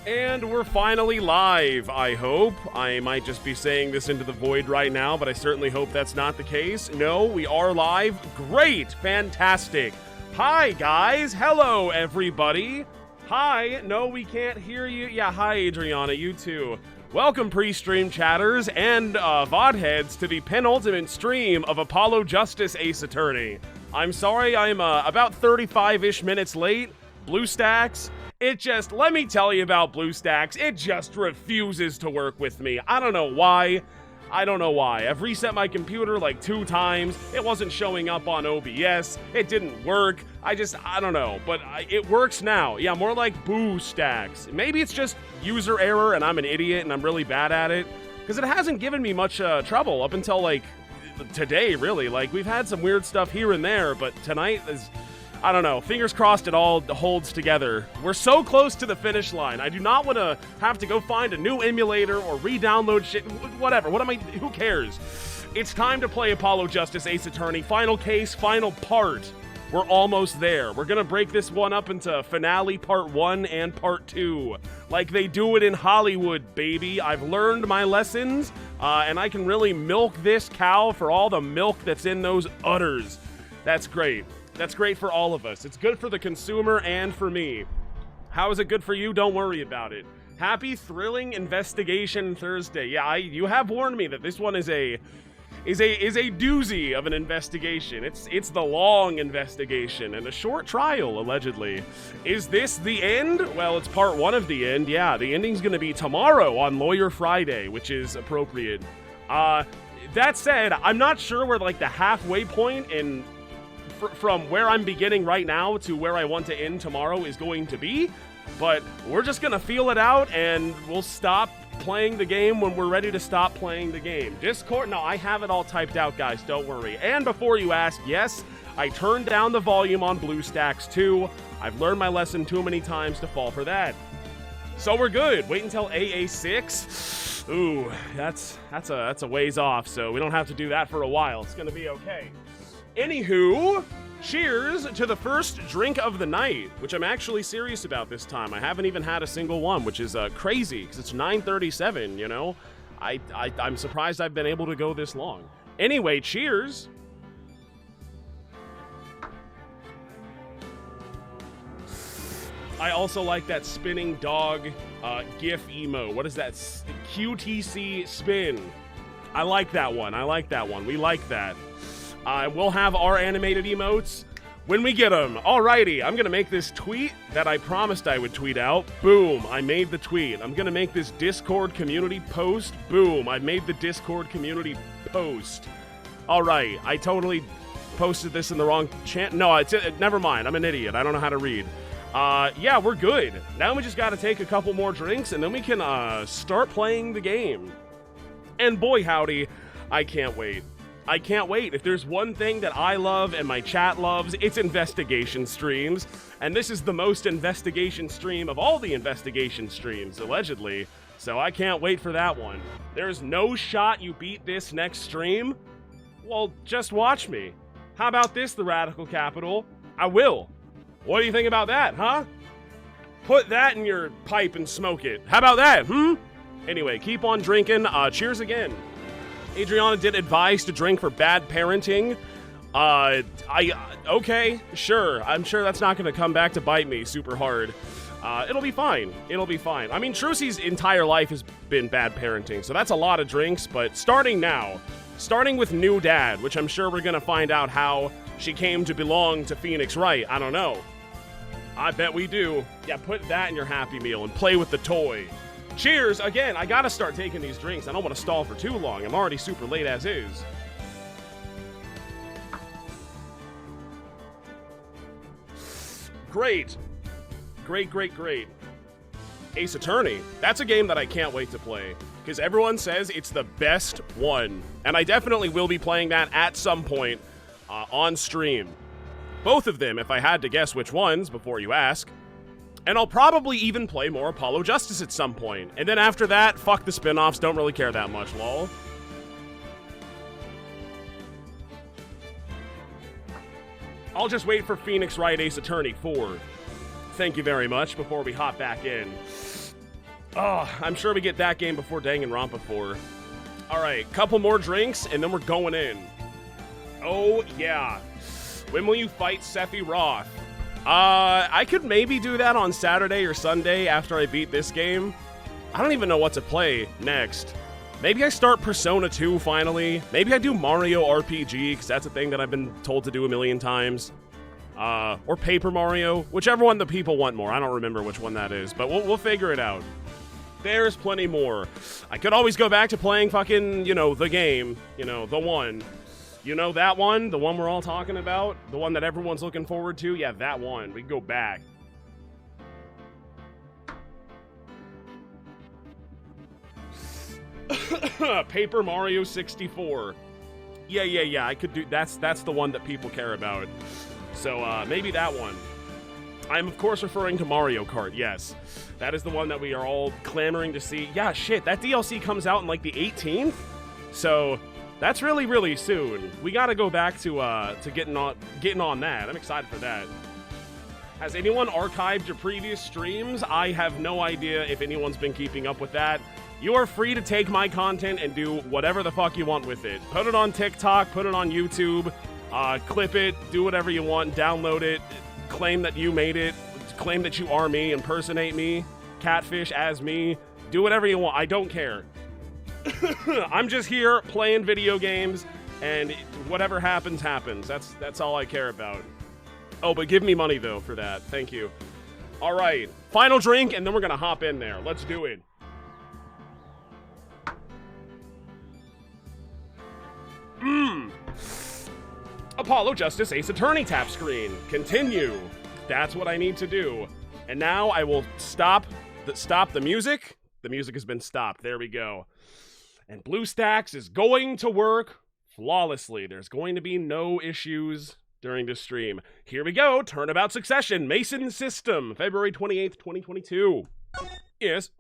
And we're finally live, I hope. I might just be saying this into the void right now, but I certainly hope that's not the case. No, we are live. Great. Fantastic. Hi, guys. Hello, everybody. Hi. No, we can't hear you. Yeah, hi, Adriana. You too. Welcome, pre-stream chatters and VOD heads, to the penultimate stream of Apollo Justice Ace Attorney. I'm sorry I'm about 35-ish minutes late. BlueStacks, let me tell you about BlueStacks. It just refuses to work with me. I don't know why. I've reset my computer like 2 times. It wasn't showing up on OBS. It didn't work. I don't know. But it works now. Yeah, more like BooStacks. Maybe it's just user error and I'm an idiot and I'm really bad at it. Because it hasn't given me much trouble up until like today, really. Like, we've had some weird stuff here and there, but tonight is... I don't know. Fingers crossed it all holds together. We're so close to the finish line. I do not want to have to go find a new emulator or re-download shit. Whatever. Who cares? It's time to play Apollo Justice Ace Attorney. Final case, final part. We're almost there. We're going to break this one up into finale part 1 and part 2. Like they do it in Hollywood, baby. I've learned my lessons, and I can really milk this cow for all the milk that's in those udders. That's great. That's great for all of us. It's good for the consumer and for me. How is it good for you? Don't worry about it. Happy thrilling investigation Thursday. Yeah, you have warned me that this one is a doozy of an investigation. It's the long investigation and a short trial, allegedly. Is this the end? Well, it's part 1 of the end. Yeah, the ending's gonna be tomorrow on Lawyer Friday, which is appropriate. That said, I'm not sure where like the halfway point in from where I'm beginning right now to where I want to end tomorrow is going to be, but we're just gonna feel it out and we'll stop playing the game when we're ready to stop playing the game. Discord, no, I have it all typed out, guys, don't worry. And before you ask, yes, I turned down the volume on BlueStacks too. I've learned my lesson too many times to fall for that. So we're good. Wait until AA6. Ooh, that's a ways off, so we don't have to do that for a while. It's gonna be okay. Anywho, cheers to the first drink of the night, which I'm actually serious about this time. I haven't even had a single one, which is crazy, because it's 9:37, you know? I'm surprised I've been able to go this long. Anyway, cheers! I also like that spinning dog GIF emo. What is that? QTC spin. I like that one. We like that. We'll have our animated emotes when we get them. Alrighty, I'm gonna make this tweet that I promised I would tweet out. Boom, I made the tweet. I'm gonna make this Discord community post. Boom, I made the Discord community post. Alright, I totally posted this in the wrong No, never mind, I'm an idiot. I don't know how to read. Yeah, we're good. Now we just gotta take a couple more drinks and then we can start playing the game. And boy howdy, I can't wait. I can't wait. If there's one thing that I love and my chat loves, it's investigation streams. And this is the most investigation stream of all the investigation streams, allegedly. So I can't wait for that one. There's no shot you beat this next stream? Well, just watch me. How about this, the Radical Capital? I will. What do you think about that, huh? Put that in your pipe and smoke it. How about that, Anyway, keep on drinking. Cheers again. Adriana did advise to drink for bad parenting. Okay, sure. I'm sure that's not gonna come back to bite me super hard. It'll be fine. I mean, Trucy's entire life has been bad parenting, so that's a lot of drinks, but starting now, starting with new dad, which I'm sure we're gonna find out how she came to belong to Phoenix Wright. I don't know. I bet we do. Yeah, put that in your Happy Meal and play with the toy. Cheers! Again, I gotta start taking these drinks. I don't want to stall for too long. I'm already super late as is. Great. Great. Ace Attorney. That's a game that I can't wait to play, because everyone says it's the best one. And I definitely will be playing that at some point on stream. Both of them, if I had to guess which ones before you ask. And I'll probably even play more Apollo Justice at some point. And then after that, fuck the spin-offs, don't really care that much, lol. I'll just wait for Phoenix Wright Ace Attorney 4. Thank you very much before we hop back in. Oh, I'm sure we get that game before Danganronpa 4. All right, couple more drinks, and then we're going in. Oh, yeah. When will you fight Sephiroth? I could maybe do that on Saturday or Sunday after I beat this game. I don't even know what to play next. Maybe I start Persona 2 finally. Maybe I do Mario RPG, because that's a thing that I've been told to do a million times. Or Paper Mario, whichever one the people want more. I don't remember which one that is, but we'll figure it out. There's plenty more. I could always go back to playing fucking, you know, the game. You know, the one. You know that one? The one we're all talking about? The one that everyone's looking forward to? Yeah, that one. We can go back. Paper Mario 64. Yeah, I could do... That's the one that people care about. So, maybe that one. I'm, of course, referring to Mario Kart, yes. That is the one that we are all clamoring to see. Yeah, shit, that DLC comes out on, like, the 18th? So, that's really, really soon. We gotta go back to getting on that. I'm excited for that. Has anyone archived your previous streams? I have no idea if anyone's been keeping up with that. You are free to take my content and do whatever the fuck you want with it. Put it on TikTok, put it on YouTube, clip it, do whatever you want, download it, claim that you made it, claim that you are me, impersonate me, catfish as me, do whatever you want. I don't care. I'm just here playing video games, and whatever happens, happens. That's all I care about. Oh, but give me money, though, for that. Thank you. All right. Final drink, and then we're going to hop in there. Let's do it. Apollo Justice Ace Attorney tap screen. Continue. That's what I need to do. And now I will stop the music. The music has been stopped. There we go. And BlueStacks is going to work flawlessly. There's going to be no issues during this stream. Here we go. Turnabout Succession. Mason System. February 28th, 2022. Yes.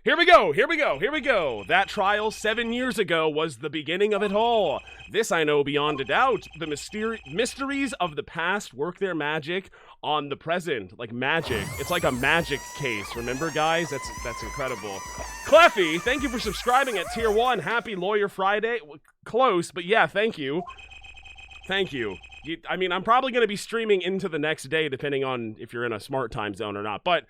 Here we go. That trial 7 years ago was the beginning of it all. This I know beyond a doubt. The mysteries of the past work their magic on the present. Like magic. It's like a magic case. Remember, guys? That's incredible. Cleffy, thank you for subscribing at Tier 1. Happy Lawyer Friday. Close, but yeah, thank you. Thank you. I mean, I'm probably going to be streaming into the next day, depending on if you're in a smart time zone or not, but...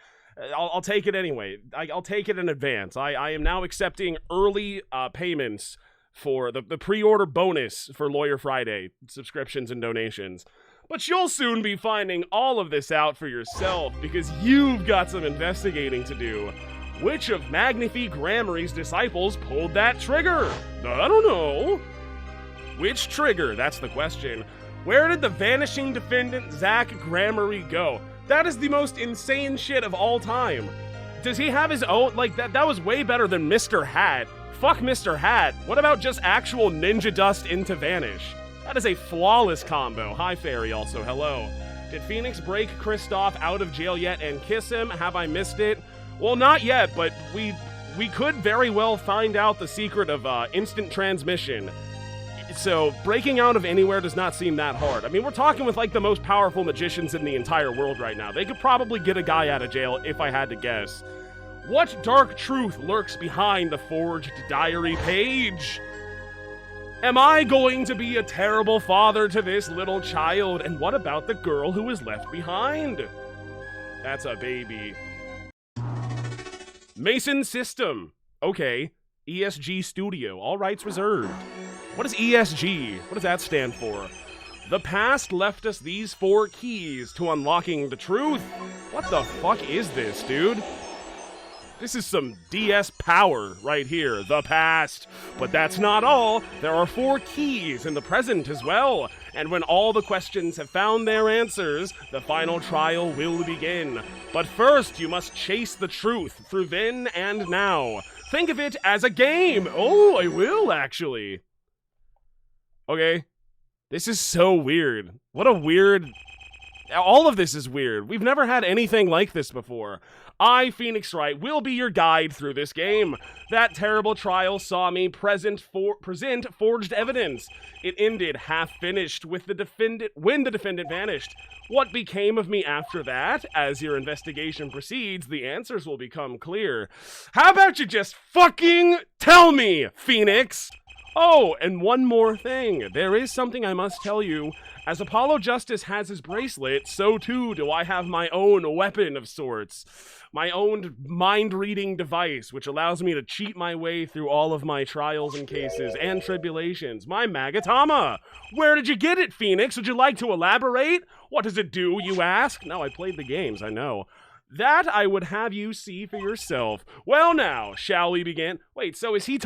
I'll take it anyway. I'll take it in advance. I am now accepting early payments for the pre-order bonus for Lawyer Friday subscriptions and donations. But you'll soon be finding all of this out for yourself because you've got some investigating to do. Which of Magnifique Gramarye's disciples pulled that trigger? I don't know. Which trigger? That's the question. Where did the vanishing defendant Zach Gramarye go? That is the most insane shit of all time. Does he have his own? Like, that was way better than Mr. Hat. Fuck Mr. Hat. What about just actual ninja dust into Vanish? That is a flawless combo. Hi, Fairy, also. Hello. Did Phoenix break Kristoff out of jail yet and kiss him? Have I missed it? Well, not yet, but we could very well find out the secret of instant transmission. So, breaking out of anywhere does not seem that hard. I mean, we're talking with, like, the most powerful magicians in the entire world right now. They could probably get a guy out of jail, if I had to guess. What dark truth lurks behind the forged diary page? Am I going to be a terrible father to this little child? And what about the girl who was left behind? That's a baby. Mason System. Okay. ESG Studio. All rights reserved. What is ESG? What does that stand for? The past left us these 4 keys to unlocking the truth. What the fuck is this, dude? This is some DS power right here. The past. But that's not all. There are 4 keys in the present as well. And when all the questions have found their answers, the final trial will begin. But first, you must chase the truth through then and now. Think of it as a game. Oh, I will, actually. Okay. This is so weird. What a weird... All of this is weird. We've never had anything like this before. I, Phoenix Wright, will be your guide through this game. That terrible trial saw me present forged evidence. It ended half-finished with when the defendant vanished. What became of me after that? As your investigation proceeds, the answers will become clear. How about you just fucking tell me, Phoenix? Oh, and one more thing. There is something I must tell you. As Apollo Justice has his bracelet, so too do I have my own weapon of sorts. My own mind-reading device, which allows me to cheat my way through all of my trials and cases and tribulations. My Magatama! Where did you get it, Phoenix? Would you like to elaborate? What does it do, you ask? No, I played the games, I know. That I would have you see for yourself. Well now, shall we begin? Wait, so is he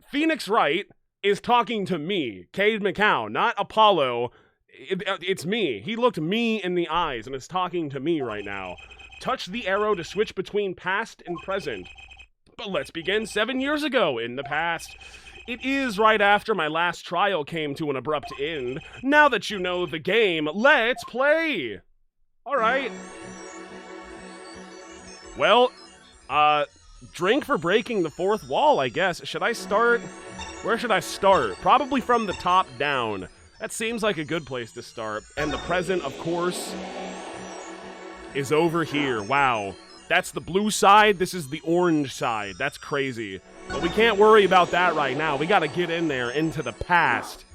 Phoenix Wright is talking to me, Cade McCown, not Apollo. It's me. He looked me in the eyes and is talking to me right now. Touch the arrow to switch between past and present. But let's begin 7 years ago in the past. It is right after my last trial came to an abrupt end. Now that you know the game, let's play. All right. Well, drink for breaking the fourth wall, I guess. Should I start? Where should I start? Probably from the top down. That seems like a good place to start. And the present, of course, is over here. Wow. That's the blue side. This is the orange side. That's crazy. But we can't worry about that right now. We gotta get in there, into the past.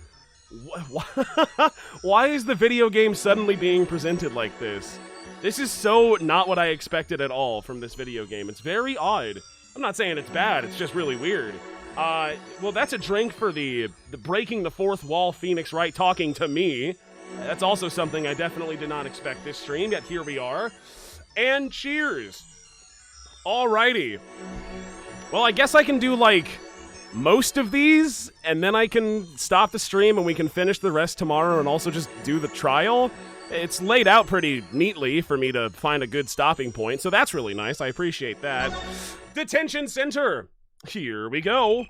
Why is the video game suddenly being presented like this? This is so not what I expected at all from this video game. It's very odd. I'm not saying it's bad. It's just really weird. Well, that's a drink for the breaking the fourth wall Phoenix Wright talking to me. That's also something I definitely did not expect this stream, yet here we are. And cheers! Alrighty. Well, I guess I can do, like, most of these, and then I can stop the stream and we can finish the rest tomorrow and also just do the trial. It's laid out pretty neatly for me to find a good stopping point, so that's really nice. I appreciate that. Detention Center! Here we go.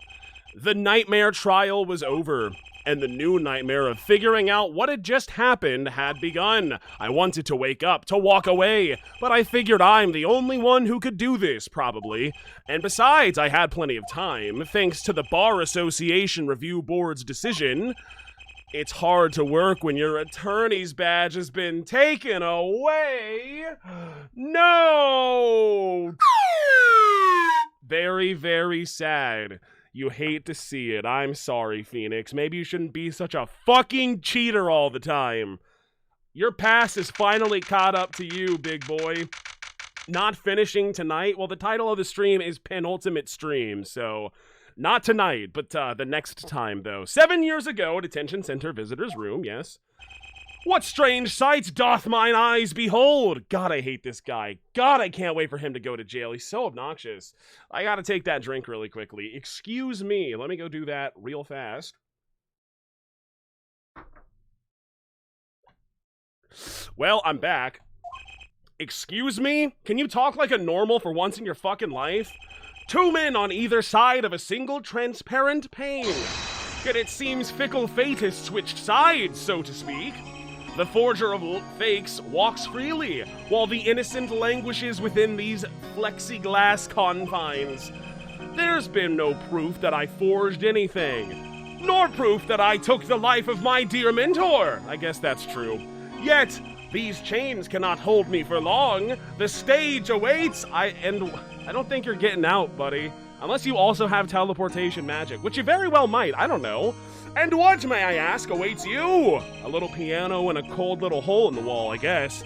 The nightmare trial was over, and the new nightmare of figuring out what had just happened had begun. I wanted to wake up, to walk away, but I figured I'm the only one who could do this, probably. And besides, I had plenty of time, thanks to the Bar Association Review Board's decision. It's hard to work when your attorney's badge has been taken away. No! Very, very sad. You hate to see it. I'm sorry, Phoenix. Maybe you shouldn't be such a fucking cheater all the time. Your past is finally caught up to you, big boy. Not finishing tonight? Well, the title of the stream is Penultimate Stream, so not tonight, but the next time, though. 7 years ago, Detention Center Visitor's Room, yes. What strange sights doth mine eyes behold? God, I hate this guy. God, I can't wait for him to go to jail. He's so obnoxious. I gotta take that drink really quickly. Excuse me. Let me go do that real fast. Well, I'm back. Excuse me? Can you talk like a normal for once in your fucking life? Two men on either side of a single transparent pane. Yet it seems fickle fate has switched sides, so to speak. The forger of fakes walks freely, while the innocent languishes within these plexiglass confines. There's been no proof that I forged anything, nor proof that I took the life of my dear mentor. I guess that's true. Yet, these chains cannot hold me for long. The stage awaits. I don't think you're getting out, buddy. Unless you also have teleportation magic, which you very well might. I don't know. And what, may I ask, awaits you? A little piano and a cold little hole in the wall, I guess.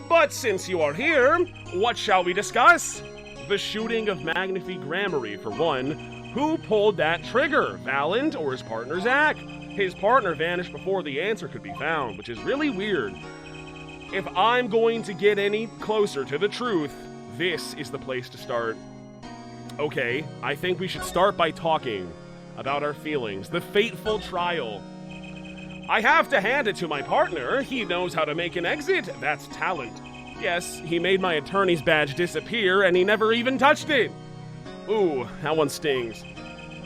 But since you are here, what shall we discuss? The shooting of Magnifique Gramarye, for one. Who pulled that trigger, Valent or his partner Zach? His partner vanished before the answer could be found, which is really weird. If I'm going to get any closer to the truth, this is the place to start. Okay, I think we should start by talking about our feelings. The fateful trial. I have to hand it to my partner. He knows how to make an exit. That's talent. Yes, he made my attorney's badge disappear, and he never even touched it. Ooh, that one stings.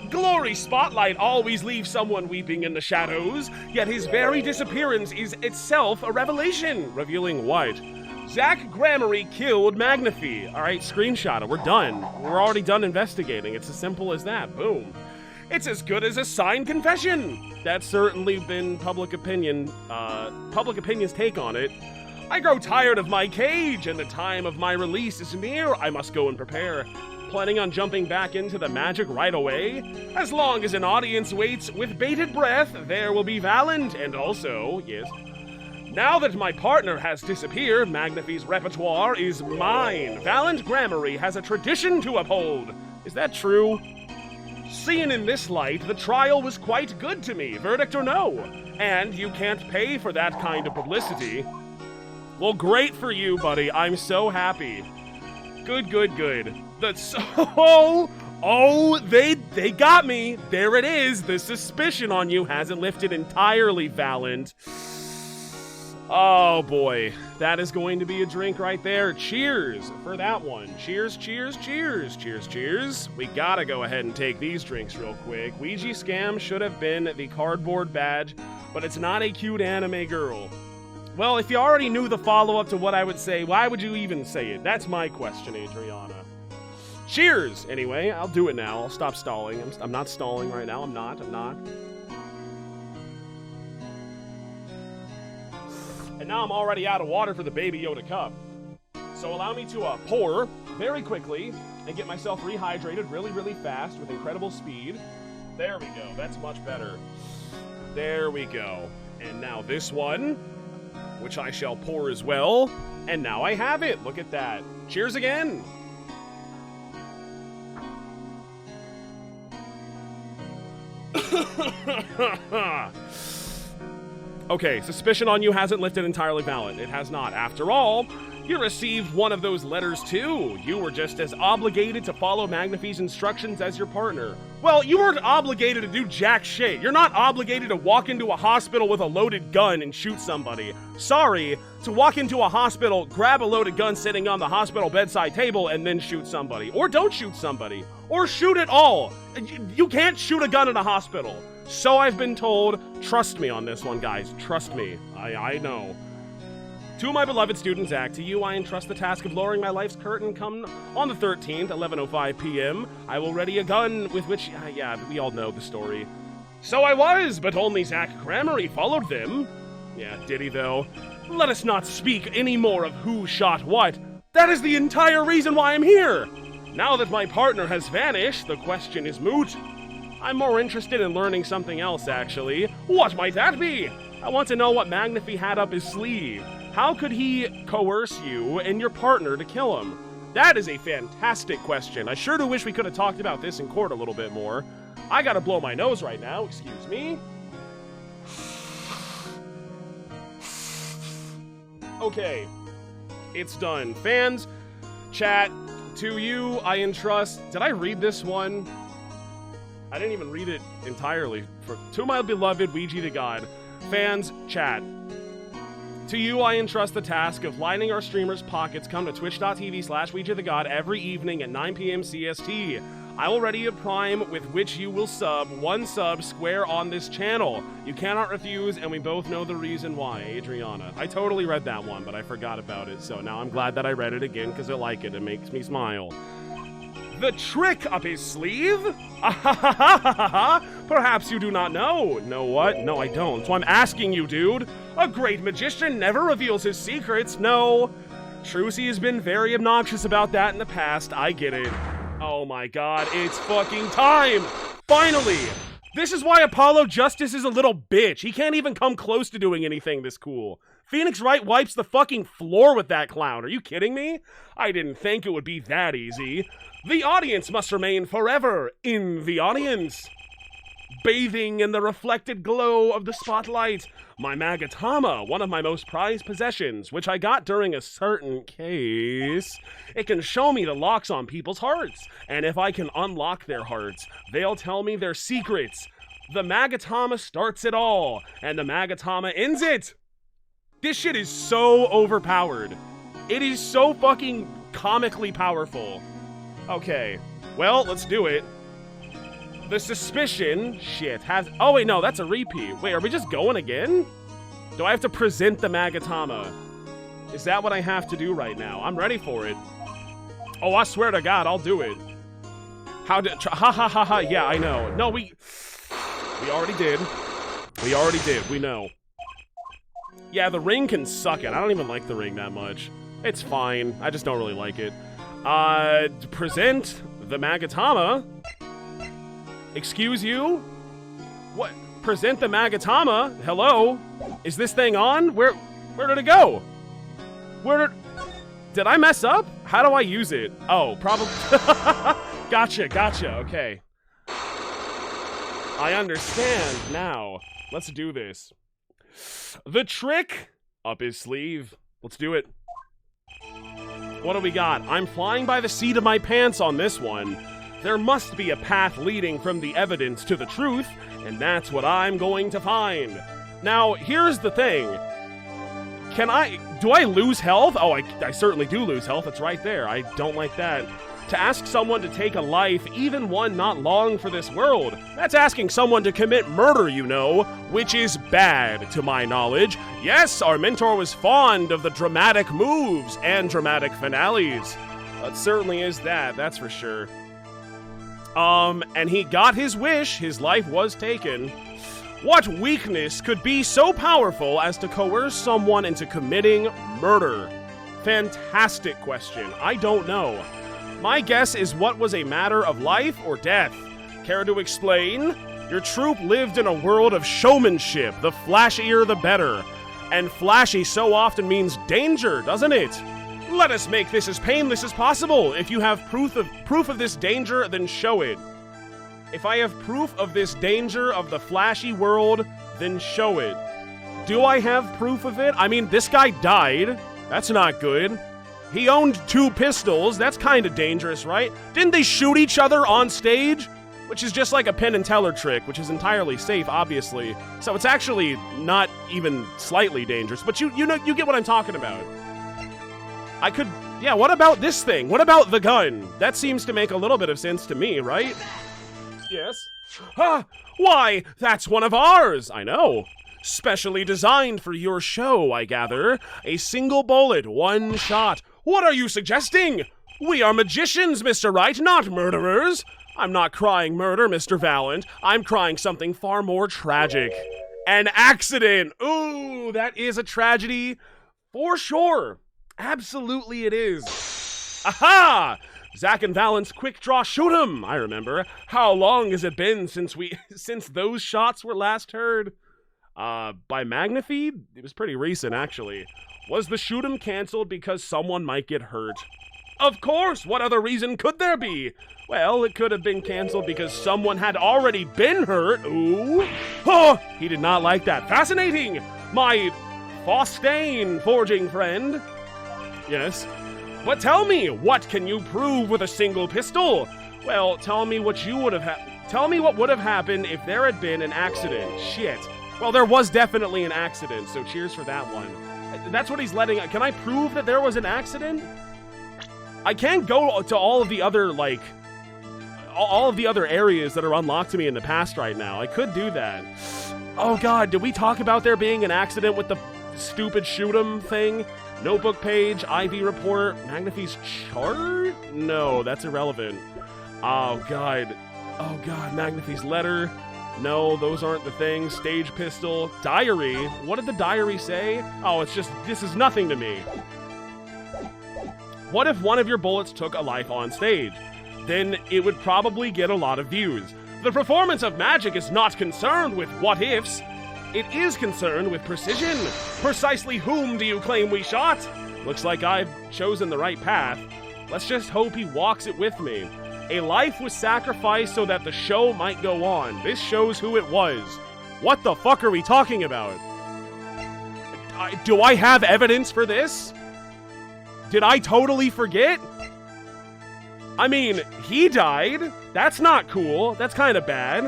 Glory spotlight always leaves someone weeping in the shadows, yet his very disappearance is itself a revelation. Revealing what? Zach Gramery killed Magnafy. All right, screenshot it. We're done. We're already done investigating. It's as simple as that. Boom. It's as good as a signed confession. That's certainly been public opinion's take on it. I grow tired of my cage, and the time of my release is near. I must go and prepare. Planning on jumping back into the magic right away? As long as an audience waits with bated breath, there will be Valant, and also, yes, now that my partner has disappeared, Magnafy's repertoire is mine. Valant Gramery has a tradition to uphold. Is that true? Seen in this light, the trial was quite good to me, verdict or no. And you can't pay for that kind of publicity. Well, great for you, buddy. I'm so happy. Good, good, good. That's they got me. There it is. The suspicion on you hasn't lifted entirely, Valant. Oh boy, that is going to be a drink right there. Cheers for that one. Cheers, cheers, cheers, cheers, cheers. We gotta go ahead and take these drinks real quick. Ouija Scam should have been the cardboard badge, but it's not a cute anime girl. Well, if you already knew the follow-up to what I would say, why would you even say it? That's my question, Adriana. Cheers! Anyway, I'll do it now. I'll stop stalling. I'm not stalling right now. I'm not. And now I'm already out of water for the Baby Yoda cup. So allow me to pour very quickly and get myself rehydrated really, really fast with incredible speed. There we go. That's much better. There we go. And now this one, which I shall pour as well. And now I have it. Look at that. Cheers again. Okay, suspicion on you hasn't lifted entirely valid. It has not. After all, you received one of those letters too. You were just as obligated to follow Magnafy's instructions as your partner. Well, you weren't obligated to do jack shit. You're not obligated to walk into a hospital with a loaded gun and shoot somebody. Sorry, to walk into a hospital, grab a loaded gun sitting on the hospital bedside table, and then shoot somebody. Or don't shoot somebody. Or shoot at all. You can't shoot a gun in a hospital. So I've been told. Trust me on this one, guys. Trust me. I know. To my beloved student Zach, to you I entrust the task of lowering my life's curtain come on the 13th, 11:05 p.m. I will ready a gun with which, yeah, we all know the story. So I was, but only Zach Gramery followed them. Yeah, did he though? Let us not speak any more of who shot what. That is the entire reason why I'm here. Now that my partner has vanished, the question is moot. I'm more interested in learning something else, actually. What might that be? I want to know what Magnafy had up his sleeve. How could he coerce you and your partner to kill him? That is a fantastic question. I sure do wish we could have talked about this in court a little bit more. I gotta blow my nose right now, excuse me. Okay, it's done. Fans, chat, to you I entrust... Did I read this one? I didn't even read it entirely. To my beloved WeegeeTheGod, fans, chat. To you, I entrust the task of lining our streamers' pockets. Come to twitch.tv/WeegeeTheGod every evening at 9 p.m. CST. I will ready a prime with which you will sub 1 sub square on this channel. You cannot refuse, and we both know the reason why, Adriana. I totally read that one, but I forgot about it, so now I'm glad that I read it again because I like it. It makes me smile. The trick up his sleeve? Perhaps you do not know. Know what? No, I don't. So I'm asking you, dude. A great magician never reveals his secrets. No. Trucy has been very obnoxious about that in the past. I get it. Oh my god, it's fucking time! Finally! This is why Apollo Justice is a little bitch. He can't even come close to doing anything this cool. Phoenix Wright wipes the fucking floor with that clown. Are you kidding me? I didn't think it would be that easy. The audience must remain forever in the audience. Bathing in the reflected glow of the spotlight, my Magatama, one of my most prized possessions, which I got during a certain case. It can show me the locks on people's hearts, and if I can unlock their hearts, they'll tell me their secrets. The Magatama starts it all, and the Magatama ends it. This shit is so overpowered. It is so fucking comically powerful. Okay, well, let's do it. The suspicion, shit, has... Oh, wait, no, that's a repeat. Wait, are we just going again? Do I have to present the Magatama? Is that what I have to do right now? I'm ready for it. Oh, I swear to God, I'll do it. Ha ha ha ha, yeah, I know. No, we already did. We already did, we know. Yeah, the ring can suck it. I don't even like the ring that much. It's fine, I just don't really like it. Present the Magatama. Excuse you? What? Present the Magatama? Hello? Is this thing on? Where did it go? Did I mess up? How do I use it? Oh, probably. Gotcha, okay. I understand now. Let's do this. The trick up his sleeve. Let's do it. What do we got? I'm flying by the seat of my pants on this one. There must be a path leading from the evidence to the truth, and that's what I'm going to find. Now, here's the thing. Do I lose health? Oh, I certainly do lose health. It's right there. I don't like that. To ask someone to take a life, even one not long for this world, that's asking someone to commit murder, you know, which is bad, to my knowledge. Yes, our mentor was fond of the dramatic moves and dramatic finales. It certainly is that's for sure. And he got his wish. His life was taken. What weakness could be so powerful as to coerce someone into committing murder? Fantastic question. I don't know. My guess is what was a matter of life or death. Care to explain? Your troupe lived in a world of showmanship. The flashier the better. And flashy so often means danger, doesn't it? Let us make this as painless as possible. If you have proof of this danger, then show it. If I have proof of this danger of the flashy world, then show it. Do I have proof of it? I mean, this guy died. That's not good. He owned 2 pistols. That's kind of dangerous, right? Didn't they shoot each other on stage? Which is just like a Penn and Teller trick, which is entirely safe, obviously. So it's actually not even slightly dangerous. But you know, you get what I'm talking about. Yeah, what about this thing? What about the gun? That seems to make a little bit of sense to me, right? Yes. Why, that's one of ours! I know. Specially designed for your show, I gather. A single bullet, 1 shot. What are you suggesting? We are magicians, Mr. Wright, not murderers. I'm not crying murder, Mr. Valent. I'm crying something far more tragic. An accident! Ooh, that is a tragedy. For sure. Absolutely it is. Aha! Zack and Valent's quick draw shoot 'em. I remember. How long has it been since those shots were last heard? By Magnafeed? It was pretty recent, actually. Was the shoot 'em canceled because someone might get hurt? Of course! What other reason could there be? Well, it could have been canceled because someone had already been hurt. Ooh! Oh! He did not like that. Fascinating! My Faustain forging friend. Yes? But tell me, what can you prove with a single pistol? Well, tell me what would have happened if there had been an accident. Shit. Well, there was definitely an accident, so cheers for that one. That's what he's letting... Can I prove that there was an accident? I can't go to all of the other, like... all of the other areas that are unlocked to me in the past right now. I could do that. Oh god, did we talk about there being an accident with the stupid shoot 'em thing? Notebook page, IV report, Magnafee's charter? No, that's irrelevant. Oh god, Magnafee's letter. No, those aren't the things. Stage pistol. Diary? What did the diary say? Oh, it's just, this is nothing to me. What if one of your bullets took a life on stage? Then it would probably get a lot of views. The performance of magic is not concerned with what-ifs. It is concerned with precision. Precisely whom do you claim we shot? Looks like I've chosen the right path. Let's just hope he walks it with me. A life was sacrificed so that the show might go on. This shows who it was. What the fuck are we talking about? Do I have evidence for this? Did I totally forget? I mean, he died. That's not cool. That's kind of bad.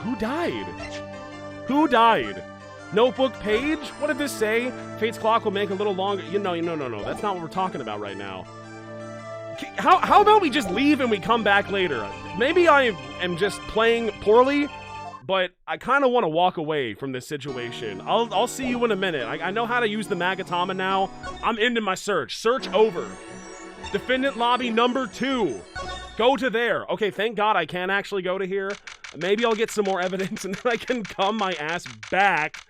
Who died? Who died? Notebook page? What did this say? Fate's clock will make a little longer. No. That's not what we're talking about right now. How about we just leave and we come back later? Maybe I am just playing poorly, but I kind of want to walk away from this situation. I'll see you in a minute. I know how to use the Magatama now. I'm into my search. Search over. Defendant lobby number 2. Go to there. Okay, thank God I can actually go to here. Maybe I'll get some more evidence and then I can come my ass back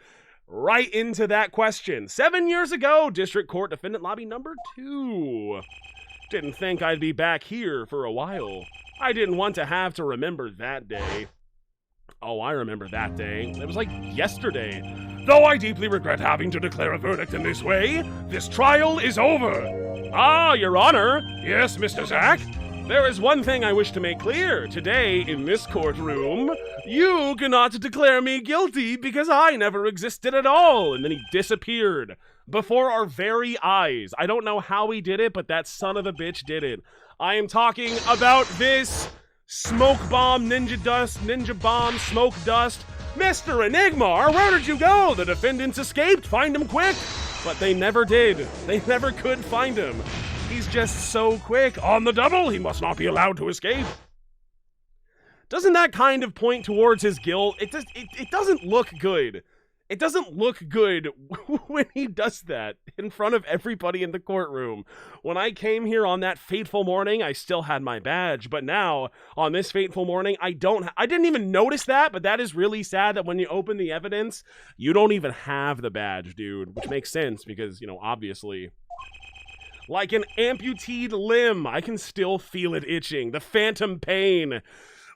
right into that question. 7 years ago, District Court Defendant lobby number 2. Didn't think I'd be back here for a while. I didn't want to have to remember that day. Oh, I remember that day. It was like yesterday. Though I deeply regret having to declare a verdict in this way, this trial is over. Ah, Your Honor. Yes, Mr. Zack? There is one thing I wish to make clear. Today, in this courtroom, you cannot declare me guilty because I never existed at all. And then he disappeared before our very eyes. I don't know how he did it, but that son of a bitch did it. I am talking about this smoke bomb, ninja bomb, smoke dust. Mr. Enigma, where did you go? The defendants escaped. Find him quick. But they never did. They never could find him. He's just so quick. On the double, he must not be allowed to escape. Doesn't that kind of point towards his guilt? It doesn't look good. It doesn't look good when he does that in front of everybody in the courtroom. When I came here on that fateful morning, I still had my badge. But now, on this fateful morning, I didn't even notice that, but that is really sad that when you open the evidence, you don't even have the badge, dude. Which makes sense because, you know, obviously. Like an amputated limb, I can still feel it itching. The phantom pain.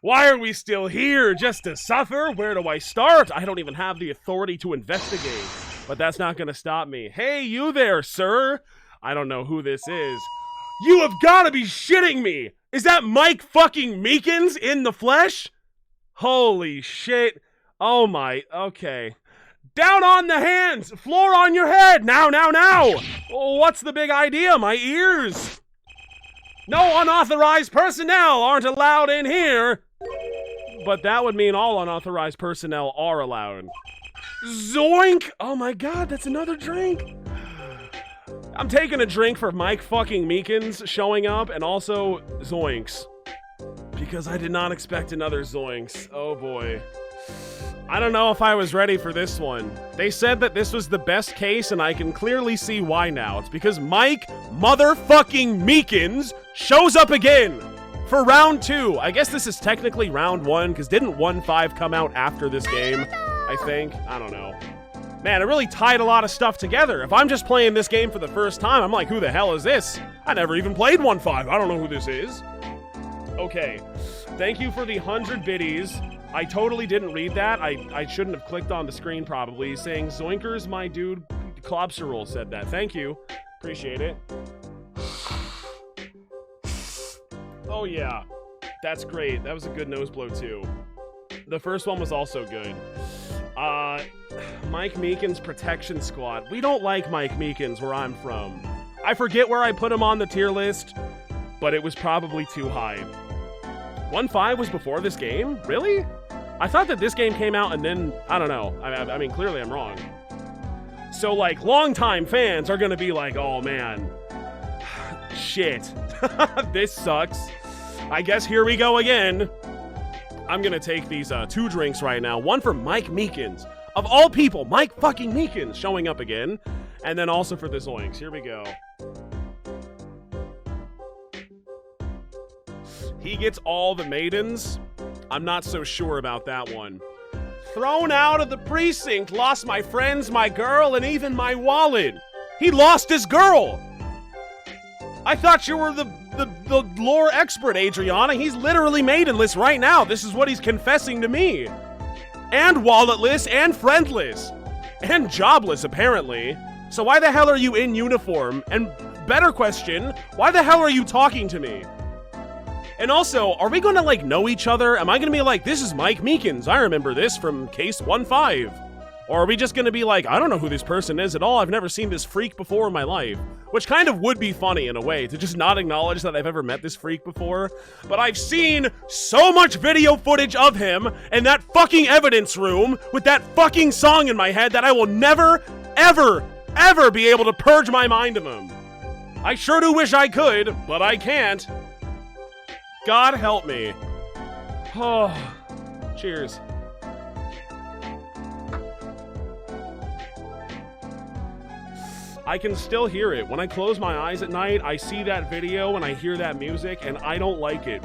Why are we still here? Just to suffer? Where do I start? I don't even have the authority to investigate. But that's not gonna stop me. Hey, you there, sir? I don't know who this is. You have gotta be shitting me! Is that Mike fucking Meekins in the flesh? Holy shit. Oh my, okay. Down on the hands! Floor on your head! Now, now, now! Oh, what's the big idea? My ears! No unauthorized personnel aren't allowed in here! But that would mean all unauthorized personnel are allowed. Zoink! Oh my god, that's another drink! I'm taking a drink for Mike fucking Meekins showing up, and also Zoinks. Because I did not expect another Zoinks. Oh boy. I don't know if I was ready for this one. They said that this was the best case, and I can clearly see why now. It's because Mike motherfucking Meekins shows up again for round 2. I guess this is technically round 1, because didn't 1-5 come out after this game? I think. I don't know. Man, it really tied a lot of stuff together. If I'm just playing this game for the first time, I'm like, who the hell is this? I never even played 1-5. I don't know who this is. Okay. Thank you for the 100 biddies. I totally didn't read that. I shouldn't have clicked on the screen probably. Saying, Zoinkers, my dude, Klobsterol said that. Thank you. Appreciate it. Oh yeah. That's great. That was a good nose blow too. The first one was also good. Mike Meekins Protection Squad. We don't like Mike Meekins where I'm from. I forget where I put him on the tier list, but it was probably too high. 1-5 was before this game? Really? I thought that this game came out and then, I don't know. I mean, clearly I'm wrong. So, like, longtime fans are gonna be like, oh, man. Shit. This sucks. I guess here we go again. I'm gonna take these 2 drinks right now. One for Mike Meekins. Of all people, Mike fucking Meekins showing up again. And then also for the Zoinks. Here we go. He gets all the maidens. I'm not so sure about that one. Thrown out of the precinct, lost my friends, my girl, and even my wallet. He lost his girl. I thought you were the lore expert, Adriana. He's literally maidenless right now. This is what he's confessing to me. And walletless, and friendless. And jobless, apparently. So why the hell are you in uniform? And better question, why the hell are you talking to me? And also, are we going to, like, know each other? Am I going to be like, this is Mike Meekins. I remember this from case 1-5. Or are we just going to be like, I don't know who this person is at all. I've never seen this freak before in my life. Which kind of would be funny in a way, to just not acknowledge that I've ever met this freak before. But I've seen so much video footage of him in that fucking evidence room with that fucking song in my head that I will never, ever, ever be able to purge my mind of him. I sure do wish I could, but I can't. God help me. Oh, cheers. I can still hear it. When I close my eyes at night, I see that video and I hear that music, and I don't like it.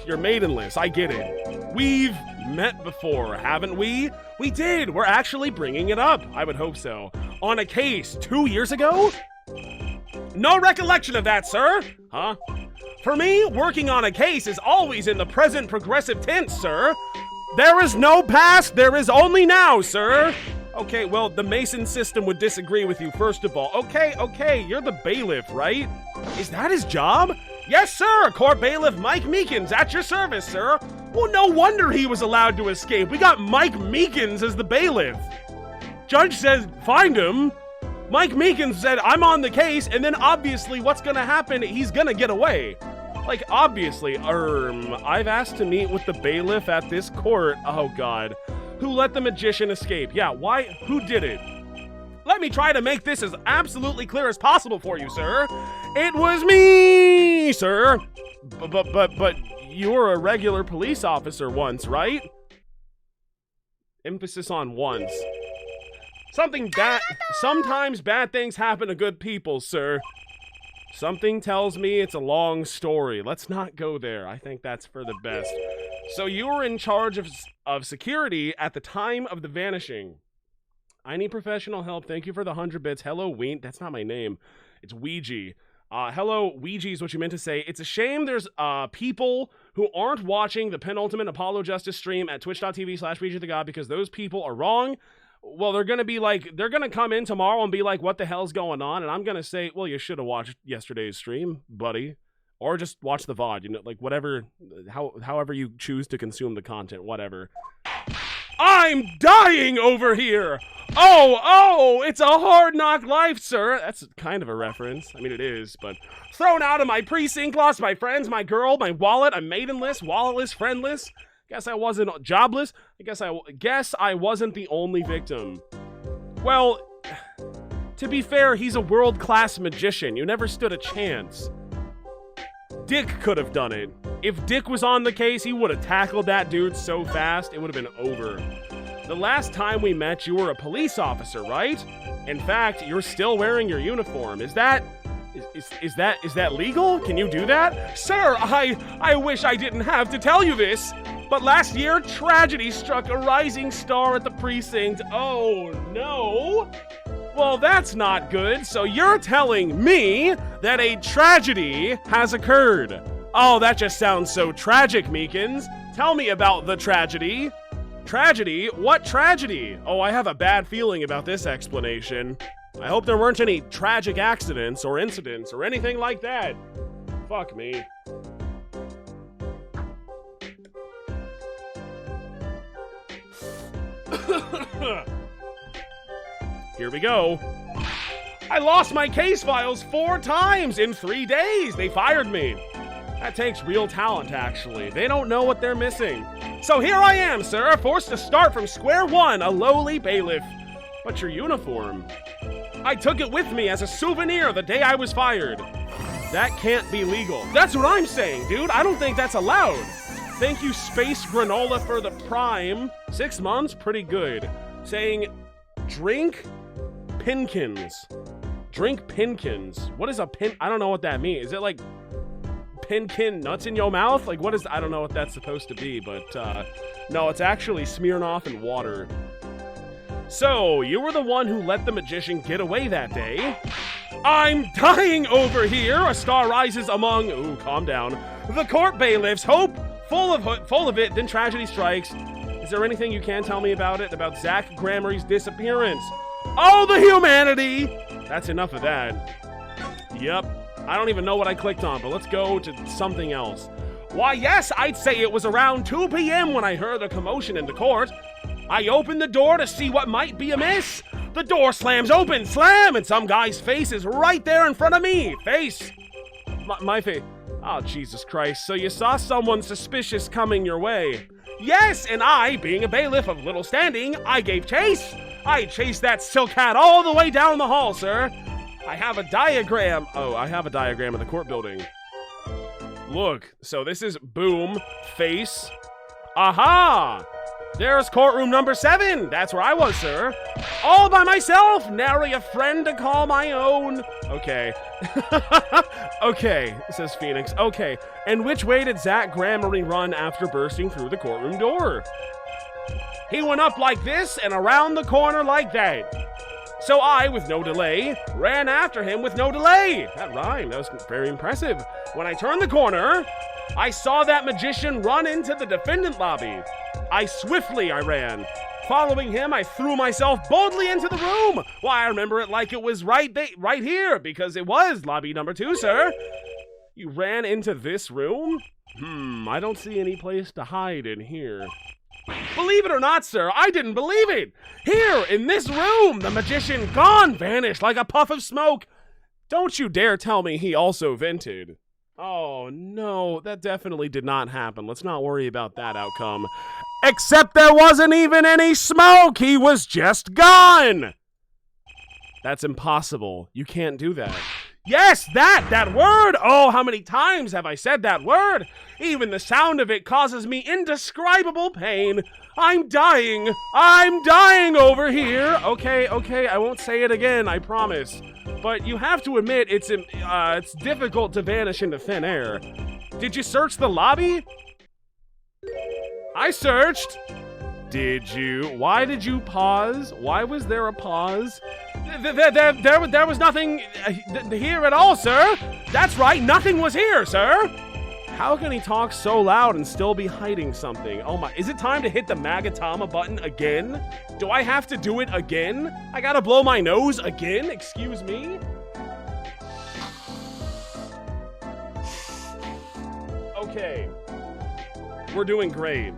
You're maidenless, I get it. We've met before, haven't we? We did. We're actually bringing it up. I would hope so. On a case 2 years ago? No recollection of that, sir. Huh? For me, working on a case is always in the present progressive tense, sir. There is no past, there is only now, sir. Okay, well, the Mason system would disagree with you, first of all. Okay, you're the bailiff, right? Is that his job? Yes, sir! Court Bailiff Mike Meekins at your service, sir. Well, no wonder he was allowed to escape. We got Mike Meekins as the bailiff. Judge says, find him. Mike Meekins said, I'm on the case, and then obviously what's gonna happen, he's gonna get away. Like, obviously, I've asked to meet with the bailiff at this court. Oh, God. Who let the magician escape? Yeah, why? Who did it? Let me try to make this as absolutely clear as possible for you, sir. It was me, sir. But you were a regular police officer once, right? Emphasis on once. Sometimes bad things happen to good people, sir. Something tells me it's a long story. Let's not go there. I think that's for the best. So you were in charge of security at the time of the vanishing. I need professional help. Thank you for the 100 bits. Hello, Ween. That's not my name. It's Weegee. Hello, Weegee is what you meant to say. It's a shame there's people who aren't watching the Penultimate Apollo Justice stream at twitch.tv/WeegeeTheGod because those people are wrong. Well, they're going to come in tomorrow and be like, what the hell's going on? And I'm going to say, well, you should have watched yesterday's stream, buddy. Or just watch the VOD, you know, like whatever, however you choose to consume the content, whatever. I'm dying over here! Oh, it's a hard knock life, sir. That's kind of a reference. I mean, it is, but thrown out of my precinct, lost my friends, my girl, my wallet, I'm maidenless, walletless, friendless. Guess I wasn't jobless. I guess I wasn't the only victim. Well, to be fair, he's a world-class magician. You never stood a chance. Dick could have done it. If Dick was on the case, he would have tackled that dude so fast, it would have been over. The last time we met, you were a police officer, right? In fact, you're still wearing your uniform. Is that legal? Can you do that? Sir, I wish I didn't have to tell you this, but last year, tragedy struck a rising star at the precinct. Oh, no. Well, that's not good. So you're telling me that a tragedy has occurred. Oh, that just sounds so tragic, Meekins. Tell me about the tragedy. Tragedy? What tragedy? Oh, I have a bad feeling about this explanation. I hope there weren't any tragic accidents or incidents or anything like that. Fuck me. Here we go. I lost my case files 4 times in 3 days. They fired me. That takes real talent, actually. They don't know what they're missing. So here I am, sir, forced to start from square one, a lowly bailiff. But your uniform. I took it with me as a souvenir the day I was fired. That can't be legal. That's what I'm saying, dude. I don't think that's allowed. Thank you, Space Granola, for the prime. 6 months? Pretty good. Saying, drink Pinkins. Drink Pinkins. What is a pin? I don't know what that means. Is it like Pinkin nuts in your mouth? Like, what is, I don't know what that's supposed to be, but no, it's actually Smirnoff and water. So, you were the one who let the magician get away that day. I'm dying over here. A star rises among, ooh, calm down, the court bailiffs. Hope full of it, then tragedy strikes. Is there anything you can tell me about it? About Zach Gramarie's disappearance? Oh, the humanity! That's enough of that. Yep. I don't even know what I clicked on, but let's go to something else. Why, yes, I'd say it was around 2 p.m. when I heard a commotion in the court. I opened the door to see what might be amiss. The door slams open, slam, and some guy's face is right there in front of me. Face. My face. Oh, Jesus Christ. So you saw someone suspicious coming your way. Yes, and I, being a bailiff of little standing, I gave chase. I chased that silk hat all the way down the hall, sir. I have a diagram. Oh, I have a diagram of the court building. Look, so this is boom, face. Aha! There's courtroom number 7. That's where I was, sir. All by myself, nary a friend to call my own. Okay. Okay, says Phoenix. Okay, and which way did Zach Grammarly run after bursting through the courtroom door? He went up like this and around the corner like that. So I, with no delay, ran after him with no delay. That rhymed. That was very impressive. When I turned the corner, I saw that magician run into the defendant lobby. I ran. Following him, I threw myself boldly into the room. Why, I remember it like it was right here, because it was lobby number 2, sir. You ran into this room? I don't see any place to hide in here. Believe it or not, sir, I didn't believe it. Here, in this room, the magician gone, vanished like a puff of smoke. Don't you dare tell me he also vented. Oh, no, that definitely did not happen. Let's not worry about that outcome. Except there wasn't even any smoke. He was just gone. That's impossible. You can't do that. Yes, that word. Oh, how many times have I said that word? Even the sound of it causes me indescribable pain. I'm dying over here. Okay, I won't say it again, I promise. But you have to admit, it's difficult to vanish into thin air. Did you search the lobby? I searched. Did you? Why did you pause? Why was there a pause? There was nothing here at all, sir. That's right, nothing was here, sir. How can he talk so loud and still be hiding something? Oh my, is it time to hit the Magatama button again? Do I have to do it again? I gotta blow my nose again? Excuse me? Okay. We're doing great.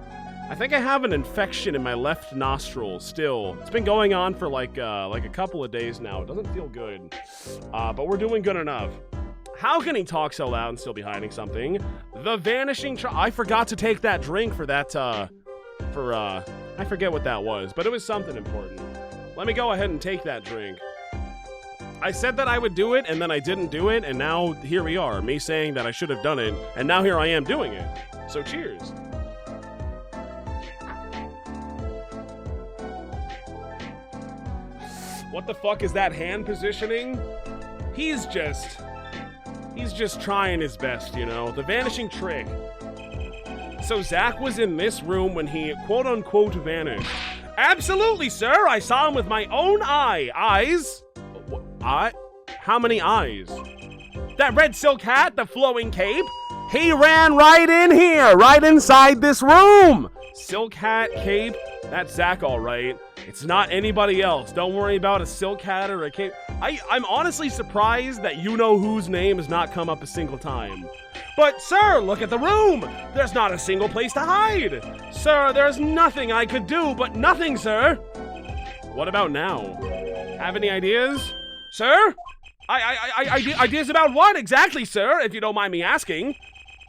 I think I have an infection in my left nostril still. It's been going on for like a couple of days now. It doesn't feel good. But we're doing good enough. How can he talk so loud and still be hiding something? The vanishing I forgot to take that drink for that, I forget what that was, but it was something important. Let me go ahead and take that drink. I said that I would do it, and then I didn't do it, and now here we are, me saying that I should have done it, and now here I am doing it. So cheers. What the fuck is that hand positioning? He's just trying his best, you know? The vanishing trick. So Zach was in this room when he quote-unquote vanished. Absolutely, sir! I saw him with my own eyes? How many eyes? That red silk hat, the flowing cape? He ran right in here, right inside this room! Silk hat, cape, that's Zach all right. It's not anybody else. Don't worry about a silk hat or a cape. I'm honestly surprised that you know whose name has not come up a single time. But, sir, look at the room. There's not a single place to hide. Sir, there's nothing I could do, but nothing, sir. What about now? Have any ideas? Sir? Ideas about what exactly, sir, if you don't mind me asking?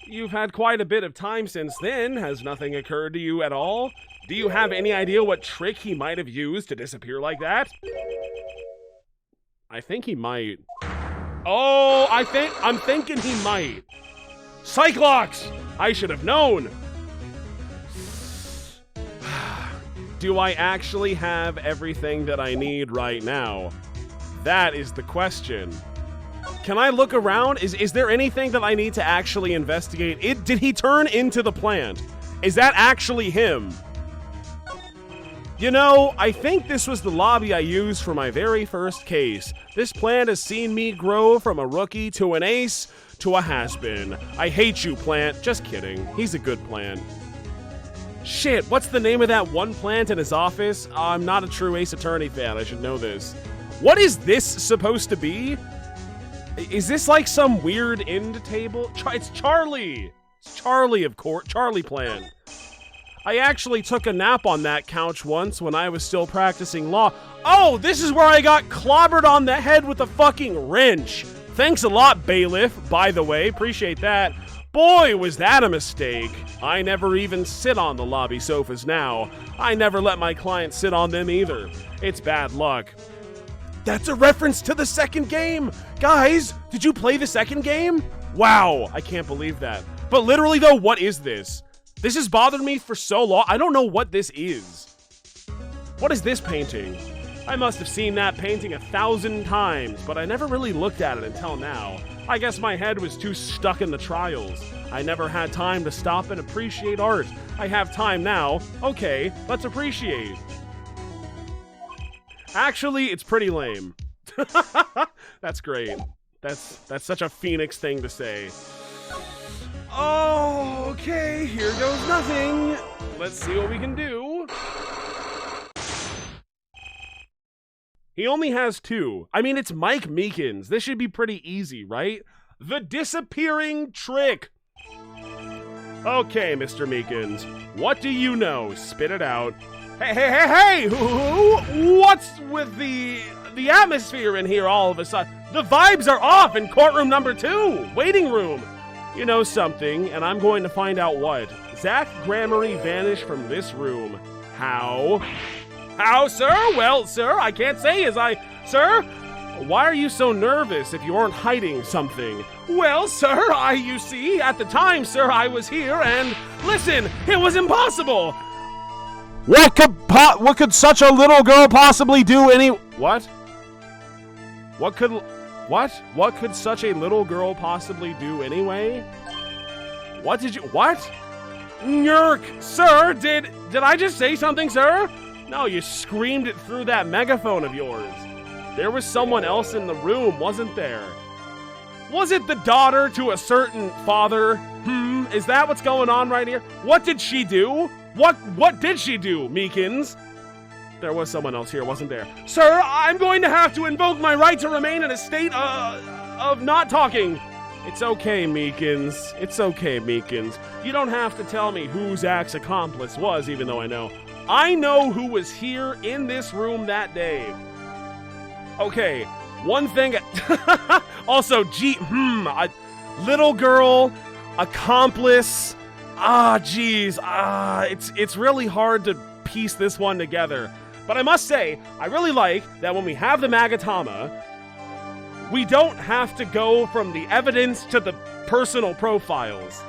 You've had quite a bit of time since then. Has nothing occurred to you at all? Do you have any idea what trick he might have used to disappear like that? I think he might. Oh, I'm thinking he might. Cyclops! I should have known. Do I actually have everything that I need right now? That is the question. Can I look around? Is there anything that I need to actually investigate? Did he turn into the plant? Is that actually him? You know, I think this was the lobby I used for my very first case. This plant has seen me grow from a rookie to an ace to a has-been. I hate you, plant. Just kidding. He's a good plant. Shit, what's the name of that one plant in his office? I'm not a true Ace Attorney fan. I should know this. What is this supposed to be? Is this like some weird end table? It's Charlie. It's Charlie, of course. Charlie plant. I actually took a nap on that couch once when I was still practicing law. Oh, this is where I got clobbered on the head with a fucking wrench. Thanks a lot, bailiff, by the way. Appreciate that. Boy, was that a mistake. I never even sit on the lobby sofas now. I never let my clients sit on them either. It's bad luck. That's a reference to the second game. Guys, did you play the second game? Wow, I can't believe that. But literally though, what is this? This has bothered me for so long. I don't know what this is. What is this painting? I must have seen that painting 1,000 times, but I never really looked at it until now. I guess my head was too stuck in the trials. I never had time to stop and appreciate art. I have time now. Okay, let's appreciate. Actually, it's pretty lame. That's great. That's such a Phoenix thing to say. Oh, okay, here goes nothing. Let's see what we can do. He only has 2. I mean, it's Mike Meekins. This should be pretty easy, right? The disappearing trick. Okay, Mr. Meekins. What do you know? Spit it out. Hey! What's with the atmosphere in here all of a sudden? The vibes are off in courtroom number 2. Waiting room. You know something, and I'm going to find out what. Zach Gramarye vanished from this room. How? How, sir? Well, sir, I can't say Sir? Why are you so nervous if you aren't hiding something? Well, sir, you see, at the time, sir, I was here, and listen, it was impossible. What could such a little girl possibly do What? What could such a little girl possibly do anyway? What? Nyerk! Sir, did I just say something, sir? No, you screamed it through that megaphone of yours. There was someone else in the room, wasn't there? Was it the daughter to a certain father? Is that what's going on right here? What did she do? What did she do, Meekins? There was someone else here, wasn't there? Sir, I'm going to have to invoke my right to remain in a state of not talking. It's okay, Meekins. It's okay, Meekins. You don't have to tell me who Zach's accomplice was, even though I know. I know who was here in this room that day. Okay, one thing. Also, little girl, accomplice. It's really hard to piece this one together. But I must say, I really like that when we have the Magatama, we don't have to go from the evidence to the personal profiles.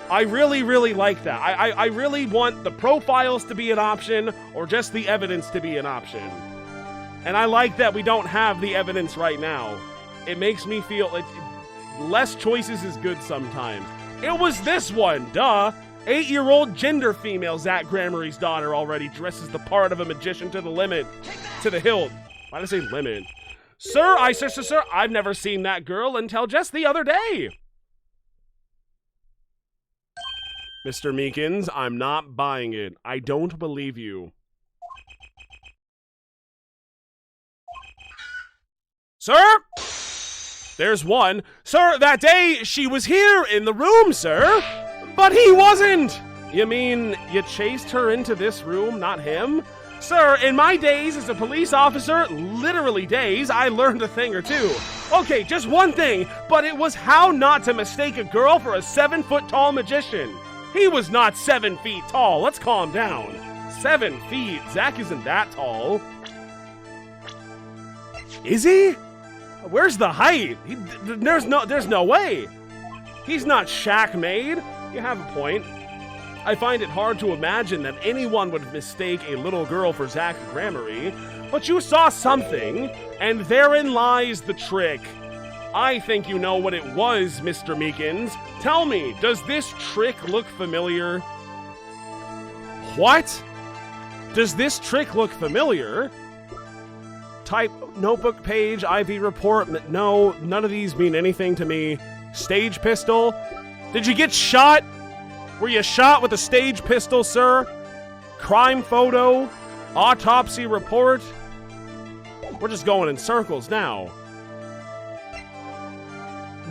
I really, really like that. I really want the profiles to be an option or just the evidence to be an option. And I like that we don't have the evidence right now. It makes me feel less choices is good sometimes. It was this one, duh. 8-year-old gender female Zach Gramarye's daughter already dresses the part of a magician to the limit. To the hilt. Why did I say limit? Sir, I've never seen that girl until just the other day. Mr. Meekins, I'm not buying it. I don't believe you. Sir? There's one. Sir, that day she was here in the room, sir. But he wasn't! You mean you chased her into this room, not him? Sir, in my days as a police officer, literally days, I learned a thing or two. Okay, just one thing, but it was how not to mistake a girl for a 7-foot-tall magician. He was not 7 feet tall, let's calm down. 7 feet, Zach isn't that tall. Is he? Where's the height? There's no way. He's not Shaq made. You have a point. I find it hard to imagine that anyone would mistake a little girl for Zach Gramarye, but you saw something, and therein lies the trick. I think you know what it was, Mr. Meekins. Tell me, does this trick look familiar? What? Does this trick look familiar? Type notebook page, IV report. No, none of these mean anything to me. Stage pistol. Did you get shot? Were you shot with a stage pistol, sir? Crime photo? Autopsy report? We're just going in circles now.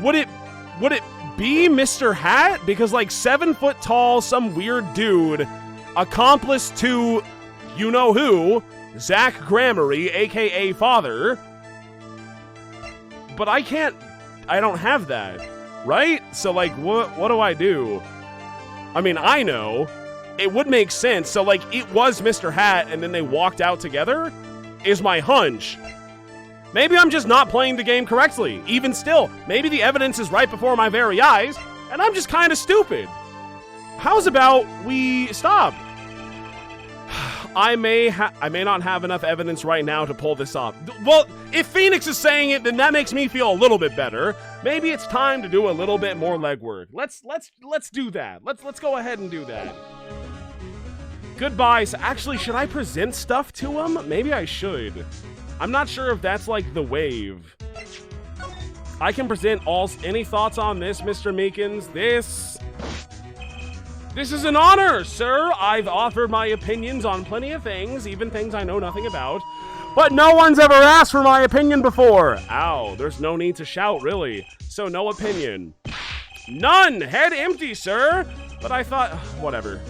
Would it be Mr. Hat? Because like 7 foot tall, some weird dude, accomplice to you know who, Zach Gramarye, aka father. But I don't have that, right? So like, what do I do? I mean, I know. It would make sense. So like, it was Mr. Hat and then they walked out together, is my hunch. Maybe I'm just not playing the game correctly. Even still, maybe the evidence is right before my very eyes, and I'm just kind of stupid. How's about we stop? I may not have enough evidence right now to pull this off. Well, if Phoenix is saying it, then that makes me feel a little bit better. Maybe it's time to do a little bit more legwork. Let's do that. Let's go ahead and do that. Goodbye. So actually, should I present stuff to him? Maybe I should. I'm not sure if that's like the wave. I can present any thoughts on this, Mr. Meekins? This is an honor, sir. I've offered my opinions on plenty of things, even things I know nothing about. But no one's ever asked for my opinion before. Ow, there's no need to shout, really. So no opinion. None! Head empty, sir! But I thought... whatever.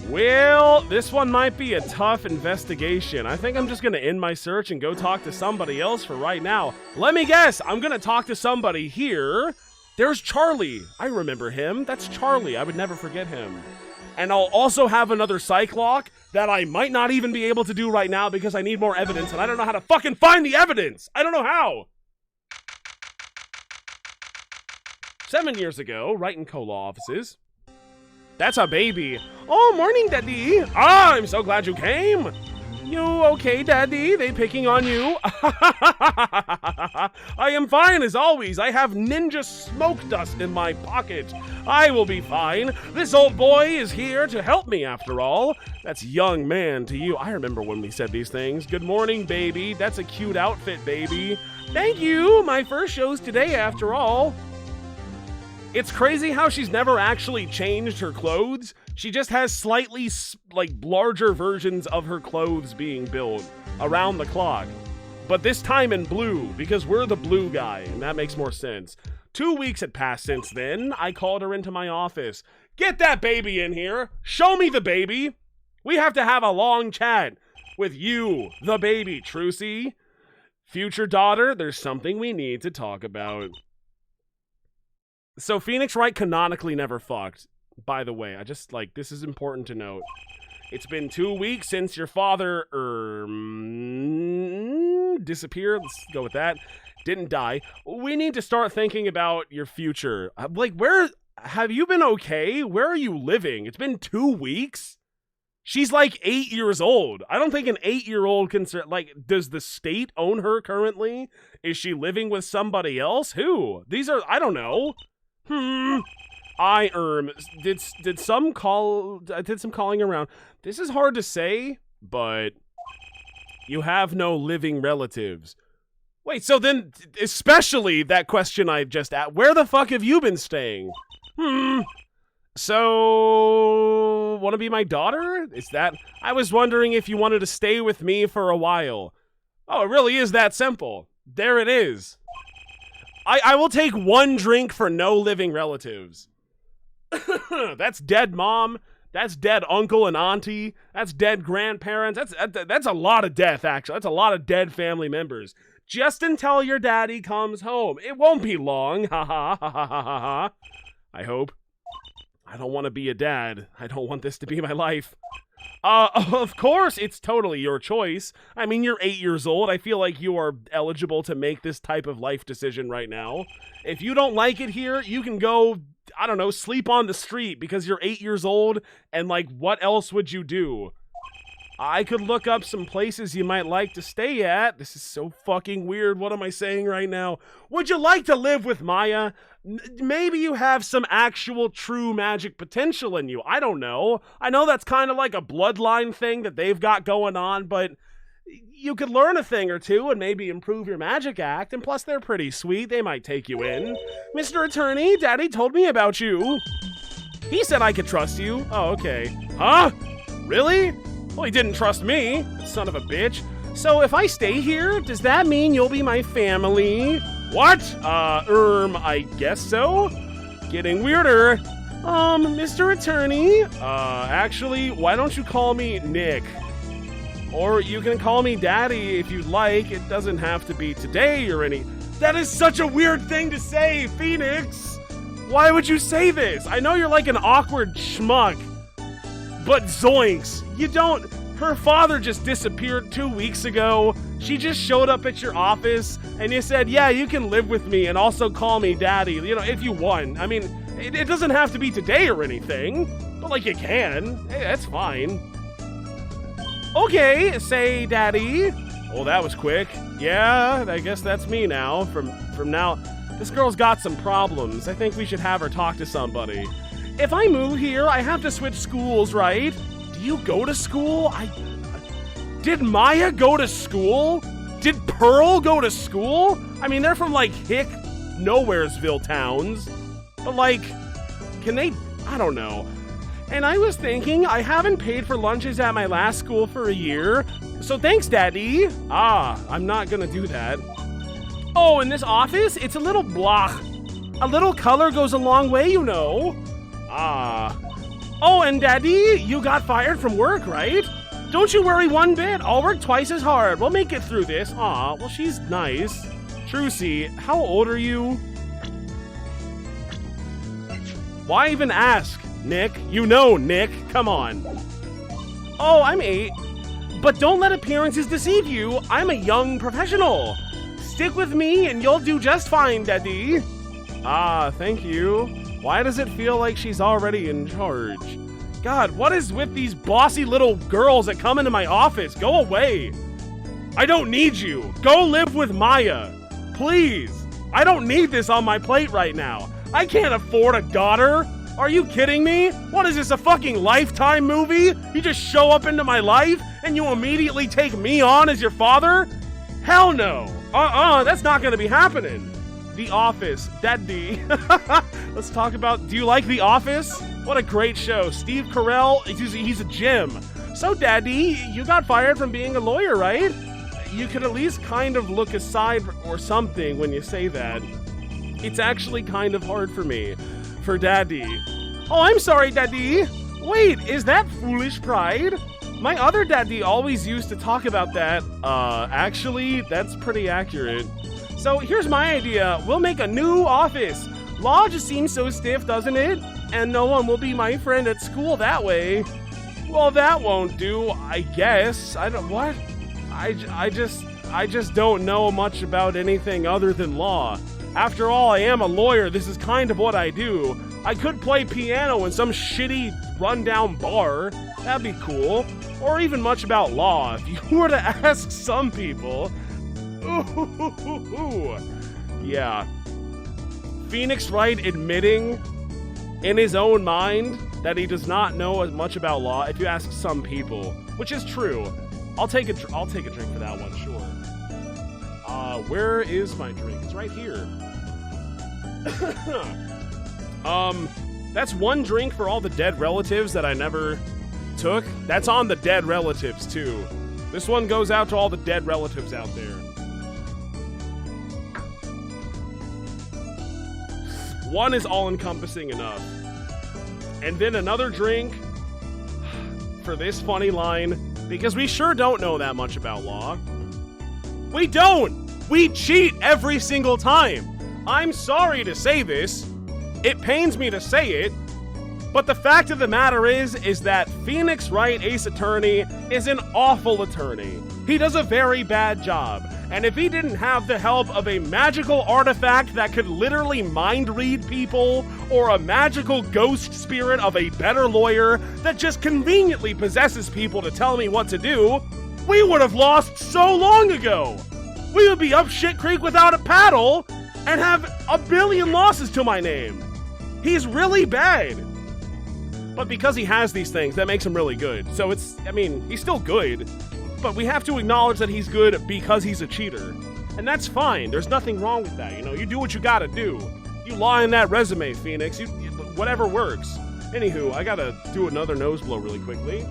Well, this one might be a tough investigation. I think I'm just gonna end my search and go talk to somebody else for right now. Let me guess, I'm gonna talk to somebody here. There's Charlie. I remember him. That's Charlie. I would never forget him. And I'll also have another psych lock that I might not even be able to do right now because I need more evidence, and I don't know how to fucking find the evidence. I don't know how. 7 years ago, right in Cola offices. That's a baby. Oh, morning, Daddy. Ah, I'm so glad you came. You okay, Daddy? They picking on you? I am fine as always. I have ninja smoke dust in my pocket. I will be fine. This old boy is here to help me after all. That's young man to you. I remember when we said these things. Good morning, baby. That's a cute outfit, baby. Thank you. My first show's today after all. It's crazy how she's never actually changed her clothes. She just has slightly, larger versions of her clothes being built around the clock. But this time in blue, because we're the blue guy, and that makes more sense. 2 weeks had passed since then. I called her into my office. Get that baby in here. Show me the baby. We have to have a long chat with you, the baby, Trucy. Future daughter, there's something we need to talk about. So Phoenix Wright canonically never fucked. By the way, this is important to note. It's been 2 weeks since your father, disappeared. Let's go with that. Didn't die. We need to start thinking about your future. Where have you been okay? Where are you living? It's been 2 weeks? She's 8 years old. I don't think an 8-year-old can, does the state own her currently? Is she living with somebody else? Who? I don't know. I did some calling around. This is hard to say, but you have no living relatives. Wait, so then, especially that question I just asked, where the fuck have you been staying? So, want to be my daughter? I was wondering if you wanted to stay with me for a while. Oh, it really is that simple. There it is. I will take 1 drink for no living relatives. That's dead mom. That's dead uncle and auntie. That's dead grandparents. That's a lot of death, actually. That's a lot of dead family members. Just until your daddy comes home. It won't be long. Ha ha ha ha ha ha. I hope. I don't want to be a dad. I don't want this to be my life. Of course, it's totally your choice. I mean, you're 8 years old. I feel like you are eligible to make this type of life decision right now. If you don't like it here, you can go, I don't know, sleep on the street because you're 8 years old, and what else would you do? I could look up some places you might like to stay at. This is so fucking weird. What am I saying right now? Would you like to live with Maya? Maybe you have some actual true magic potential in you. I don't know. I know that's kind of like a bloodline thing that they've got going on, but you could learn a thing or two and maybe improve your magic act. And plus, they're pretty sweet. They might take you in. Mr. Attorney, Daddy told me about you. He said I could trust you. Oh, okay. Huh? Really? Well, he didn't trust me, son of a bitch. So if I stay here, does that mean you'll be my family? What? I guess so? Getting weirder. Mr. Attorney? Actually, why don't you call me Nick? Or you can call me Daddy if you'd like. It doesn't have to be today or any... That is such a weird thing to say, Phoenix! Why would you say this? I know you're like an awkward schmuck. But zoinks, you don't... Her father just disappeared 2 weeks ago. She just showed up at your office and you said, yeah, you can live with me and also call me daddy, you know, if you want. I mean, it doesn't have to be today or anything, but like you can. Hey, that's fine. Okay, say daddy. Oh, that was quick. Yeah, I guess that's me now. From now, this girl's got some problems. I think we should have her talk to somebody. If I move here, I have to switch schools, right? Do you go to school? Did Maya go to school? Did Pearl go to school? I mean, they're from like hick nowheresville towns. But like, can they? I don't know. And I was thinking, I haven't paid for lunches at my last school for a year. So thanks, Daddy. I'm not gonna do that. Oh, in this office, it's a little blah. A little color goes a long way, you know. Oh, and Daddy, you got fired from work, right? Don't you worry one bit. I'll work twice as hard. We'll make it through this. Aw, well, she's nice. Trucy, how old are you? Why even ask, Nick? You know, Nick. Come on. Oh, I'm 8. But don't let appearances deceive you. I'm a young professional. Stick with me and you'll do just fine, Daddy. Thank you. Why does it feel like she's already in charge? God, what is with these bossy little girls that come into my office? Go away. I don't need you. Go live with Maya. Please. I don't need this on my plate right now. I can't afford a daughter. Are you kidding me? What is this, a fucking Lifetime movie? You just show up into my life and you immediately take me on as your father? Hell no. That's not gonna be happening. The Office, Daddy. Let's talk about, do you like The Office? What a great show. Steve Carell, he's a gem. So, Daddy, you got fired from being a lawyer, right? You could at least kind of look aside or something when you say that. It's actually kind of hard for me. For Daddy. Oh, I'm sorry, Daddy. Wait, is that foolish pride? My other Daddy always used to talk about that. Actually, that's pretty accurate. So here's my idea. We'll make a new office. Law just seems so stiff, doesn't it? And no one will be my friend at school that way. Well, that won't do, I guess. What? I just don't know much about anything other than law. After all, I am a lawyer. This is kind of what I do. I could play piano in some shitty rundown bar. That'd be cool. Or even much about law. If you were to ask some people. Ooh. Yeah. Phoenix Wright admitting in his own mind that he does not know as much about law, if you ask some people, which is true. I'll take a drink for that one, sure. Where is my drink? It's right here. That's one drink for all the dead relatives that I never took. That's on the dead relatives, too. This one goes out to all the dead relatives out there. One is all-encompassing enough. And then another drink for this funny line, because we sure don't know that much about law. We don't! We cheat every single time! I'm sorry to say this. It pains me to say it. But the fact of the matter is that Phoenix Wright, Ace Attorney, is an awful attorney. He does a very bad job. And if he didn't have the help of a magical artifact that could literally mind read people, or a magical ghost spirit of a better lawyer that just conveniently possesses people to tell me what to do, we would have lost so long ago. We would be up shit creek without a paddle and have a billion losses to my name. He's really bad. But because he has these things, that makes him really good. So he's still good. But we have to acknowledge that he's good because he's a cheater. And that's fine. There's nothing wrong with that. You do what you gotta do. You lie in that resume, Phoenix. Whatever works. Anywho, I gotta do another nose blow really quickly.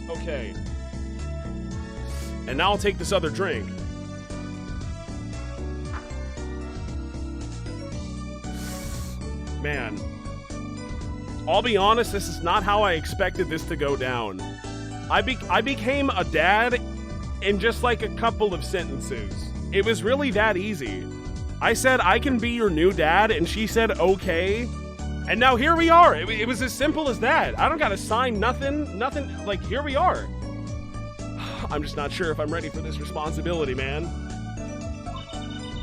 Okay. And now I'll take this other drink. Man. I'll be honest, this is not how I expected this to go down. I became a dad in just like a couple of sentences. It was really that easy. I said, I can be your new dad, and she said, okay. And now here we are. It was as simple as that. I don't gotta sign nothing, like, here we are. I'm just not sure if I'm ready for this responsibility, man.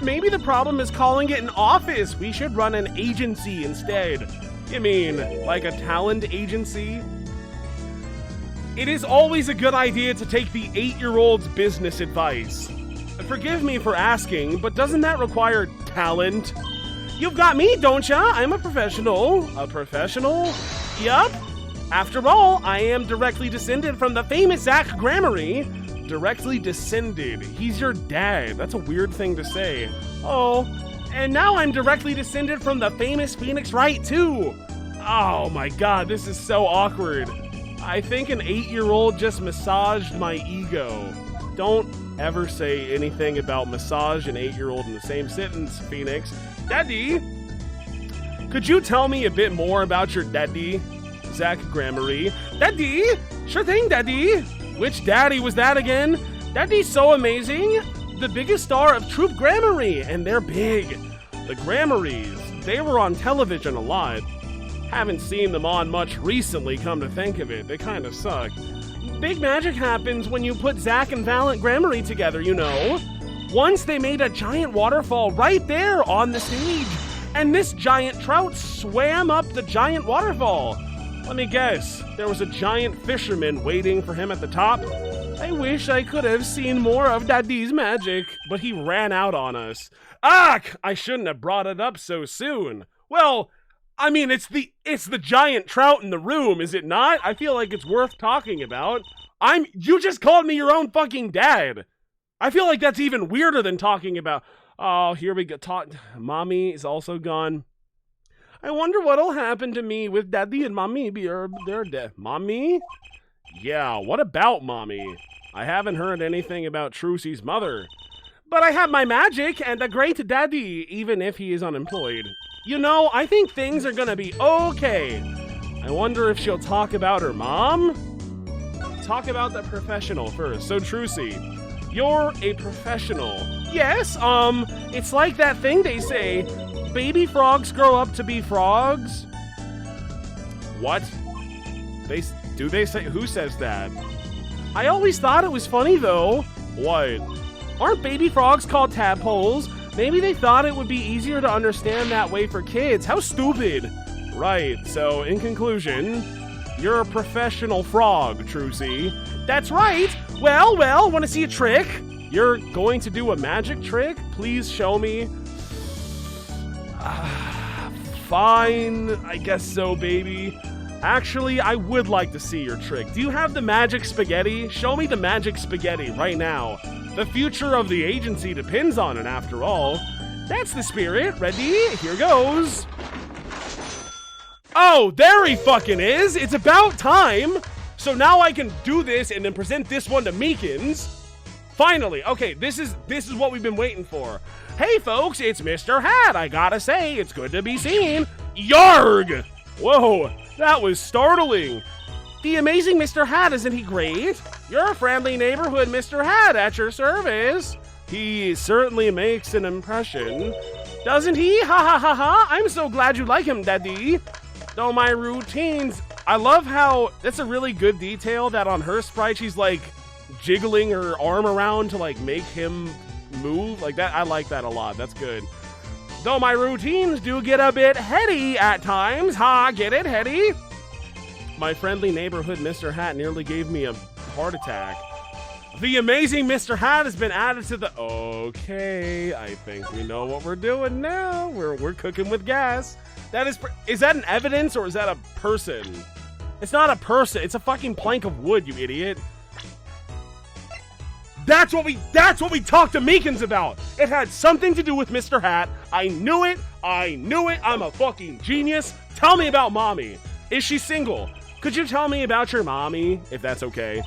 Maybe the problem is calling it an office. We should run an agency instead. You mean, like a talent agency? It is always a good idea to take the 8-year-old's business advice. Forgive me for asking, but doesn't that require talent? You've got me, don't ya? I'm a professional. A professional? Yup. After all, I am directly descended from the famous Zach Gramarye. Directly descended. He's your dad. That's a weird thing to say. Oh, and now I'm directly descended from the famous Phoenix Wright, too. Oh my god, this is so awkward. I think an 8-year-old just massaged my ego. Don't ever say anything about massage an 8-year-old in the same sentence, Phoenix. Daddy, could you tell me a bit more about your daddy, Zach Gramarye? Daddy? Sure thing, Daddy. Which daddy was that again? Daddy's so amazing. The biggest star of Troop Gramarye, and they're big. The Gramaryes, they were on television a lot. Haven't seen them on much recently, come to think of it. They kind of suck. Big magic happens when you put Zach and Valiant Gramarye together, you know. Once they made a giant waterfall right there on the stage, and this giant trout swam up the giant waterfall. Let me guess, there was a giant fisherman waiting for him at the top. I wish I could have seen more of Daddy's magic, but he ran out on us. Ah, I shouldn't have brought it up so soon. Well, I mean, it's the giant trout in the room, is it not? I feel like it's worth talking about. You just called me your own fucking dad. I feel like that's even weirder than talking about, oh, here we go, Mommy is also gone. I wonder what'll happen to me with Daddy and Mommy. They're dead. Mommy? Yeah, what about Mommy? I haven't heard anything about Trucy's mother. But I have my magic and a great daddy, even if he is unemployed. You know, I think things are gonna be okay. I wonder if she'll talk about her mom? Talk about the professional first. So, Trucy, you're a professional. Yes, it's like that thing they say, baby frogs grow up to be frogs. What? Do they say, who says that? I always thought it was funny though. What? Aren't baby frogs called tadpoles? Maybe they thought it would be easier to understand that way for kids. How stupid. Right, so in conclusion, you're a professional frog, Trucy. That's right. Well, want to see a trick? You're going to do a magic trick? Please show me. Fine, I guess so, baby. Actually, I would like to see your trick. Do you have the magic spaghetti? Show me the magic spaghetti right now. The future of the agency depends on it, after all. That's the spirit. Ready? Here goes. Oh, there he fucking is. It's about time. So now I can do this and then present this one to Meekins. Finally. Okay, this is what we've been waiting for. Hey, folks, it's Mr. Hat. I gotta say, it's good to be seen. Yarg! Whoa, that was startling. The amazing Mr. Hat, isn't he great? Your friendly neighborhood Mr. Hat at your service. He certainly makes an impression. Doesn't he? Ha ha ha ha. I'm so glad you like him, Daddy. Though my routines, I love how, that's a really good detail that on her sprite, she's like jiggling her arm around to like make him move like that. I like that a lot. That's good. Though my routines do get a bit heady at times. Ha, get it, heady? My friendly neighborhood Mr. Hat nearly gave me a heart attack. The amazing Mr. Hat has been added to the... Okay, I think we know what we're doing now. We're cooking with gas. That is that an evidence or is that a person? It's not a person. It's a fucking plank of wood, you idiot. That's what we talked to Meekins about. It had something to do with Mr. Hat. I knew it. I'm a fucking genius. Tell me about Mommy. Is she single? Could you tell me about your mommy, if that's okay?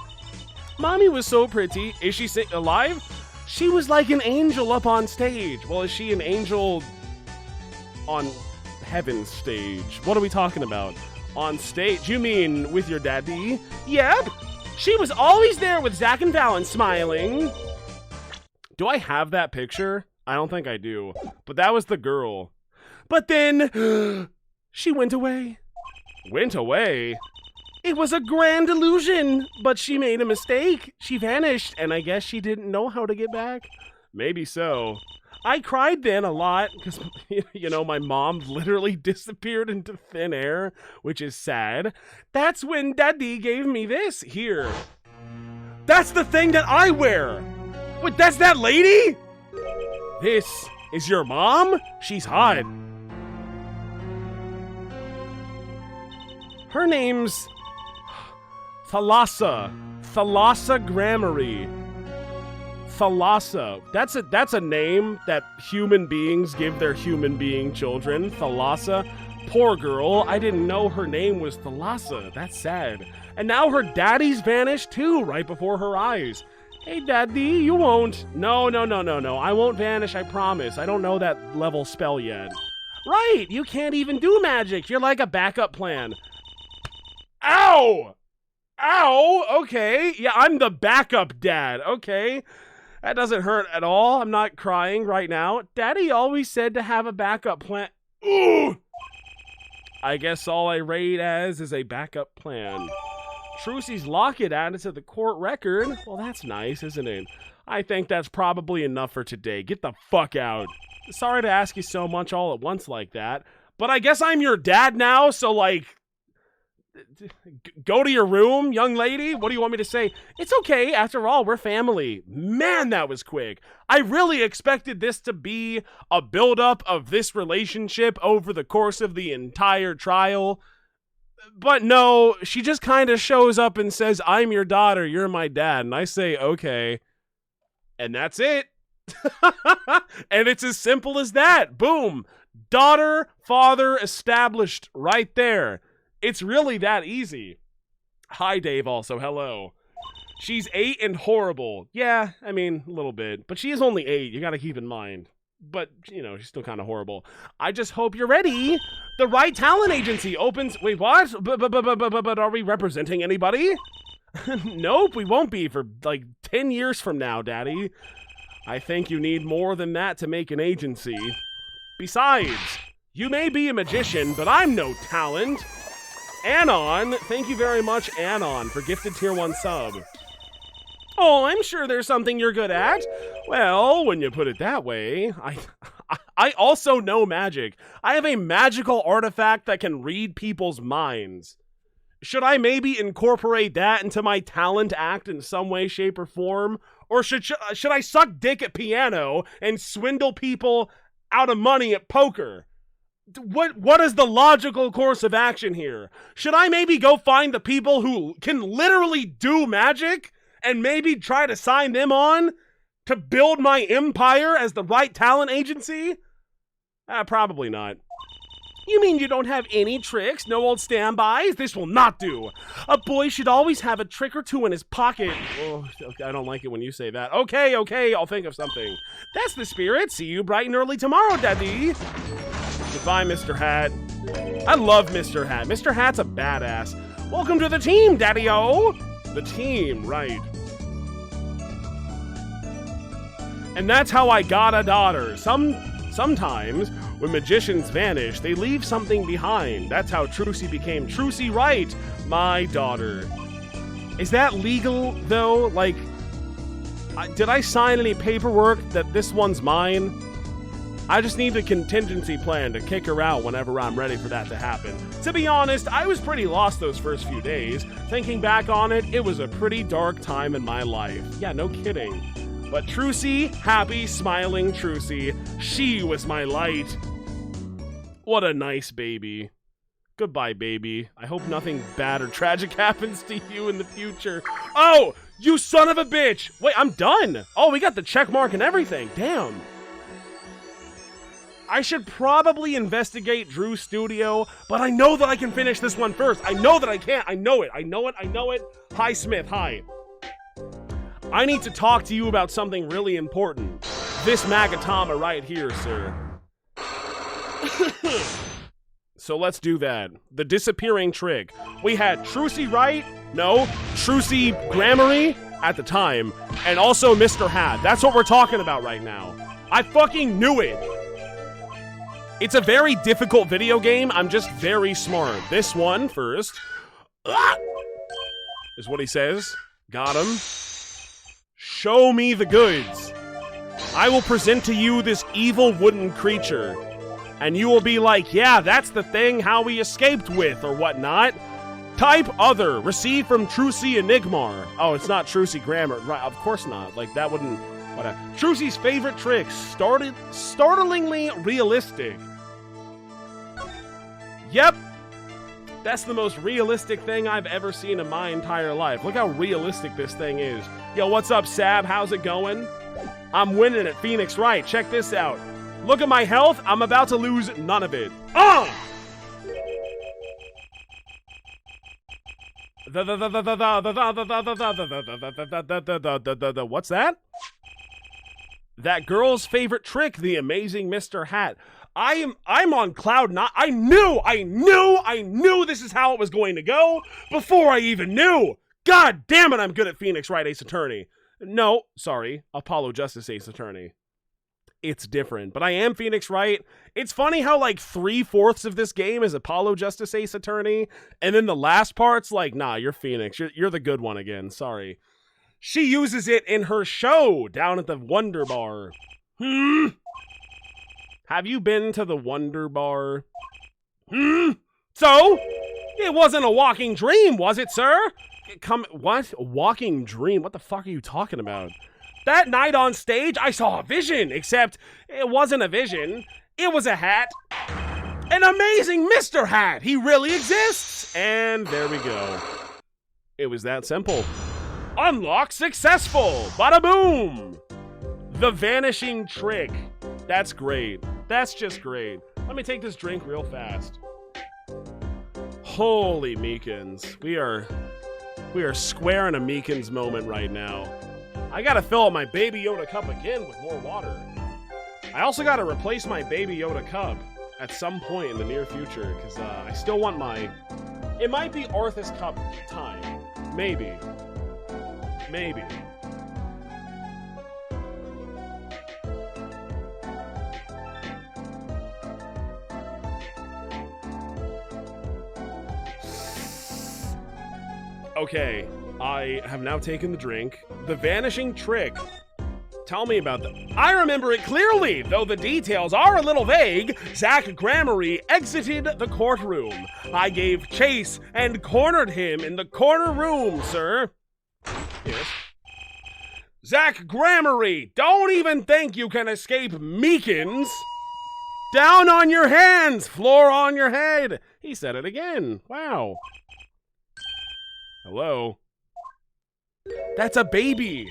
Mommy was so pretty. Is she alive? She was like an angel up on stage. Well, is she an angel on heaven's stage? What are we talking about? On stage? You mean with your daddy? Yep. She was always there with Zach and Valen smiling. Do I have that picture? I don't think I do. But that was the girl. But then... She went away. Went away? It was a grand illusion, but she made a mistake. She vanished, and I guess she didn't know how to get back. Maybe so. I cried then a lot, because, you know, my mom literally disappeared into thin air, which is sad. That's when Daddy gave me this. Here. That's the thing that I wear. Wait, that's that lady? This is your mom? She's hot. Her name's Thalassa Grammary. Thalassa. That's a name that human beings give their human being children. Thalassa. Poor girl. I didn't know her name was Thalassa. That's sad. And now her daddy's vanished too, right before her eyes. Hey, Daddy, you won't. No. I won't vanish, I promise. I don't know that level spell yet. Right, you can't even do magic. You're like a backup plan. Ow! Ow! Okay. Yeah, I'm the backup dad. Okay. That doesn't hurt at all. I'm not crying right now. Daddy always said to have a backup plan. Ooh! I guess all I rate as is a backup plan. Trucy's locket added to the court record. Well, that's nice, isn't it? I think that's probably enough for today. Get the fuck out. Sorry to ask you so much all at once like that, but I guess I'm your dad now, so like... Go to your room, young lady. What do you want me to say? It's okay. After all, we're family. Man, that was quick. I really expected this to be a buildup of this relationship over the course of the entire trial. But no, she just kind of shows up and says, I'm your daughter, you're my dad. And I say, okay. And that's it. And it's as simple as that. Boom. Daughter, father established right there. It's really that easy. Hi, Dave, also. Hello. She's 8 and horrible. Yeah, I mean, a little bit. But she is only 8. You gotta keep in mind. But, you know, she's still kind of horrible. I just hope you're ready. The Right Talent Agency opens... Wait, what? But are we representing anybody? Nope, we won't be for, like, 10 years from now, Daddy. I think you need more than that to make an agency. Besides, you may be a magician, but I'm no talent. Anon, thank you very much, Anon, for gifted tier 1 sub. Oh, I'm sure there's something you're good at. Well, when you put it that way, I also know magic. I have a magical artifact that can read people's minds. Should I maybe incorporate that into my talent act in some way, shape, or form? Or should I suck dick at piano and swindle people out of money at poker? What is the logical course of action here? Should I maybe go find the people who can literally do magic and maybe try to sign them on to build my empire as the Right Talent Agency? Probably not. You mean you don't have any tricks? No old standbys? This will not do. A boy should always have a trick or two in his pocket. Oh, I don't like it when you say that. Okay, I'll think of something. That's the spirit. See you bright and early tomorrow, Daddy. Goodbye, Mr. Hat. I love Mr. Hat. Mr. Hat's a badass. Welcome to the team, Daddy-o. The team, right. And that's how I got a daughter. Sometimes, when magicians vanish, they leave something behind. That's how Trucy became Trucy Wright, my daughter. Is that legal, though? Like, did I sign any paperwork that this one's mine? I just need a contingency plan to kick her out whenever I'm ready for that to happen. To be honest, I was pretty lost those first few days. Thinking back on it, it was a pretty dark time in my life. Yeah, no kidding. But Trucy, happy, smiling Trucy, she was my light. What a nice baby. Goodbye, baby. I hope nothing bad or tragic happens to you in the future. Oh, you son of a bitch! Wait, I'm done! Oh, we got the check mark and everything. Damn. I should probably investigate Drew's studio, but I know that I can finish this one first. I know that I can. I know it. Hi, Smith. Hi. I need to talk to you about something really important. This Magatama right here, sir. So let's do that. The disappearing trick. We had Trucy Wright, no, Trucy Grammary at the time, and also Mr. Hat. That's what we're talking about right now. I fucking knew it. It's a very difficult video game. I'm just very smart. This one first. Ah! Is what he says. Got him. Show me the goods. I will present to you this evil wooden creature. And you will be like, yeah, that's the thing how we escaped with, or whatnot. Type other. Receive from Trucy Enigmar. Oh, it's not Trucy Grammar. Right, of course not. Like, that wouldn't... Whatever. Trucy's favorite tricks. Startlingly realistic. Yep. That's the most realistic thing I've ever seen in my entire life. Look how realistic this thing is. Yo, what's up, Sab? How's it going? I'm winning at Phoenix Wright. Check this out. Look at my health. I'm about to lose none of it. What's that? That girl's favorite trick, the amazing Mr. Hat. I'm on cloud nine. I knew this is how it was going to go before I even knew. God damn it, I'm good at Phoenix Wright Ace Attorney. No, sorry, Apollo Justice Ace Attorney. It's different, but I am Phoenix Wright. It's funny how like 3/4 of this game is Apollo Justice Ace Attorney, and then the last part's like, nah, you're Phoenix. You're the good one again. Sorry. She uses it in her show down at the Wonder Bar. Have you been to the Wonder Bar? So? It wasn't a walking dream, was it, sir? What? A walking dream? What the fuck are you talking about? That night on stage, I saw a vision, except it wasn't a vision. It was a hat. An amazing Mr. Hat! He really exists! And there we go. It was that simple. Unlock successful! Bada boom! The vanishing trick. That's great. That's just great. Let me take this drink real fast. Holy Meekins. We are square in a Meekins moment right now. I gotta fill up my Baby Yoda cup again with more water. I also gotta replace my Baby Yoda cup at some point in the near future, because I still want my... It might be Arthur's cup time. Maybe. Maybe. Okay, I have now taken the drink. The vanishing trick. Tell me about that. I remember it clearly, though the details are a little vague. Zach Gramarye exited the courtroom. I gave chase and cornered him in the corner room, sir. Yes. Zach Gramarye, don't even think you can escape Meekins. Down on your hands, floor on your head. He said it again. Wow. Hello? That's a baby.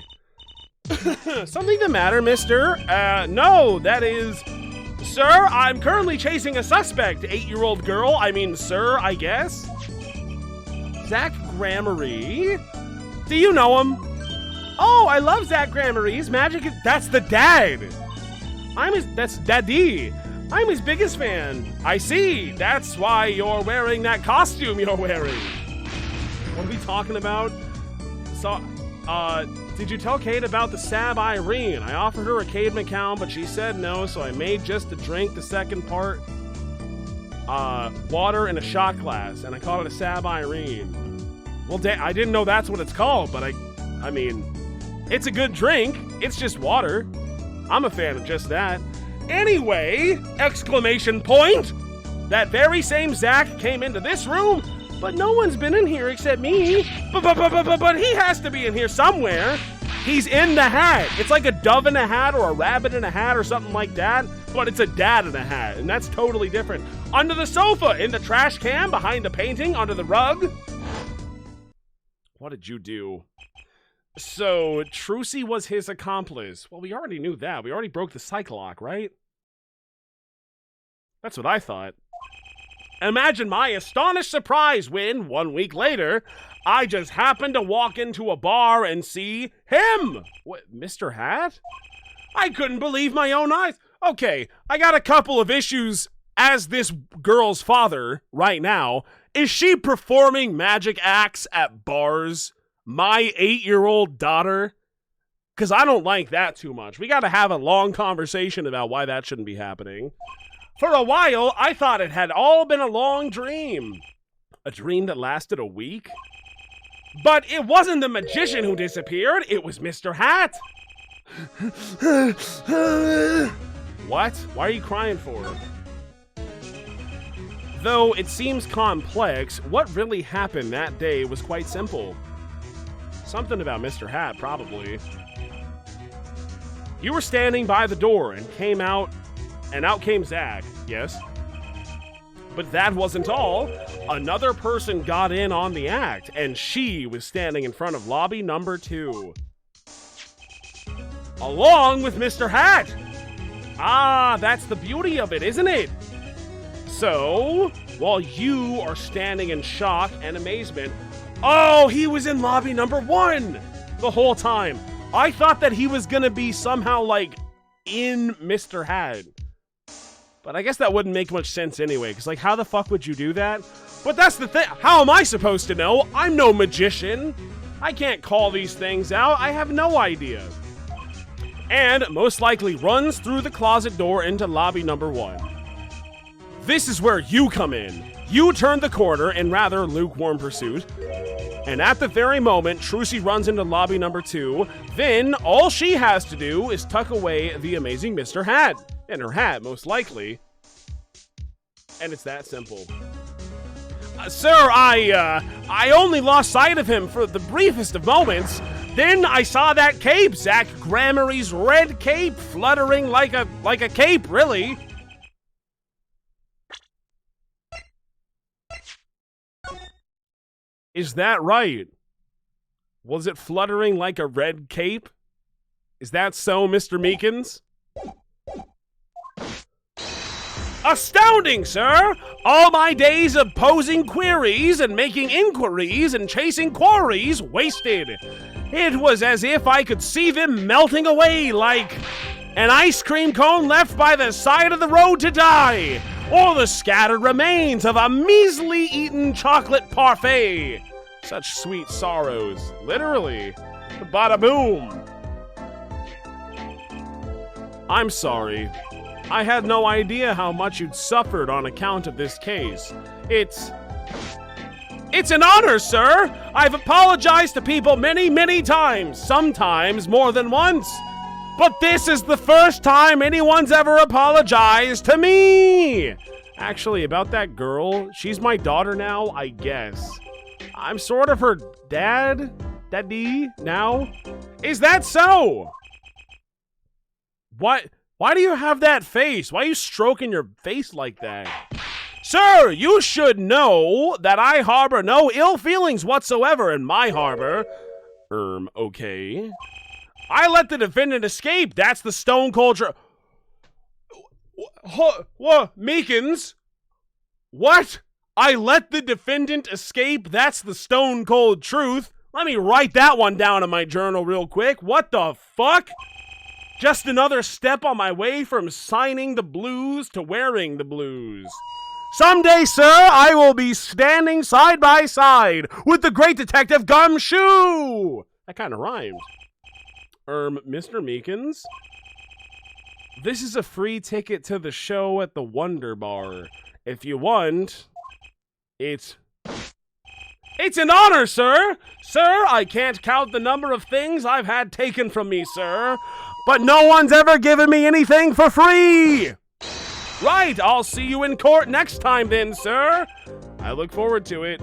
Something the matter, mister? No, that is... Sir, I'm currently chasing a suspect, 8-year-old girl. I mean, sir, I guess. Zach Gramarye? Do you know him? Oh, I love Zach Gramarye's magic. That's the dad. That's Daddy. I'm his biggest fan. I see. That's why you're wearing that costume you're wearing. What are we talking about? So, did you tell Kate about the Sab Irene? I offered her a Cade McCown, but she said no, so I made just to drink the second part, water in a shot glass, and I called it a Sab Irene. Well, I didn't know that's what it's called, but I mean, it's a good drink. It's just water. I'm a fan of just that. Anyway, exclamation point! That very same Zach came into this room, but no one's been in here except me. But he has to be in here somewhere. He's in the hat. It's like a dove in a hat or a rabbit in a hat or something like that, but it's a dad in a hat, and that's totally different. Under the sofa, in the trash can, behind the painting, under the rug. What did you do? So, Trucy was his accomplice. Well, we already knew that. We already broke the psych lock, right? That's what I thought. Imagine my astonished surprise when, 1 week later, I just happened to walk into a bar and see him! What, Mr. Hat? I couldn't believe my own eyes. Okay, I got a couple of issues as this girl's father right now. Is she performing magic acts at bars? My 8-year-old daughter? Because I don't like that too much. We got to have a long conversation about why that shouldn't be happening. For a while, I thought it had all been a long dream. A dream that lasted a week? But it wasn't the magician who disappeared, it was Mr. Hat. What? Why are you crying for? Though it seems complex, what really happened that day was quite simple. Something about Mr. Hat, probably. You were standing by the door and out came Zach, yes? But that wasn't all. Another person got in on the act, and she was standing in front of lobby number 2. Along with Mr. Hat! Ah, that's the beauty of it, isn't it? So, while you are standing in shock and amazement, oh, he was in lobby number 1 the whole time. I thought that he was gonna be somehow, like, in Mr. Hat. But I guess that wouldn't make much sense anyway, because, like, how the fuck would you do that? But that's the thing. How am I supposed to know? I'm no magician. I can't call these things out. I have no idea. And most likely runs through the closet door into lobby number 1. This is where you come in. You turn the corner in rather lukewarm pursuit. And at the very moment Trucy runs into lobby number 2, then all she has to do is tuck away the amazing Mr. Hat. In her hat, most likely. And it's that simple. Sir, I only lost sight of him for the briefest of moments. Then I saw that cape, Zach Gramarye's red cape, fluttering like a cape, really. Is that right? Was it fluttering like a red cape? Is that so, Mr. Meekins? Astounding, sir! All my days of posing queries and making inquiries and chasing quarries wasted. It was as if I could see them melting away like an ice cream cone left by the side of the road to die, or the scattered remains of a measly eaten chocolate parfait. Such sweet sorrows. Literally. Bada boom. I'm sorry. I had no idea how much you'd suffered on account of this case. It's an honor, sir! I've apologized to people many, many times, sometimes more than once. But this is the first time anyone's ever apologized to me! Actually, about that girl, she's my daughter now, I guess. I'm sort of her daddy now. Is that so? What? Why do you have that face? Why are you stroking your face like that? Sir, you should know that I harbor no ill feelings whatsoever in my harbor. Okay. I let the defendant escape. That's the stone cold Meekins? What? I let the defendant escape? That's the stone cold truth. Let me write that one down in my journal real quick. What the fuck? Just another step on my way from signing the blues to wearing the blues. Someday, sir, I will be standing side by side with the great detective Gumshoe. That kind of rhymed. Mr. Meekins? This is a free ticket to the show at the Wonder Bar. If you want, it's an honor, sir. Sir, I can't count the number of things I've had taken from me, sir. But no one's ever given me anything for free! Right, I'll see you in court next time then, sir. I look forward to it.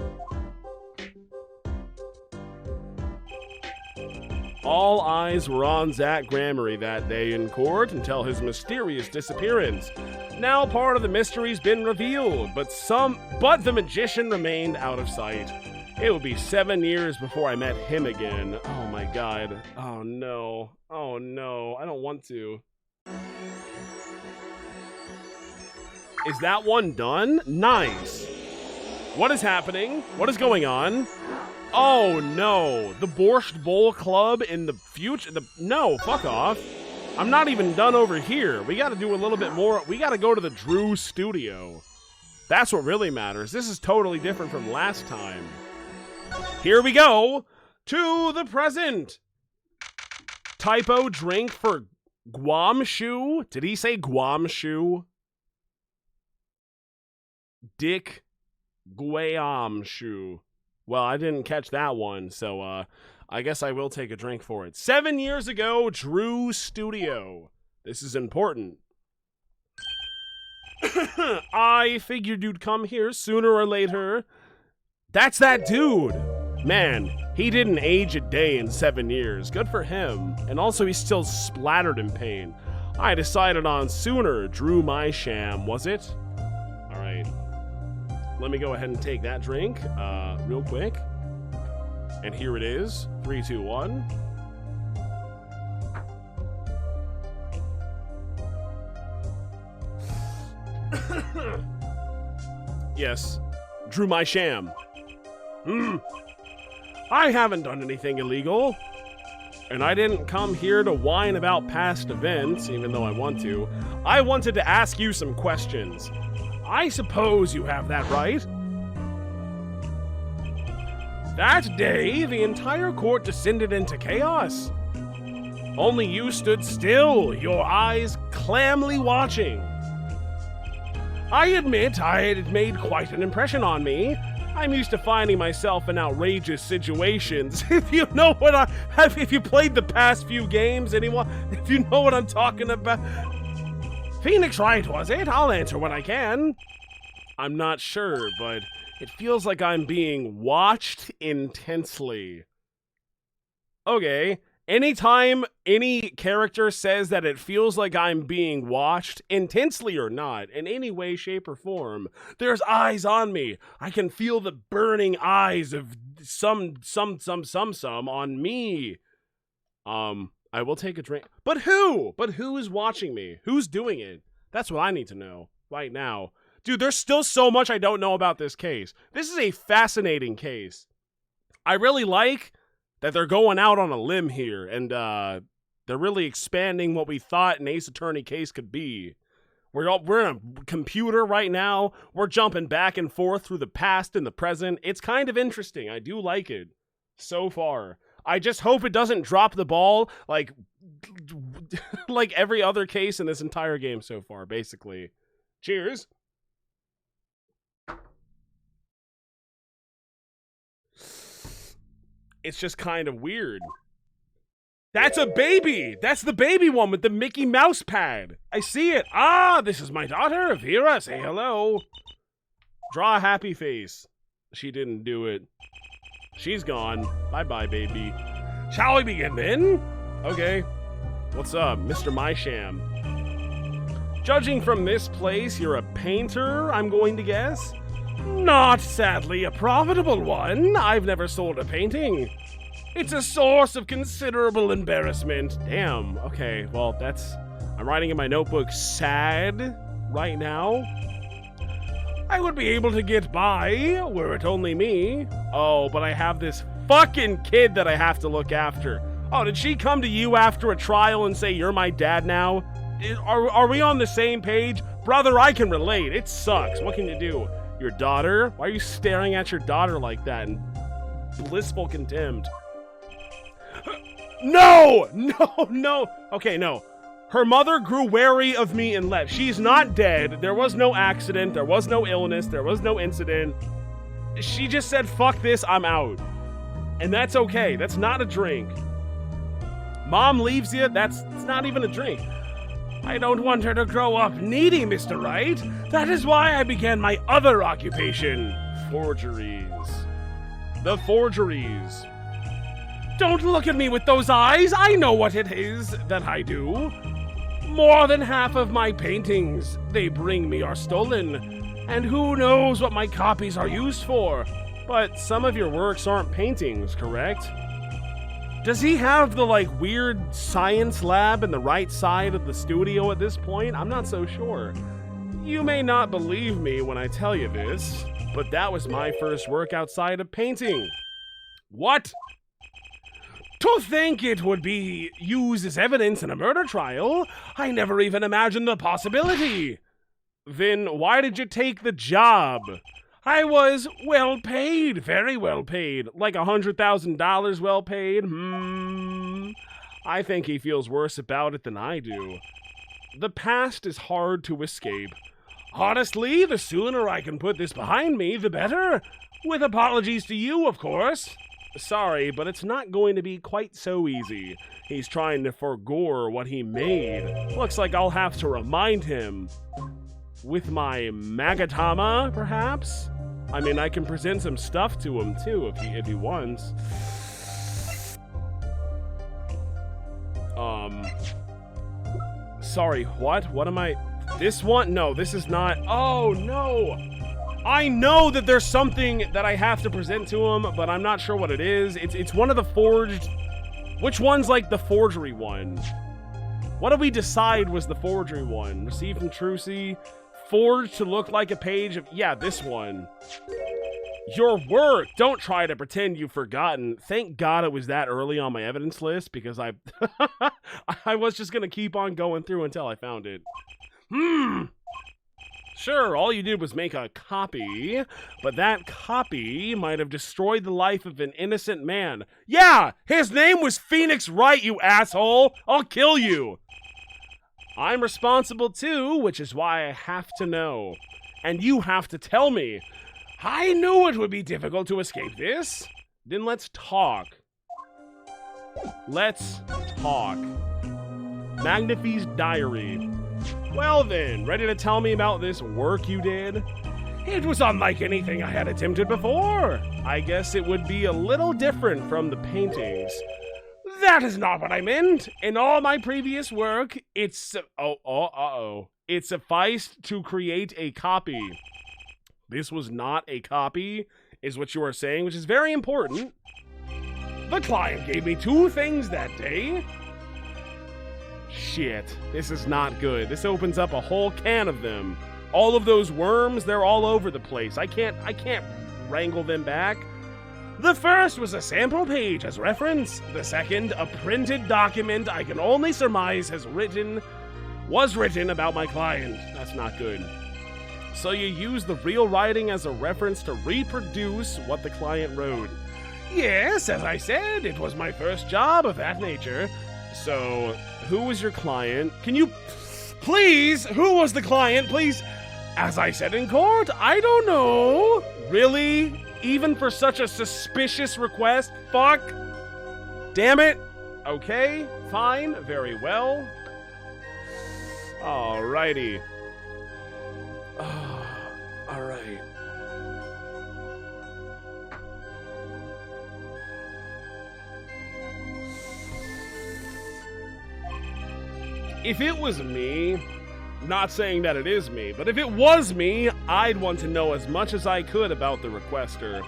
All eyes were on Zach Gramarye that day in court until his mysterious disappearance. Now part of the mystery's been revealed, but the magician remained out of sight. It would be 7 years before I met him again. Oh my god. Oh no. Oh no. I don't want to. Is that one done? Nice. What is happening? What is going on? Oh no. The Borscht Bowl Club in the future? No, fuck off. I'm not even done over here. We gotta do a little bit more. We gotta go to the Drew studio. That's what really matters. This is totally different from last time. Here we go to the present. Typo drink for Guamshu. Did he say Guamshu? Dick Guamshu. Well, I didn't catch that one, so I guess I will take a drink for it. 7 years ago, Drew Studio. This is important. I figured you'd come here sooner or later. That's that dude. Man, he didn't age a day in 7 years. Good for him. And also, he's still splattered in pain. I decided on sooner. Drew my sham, was it? All right. Let me go ahead and take that drink real quick. And here it is. 3, 2, 1. Yes, Drew my sham. I haven't done anything illegal. And I didn't come here to whine about past events, even though I want to. I wanted to ask you some questions. I suppose you have that right. That day, the entire court descended into chaos. Only you stood still, your eyes clamly watching. I admit it made quite an impression on me. I'm used to finding myself in outrageous situations. If you know what if you played the past few games, anyone, if you know what I'm talking about. Phoenix Wright, was it? I'll answer when I can. I'm not sure, but it feels like I'm being watched intensely. Okay. Anytime any character says that it feels like I'm being watched, intensely or not, in any way, shape, or form, there's eyes on me. I can feel the burning eyes of some on me. I will take a drink. But who? But who is watching me? Who's doing it? That's what I need to know right now. Dude, there's still so much I don't know about this case. This is a fascinating case. I really like that they're going out on a limb here, and they're really expanding what we thought an Ace Attorney case could be. We're in a computer right now. We're jumping back and forth through the past and the present. It's kind of interesting. I do like it so far. I just hope it doesn't drop the ball like every other case in this entire game so far, basically. Cheers. It's just kind of weird. That's a baby! That's the baby one with the Mickey Mouse pad. I see it. Ah, this is my daughter, Vera. Say hello. Draw a happy face. She didn't do it. She's gone. Bye-bye, baby. Shall we begin then? Okay. What's up, Mr. Mysham? Judging from this place, you're a painter, I'm going to guess? Not, sadly, a profitable one. I've never sold a painting. It's a source of considerable embarrassment. Damn, okay, well, I'm writing in my notebook sad right now. I would be able to get by, were it only me. Oh, but I have this fucking kid that I have to look after. Oh, did she come to you after a trial and say, you're my dad now? Are we on the same page? Brother, I can relate. It sucks. What can you do? Your daughter? Why are you staring at your daughter like that in blissful contempt? No! No, no! Okay, no. Her mother grew wary of me and left. She's not dead. There was no accident. There was no illness. There was no incident. She just said, fuck this, I'm out. And that's okay. That's not a drink. Mom leaves you, it's not even a drink. I don't want her to grow up needy, Mr. Wright. That is why I began my other occupation. Forgeries. The forgeries. Don't look at me with those eyes. I know what it is that I do. More than half of my paintings they bring me are stolen. And who knows what my copies are used for. But some of your works aren't paintings, correct? Does he have the, weird science lab in the right side of the studio at this point? I'm not so sure. You may not believe me when I tell you this, but that was my first work outside of painting. What? To think it would be used as evidence in a murder trial? I never even imagined the possibility. Then why did you take the job? I was well paid, very well paid, like $100,000 well paid. I think he feels worse about it than I do. The past is hard to escape. Honestly, the sooner I can put this behind me, the better. With apologies to you, of course. Sorry, but it's not going to be quite so easy. He's trying to forgore what he made. Looks like I'll have to remind him. With my Magatama, perhaps? I mean, I can present some stuff to him, too, if he wants. Sorry, what? What am I... This one? No, this is not... Oh, no! I know that there's something that I have to present to him, but I'm not sure what it is. It's one of the forged... Which one's like the forgery one? What did we decide was the forgery one? Received from Trucy. Forged to look like a page of... Yeah, this one. Your work! Don't try to pretend you've forgotten. Thank God it was that early on my evidence list, because I... I was just gonna keep on going through until I found it. Sure, all you did was make a copy, but that copy might have destroyed the life of an innocent man. Yeah! His name was Phoenix Wright, you asshole! I'll kill you! I'm responsible too, which is why I have to know. And you have to tell me. I knew it would be difficult to escape this. Then let's talk. Let's talk. Magnifi's diary. Well then, ready to tell me about this work you did? It was unlike anything I had attempted before. I guess it would be a little different from the paintings. That is not what I meant. In all my previous work, it sufficed to create a copy. This was not a copy, is what you are saying, which is very important. The client gave me 2 things that day. Shit, this is not good. This opens up a whole can of them. All of those worms, they're all over the place. I can't wrangle them back. The first was a sample page as reference. The second, a printed document I can only surmise was written about my client. That's not good. So you use the real writing as a reference to reproduce what the client wrote. Yes, as I said, it was my first job of that nature. So, who was your client? Can you... Please, who was the client, please? As I said in court, I don't know. Really? Even for such a suspicious request? Fuck. Damn it. Okay, fine, very well. Alrighty. Alright. If it was me, not saying that it is me, but if it was me, I'd want to know as much as I could about the requester.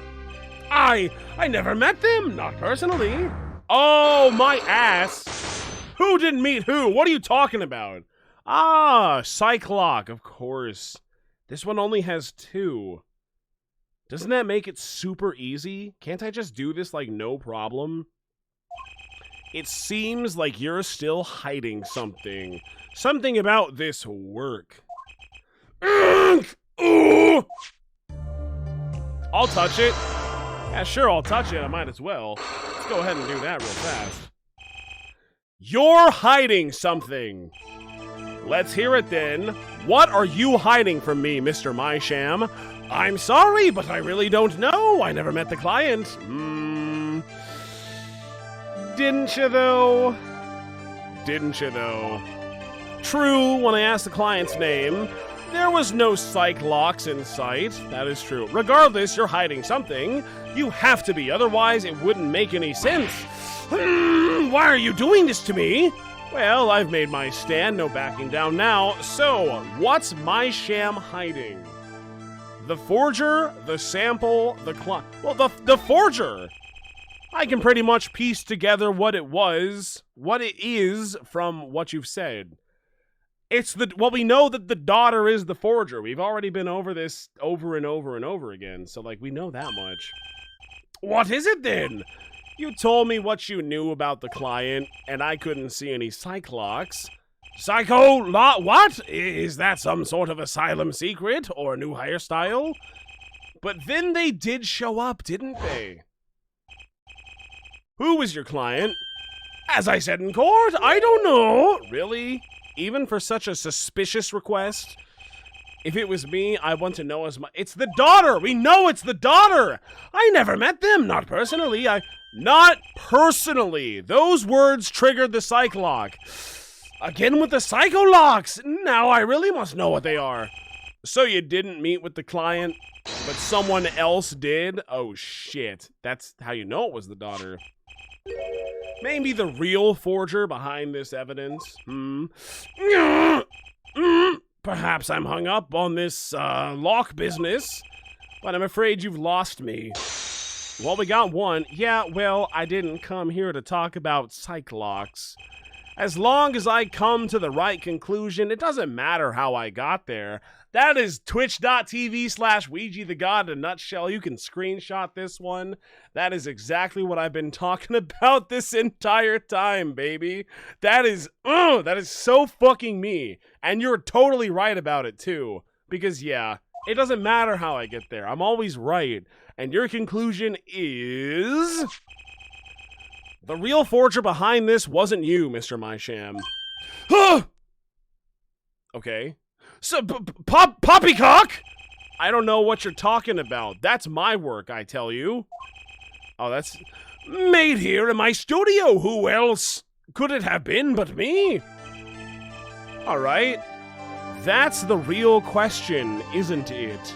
I never met them, not personally. Oh, my ass. Who didn't meet who? What are you talking about? Ah, Cyclock, of course. This one only has 2. Doesn't that make it super easy? Can't I just do this like no problem? It seems like you're still hiding something. Something about this work. Ooh. I'll touch it. Yeah, sure, I'll touch it. I might as well. Let's go ahead and do that real fast. You're hiding something. Let's hear it then. What are you hiding from me, Mr. Mysham? I'm sorry, but I really don't know. I never met the client. Didn't you, though? Didn't you, though? True, when I asked the client's name, there was no Cyclocks in sight. That is true. Regardless, you're hiding something. You have to be, otherwise it wouldn't make any sense. Why are you doing this to me? Well, I've made my stand, no backing down now. So, what's Mysham hiding? The forger, the sample, the client. Well, the forger! I can pretty much piece together what it is from what you've said. Well, we know that the daughter is the forger. We've already been over this over and over and over again, so, like, we know that much. What is it, then? You told me what you knew about the client, and I couldn't see any Cyclocks. What? Is that some sort of asylum secret, or a new hairstyle? But then they did show up, didn't they? Who was your client? As I said in court, I don't know. Really? Even for such a suspicious request? If it was me, I want to know as much. It's the daughter! We know it's the daughter! I never met them, not personally. Not personally. Those words triggered the psych lock. Again with the psycho locks! Now I really must know what they are. So you didn't meet with the client, but someone else did? Oh shit. That's how you know it was the daughter. Maybe the real forger behind this evidence? Perhaps I'm hung up on this lock business, but I'm afraid you've lost me. Well, we got one. Yeah, well, I didn't come here to talk about psych locks. As long as I come to the right conclusion, it doesn't matter how I got there. That is twitch.tv/WeegeeTheGod in a nutshell. You can screenshot this one. That is exactly what I've been talking about this entire time, baby. That is so fucking me. And you're totally right about it, too. Because, yeah, it doesn't matter how I get there. I'm always right. And your conclusion is... the real forger behind this wasn't you, Mr. Mysham. Okay. So, Poppycock? I don't know what you're talking about. That's my work, I tell you. Oh, that's made here in my studio. Who else could it have been but me? All right. That's the real question, isn't it?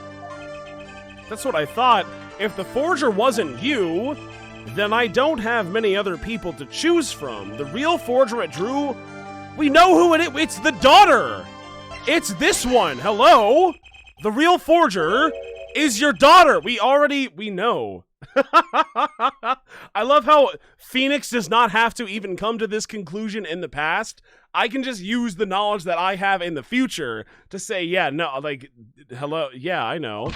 That's what I thought. If the forger wasn't you, then I don't have many other people to choose from. The real forger at Drew, we know who it is. It's the daughter. It's this one. Hello? The real forger is your daughter. We know. I love how Phoenix does not have to even come to this conclusion in the past. I can just use the knowledge that I have in the future to say, yeah, no, like, hello, yeah, I know.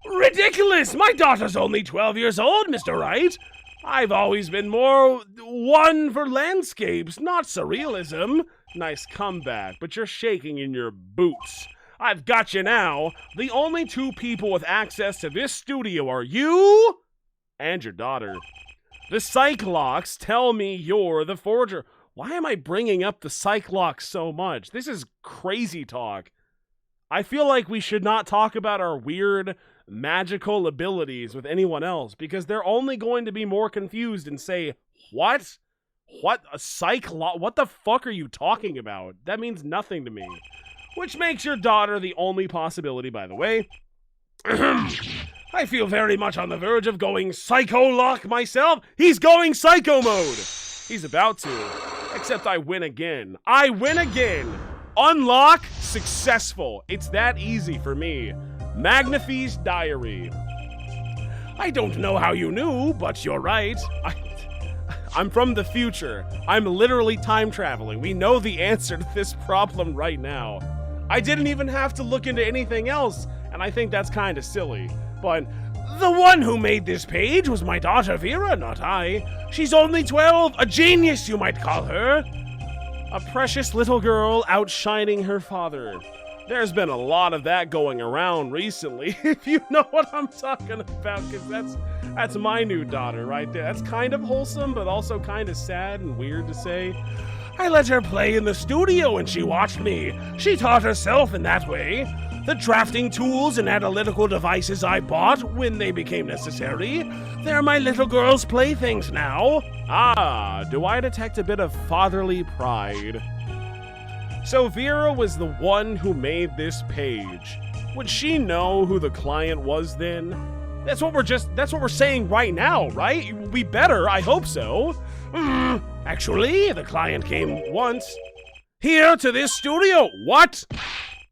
Ridiculous! My daughter's only 12 years old, Mr. Wright. I've always been more one for landscapes, not surrealism. Nice comeback, but you're shaking in your boots. I've got you now. The only two people with access to this studio are you and your daughter. The psych locks tell me you're the forger. Why am I bringing up the psych locks so much? This is crazy talk. I feel like we should not talk about our weird magical abilities with anyone else because they're only going to be more confused and say, what? What? A psych lock? What the fuck are you talking about? That means nothing to me. Which makes your daughter the only possibility, by the way. I feel very much on the verge of going psycho lock myself. He's going psycho mode. He's about to. Except I win again. I win again. Unlock successful. It's that easy for me. Magnifie's diary. I don't know how you knew, but you're right. I'm from the future. I'm literally time traveling. We know the answer to this problem right now. I didn't even have to look into anything else, and I think that's kind of silly. But the one who made this page was my daughter Vera, not I. She's only 12, a genius you might call her. A precious little girl outshining her father. There's been a lot of that going around recently, if you know what I'm talking about, because that's my new daughter right there. That's kind of wholesome, but also kind of sad and weird to say. I let her play in the studio and she watched me. She taught herself in that way. The drafting tools and analytical devices I bought when they became necessary, they're my little girl's playthings now. Ah, do I detect a bit of fatherly pride? So Vera was the one who made this page. Would she know who the client was then? That's what we're saying right now, right? We better, I hope so. Actually, the client came once. Here to this studio. What?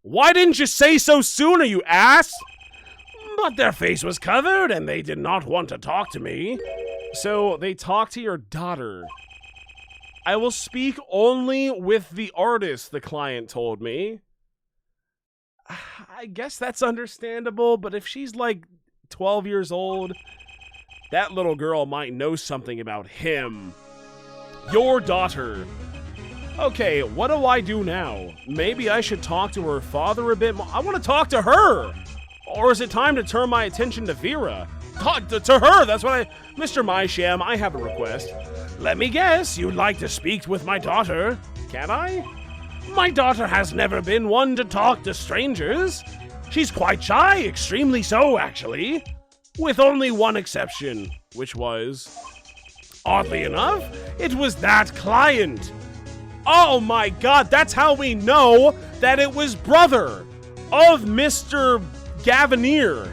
Why didn't you say so sooner, you ass? But their face was covered and they did not want to talk to me. So they talked to your daughter. I will speak only with the artist, the client told me. I guess that's understandable, but if she's like 12 years old, that little girl might know something about him. Your daughter. Okay, what do I do now? Maybe I should talk to her father a bit more. I want to talk to her! Or is it time to turn my attention to Vera? Talk to her, that's what Mr. Mysham, I have a request. Let me guess, you'd like to speak with my daughter. Can I? My daughter has never been one to talk to strangers. She's quite shy, extremely so, actually. With only one exception, which was, oddly enough, it was that client. Oh my god, that's how we know that it was brother of Mr. Gavinier.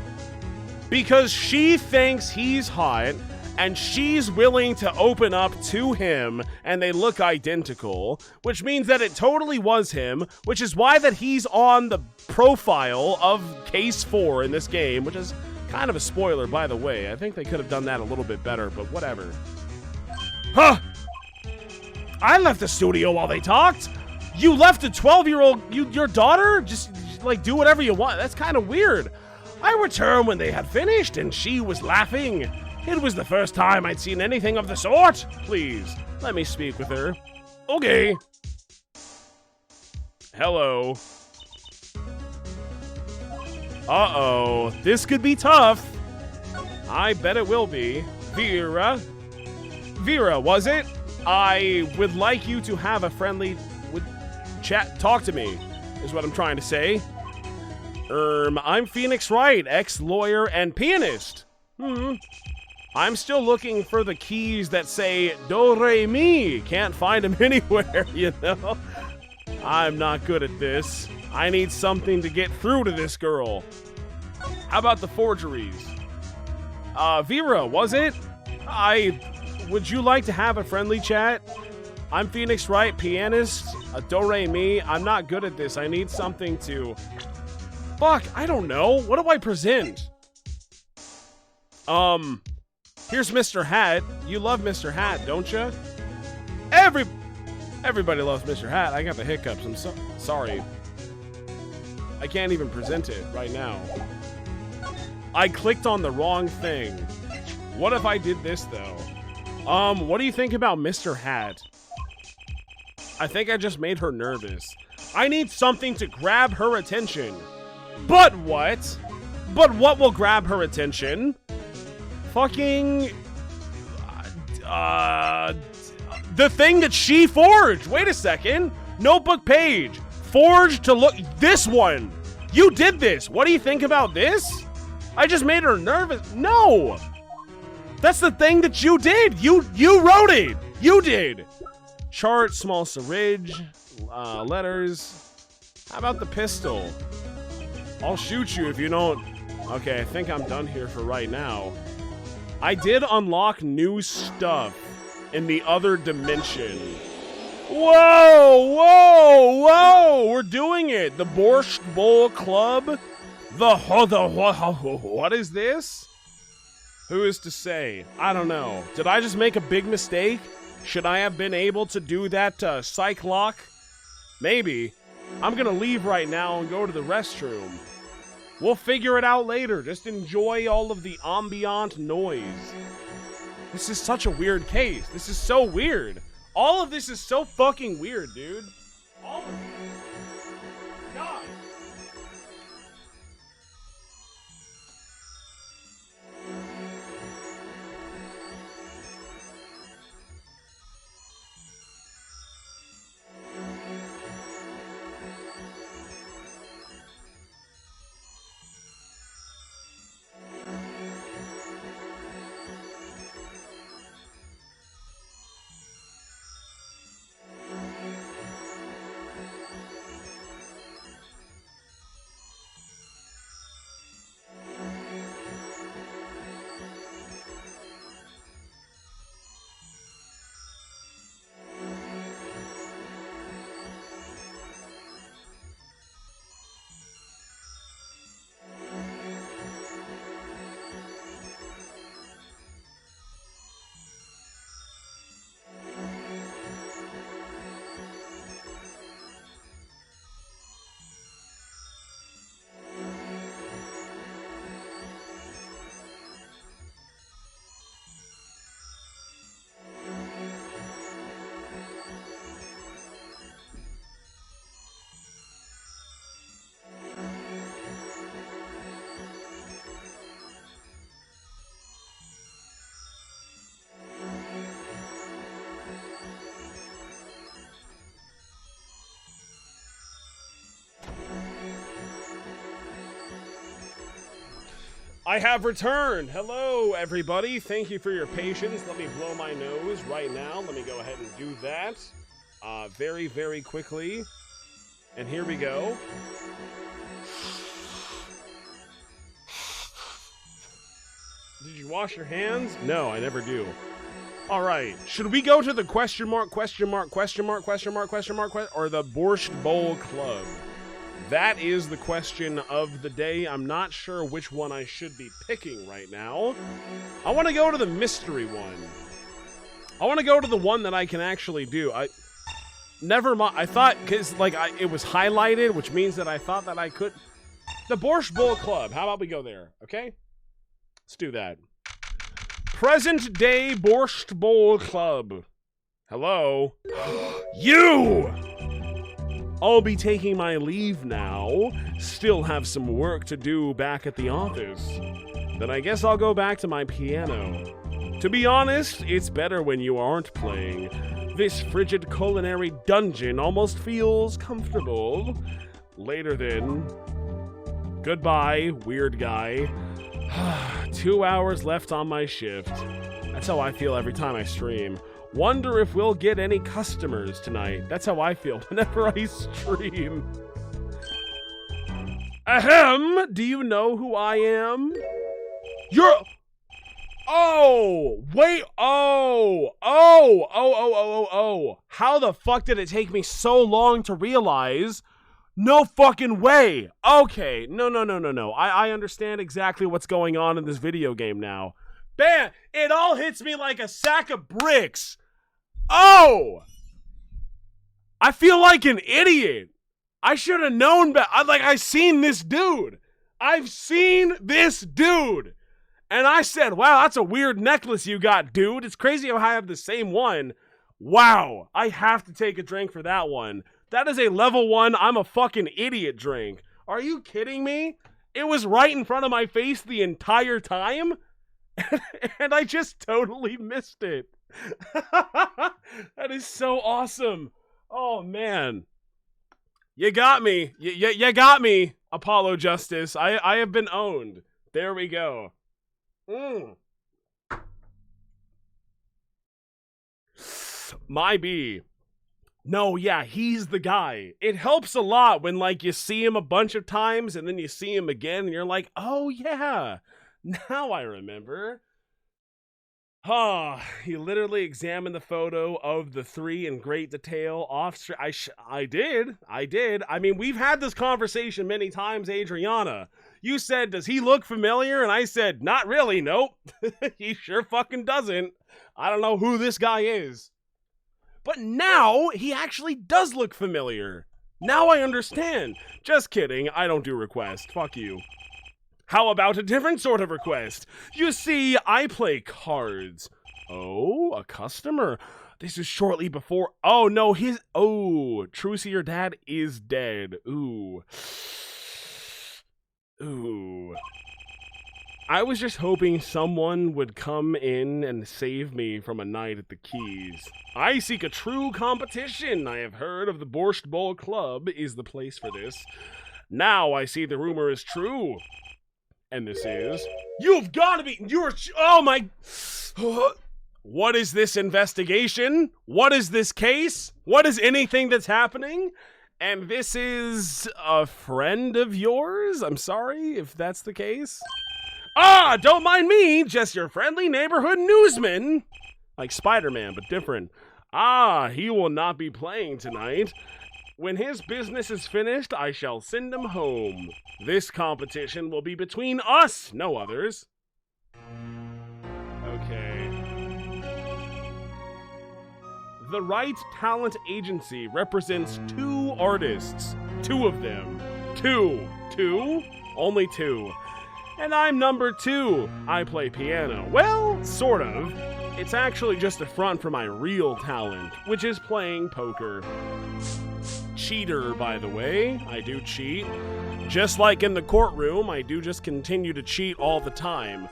Because she thinks he's hot, and she's willing to open up to him, and they look identical, which means that it totally was him, which is why that he's on the profile of Case 4 in this game, which is kind of a spoiler, by the way. I think they could have done that a little bit better, but whatever. Huh! I left the studio while they talked! You left a 12-year-old, your daughter? Just, like, do whatever you want. That's kind of weird. I returned when they had finished, and she was laughing. It was the first time I'd seen anything of the sort. Please, let me speak with her. Okay. Hello. Uh-oh, this could be tough. I bet it will be. Vera, was it? I would like you to have a friendly chat. Talk to me, is what I'm trying to say. I'm Phoenix Wright, ex-lawyer and pianist. I'm still looking for the keys that say do, re, mi. Can't find them anywhere, you know? I'm not good at this. I need something to get through to this girl. How about the forgeries? Vera, was it? Would you like to have a friendly chat? I'm Phoenix Wright, pianist. Do, re, mi. I'm not good at this. I need something to... Fuck, I don't know. What do I present? Here's Mr. Hat. You love Mr. Hat, don't you? Everybody loves Mr. Hat. I got the hiccups. I'm sorry. I can't even present it right now. I clicked on the wrong thing. What if I did this, though? What do you think about Mr. Hat? I think I just made her nervous. I need something to grab her attention. But what? But what will grab her attention? Fucking... the thing that she forged! Wait a second! Notebook page! Forged to look... This one! You did this! What do you think about this? I just made her nervous. No! That's the thing that you did! You wrote it! You did! Chart, small syringe, letters. How about the pistol? I'll shoot you if you don't... Okay, I think I'm done here for right now. I did unlock new stuff in the other dimension. Whoa, whoa, whoa! We're doing it! The Borscht Bowl Club? What is this? Who is to say? I don't know. Did I just make a big mistake? Should I have been able to do that psych lock? Maybe. I'm gonna leave right now and go to the restroom. We'll figure it out later. Just enjoy all of the ambient noise. This is such a weird case. This is so weird. All of this is so fucking weird, dude. All of it. God. I have returned. Hello, everybody. Thank you for your patience. Let me blow my nose right now. Let me go ahead and do that very, very quickly. And here we go. Did you wash your hands? No, I never do. All right. Should we go to the question mark, or the Borscht Bowl Club? That is the question of the day. I'm not sure which one I should be picking right now. I want to go to the mystery one. I want to go to the one that I can actually do. Never mind. I thought, because like it was highlighted, which means that I thought that I could. The Borscht Bowl Club. How about we go there? Okay. Let's do that. Present day Borscht Bowl Club. Hello. You! I'll be taking my leave now. Still have some work to do back at the office. Then I guess I'll go back to my piano. To be honest, it's better when you aren't playing. This frigid culinary dungeon almost feels comfortable. Later then. Goodbye, weird guy. 2 hours left on my shift. That's how I feel every time I stream. Wonder if we'll get any customers tonight. That's how I feel whenever I stream. Ahem! Do you know who I am? You're... Oh! Wait! Oh! How the fuck did it take me so long to realize? No fucking way! Okay, no. I understand exactly what's going on in this video game now. Bam! It all hits me like a sack of bricks. Oh! I feel like an idiot. I should have known better. I've seen this dude. I've seen this dude. And I said, wow, that's a weird necklace you got, dude. It's crazy how I have the same one. Wow. I have to take a drink for that one. That is a level 1 I'm a fucking idiot drink. Are you kidding me? It was right in front of my face the entire time? And I just totally missed it. That is so awesome. Oh, man. You got me. You got me, Apollo Justice. I have been owned. There we go. My B. No, yeah, he's the guy. It helps a lot when, like, you see him a bunch of times and then you see him again and you're like, oh, yeah. Now I remember. He literally examined the photo of the 3 in great detail off. I did. I mean, we've had this conversation many times, Adriana. You said, does he look familiar? And I said, not really, nope. He sure fucking doesn't. I don't know who this guy is. But now, he actually does look familiar. Now I understand. Just kidding, I don't do requests. Fuck you. How about a different sort of request? You see, I play cards. Oh, a customer. This is shortly before... Oh, no, Trucy, your dad is dead. Ooh. I was just hoping someone would come in and save me from a night at the Keys. I seek a true competition. I have heard of the Borscht Bowl Club is the place for this. Now I see the rumor is true. And this is... You've got to be... Oh my... What is this investigation? What is this case? What is anything that's happening? And this is a friend of yours? I'm sorry if that's the case. Don't mind me. Just your friendly neighborhood newsman. Like Spider-Man, but different. He will not be playing tonight. When his business is finished, I shall send him home. This competition will be between us, no others. Okay. The Right Talent Agency represents 2 artists. 2 of them. 2. Only 2. And I'm number 2. I play piano. Well, sort of. It's actually just a front for my real talent, which is playing poker. Cheater, by the way. I do cheat. Just like in the courtroom, I do just continue to cheat all the time.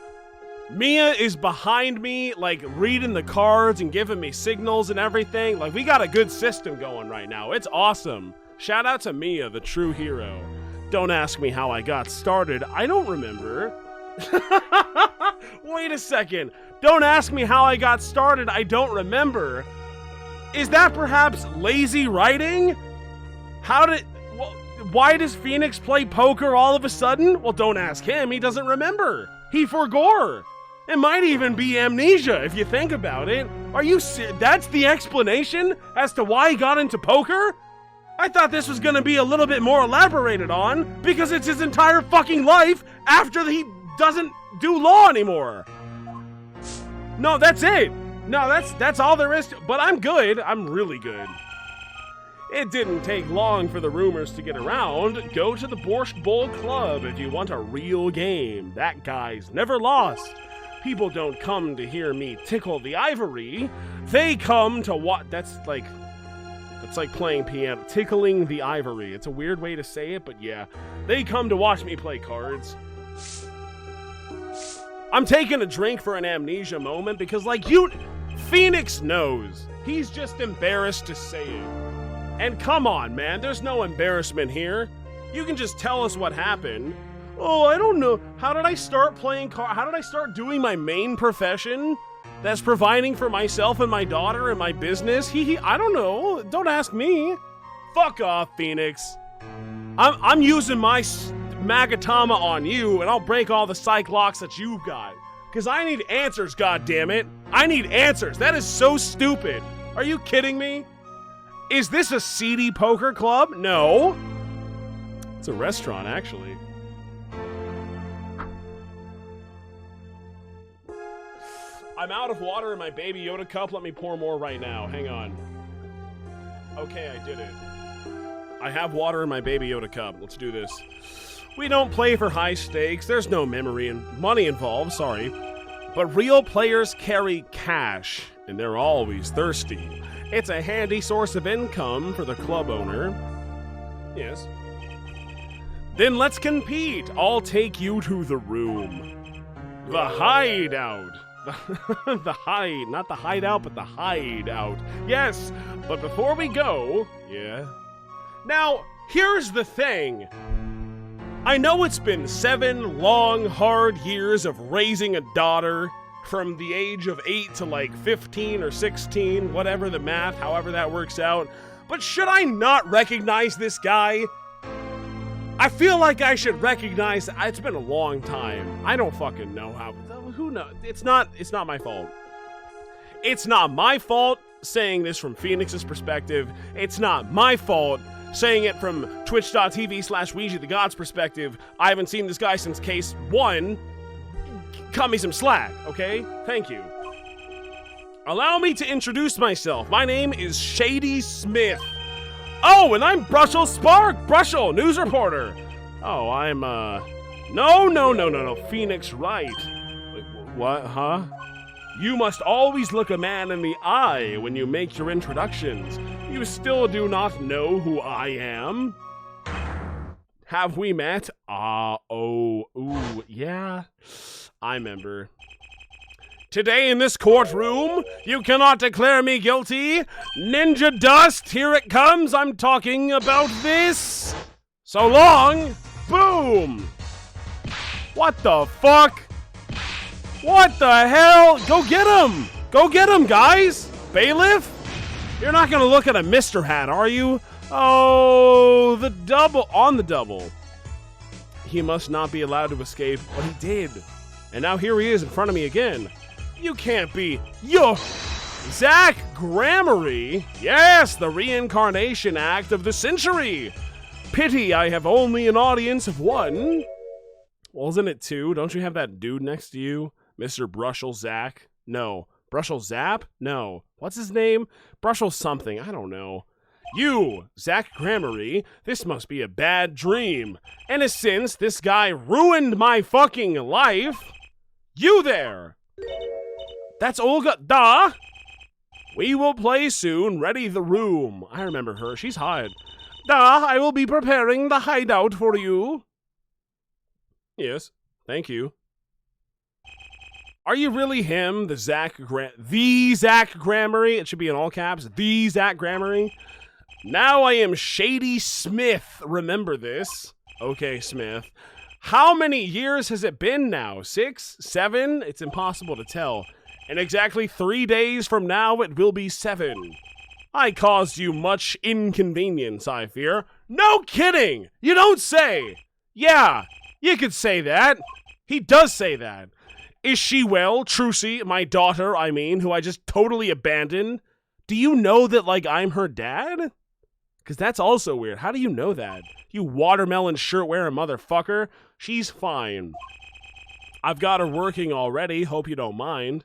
Mia is behind me, like, reading the cards and giving me signals and everything. Like, we got a good system going right now. It's awesome. Shout out to Mia, the true hero. Don't ask me how I got started. I don't remember. Wait a second. Don't ask me how I got started. I don't remember. Is that perhaps lazy writing? Why does Phoenix play poker all of a sudden? Well, don't ask him. He doesn't remember. He forgore. It might even be amnesia if you think about it. Are you serious? That's the explanation as to why he got into poker? I thought this was gonna be a little bit more elaborated on because it's his entire fucking life after he doesn't do law anymore. No, that's it. No, that's all there is to, but I'm good. I'm really good. It didn't take long for the rumors to get around. Go to the Borscht Bowl Club if you want a real game. That guy's never lost. People don't come to hear me tickle the ivory. They come to what? That's like playing piano. Tickling the ivory. It's a weird way to say it, but yeah. They come to watch me play cards. I'm taking a drink for an amnesia moment because, Phoenix knows. He's just embarrassed to say it. And come on, man, there's no embarrassment here. You can just tell us what happened. Oh, I don't know. How did I start playing cards? How did I start doing my main profession? That's providing for myself and my daughter and my business? I don't know. Don't ask me. Fuck off, Phoenix. I'm using my Magatama on you, and I'll break all the psych locks that you've got. Because I need answers, goddammit. I need answers. That is so stupid. Are you kidding me? Is this a seedy poker club? No. It's a restaurant, actually. I'm out of water in my Baby Yoda cup. Let me pour more right now. Hang on. Okay, I did it. I have water in my Baby Yoda cup. Let's do this. We don't play for high stakes. There's no memory and money involved, sorry. But real players carry cash, and they're always thirsty. It's a handy source of income for the club owner. Yes. Then let's compete. I'll take you to the room. The hideout. Not the hideout, but the hideout. Yes, but before we go, yeah. Now, here's the thing. I know it's been 7 long, hard years of raising a daughter from the age of 8 to 15 or 16, whatever the math, however that works out. But should I not recognize this guy? I feel like I should recognize. It's been a long time. I don't fucking know how. Who knows? It's not my fault. It's not my fault saying this from Phoenix's perspective. It's not my fault saying it from twitch.tv/WeegeeTheGod's perspective. I haven't seen this guy since case 1. Cut me some slack, okay? Thank you. Allow me to introduce myself. My name is Shady Smith. Oh, and I'm Brushel Spark, Brushel, news reporter. Oh, I'm, No, Phoenix Wright. What, huh? You must always look a man in the eye when you make your introductions. You still do not know who I am? Have we met? Yeah. I remember. Today in this courtroom, you cannot declare me guilty. Ninja dust, here it comes. I'm talking about this. So long. Boom. What the fuck? What the hell? Go get him. Go get him, guys. Bailiff? You're not going to look at a Mr. Hat, are you? Oh, the double. On the double. He must not be allowed to escape, but he did. And now here he is in front of me again. You can't be. Yo! Zach Grammary? Yes, the reincarnation act of the century. Pity I have only an audience of 1. Well, isn't it 2? Don't you have that dude next to you? Mr. Brushel Zach? No. Brushel Zap? No. What's his name? Brushel something. I don't know. You, Zach Grammary, this must be a bad dream. And since this guy ruined my fucking life, you there. That's Olga. Duh. We will play soon. Ready the room. I remember her. She's hot. Duh, I will be preparing the hideout for you. Yes, thank you. Are you really him, the Zach Grammary? It should be in all caps. The Zach Grammary. Now I am Shady Smith. Remember this. Okay, Smith. How many years has it been now? 6? 7? It's impossible to tell. In exactly 3 days from now, it will be 7. I caused you much inconvenience, I fear. No kidding! You don't say! Yeah, you could say that. He does say that. Is she well, Trucy, my daughter, I mean, who I just totally abandoned? Do you know that, like, I'm her dad? Because that's also weird. How do you know that? You watermelon shirt-wearing motherfucker. She's fine. I've got her working already, hope you don't mind.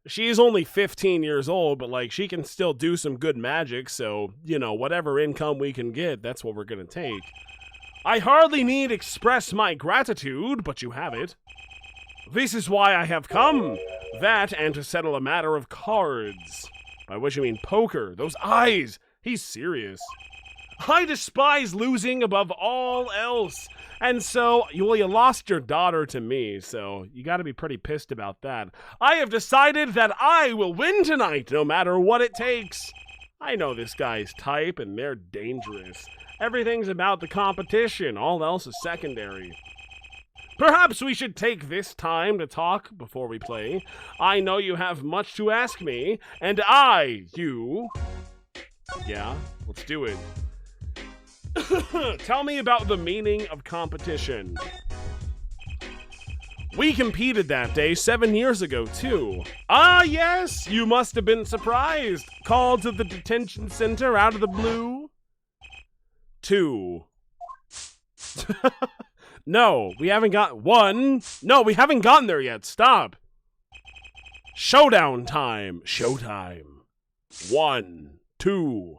She's only 15 years old, but, like, she can still do some good magic, so, you know, whatever income we can get, that's what we're gonna take. I hardly need express my gratitude, but you have it. This is why I have come. That and to settle a matter of cards. By which you mean poker. Those eyes. He's serious. I despise losing above all else. And so, you lost your daughter to me, so you gotta be pretty pissed about that. I have decided that I will win tonight, no matter what it takes. I know this guy's type, and they're dangerous. Everything's about the competition. All else is secondary. Perhaps we should take this time to talk before we play. I know you have much to ask me, and you... Yeah, let's do it. Tell me about the meaning of competition. We competed that day 7 years ago, too. Ah, yes, you must have been surprised. Called to the detention center out of the blue. 2. No, we haven't got 1. No, we haven't gotten there yet. Stop. Showdown time. Showtime. 1, 2.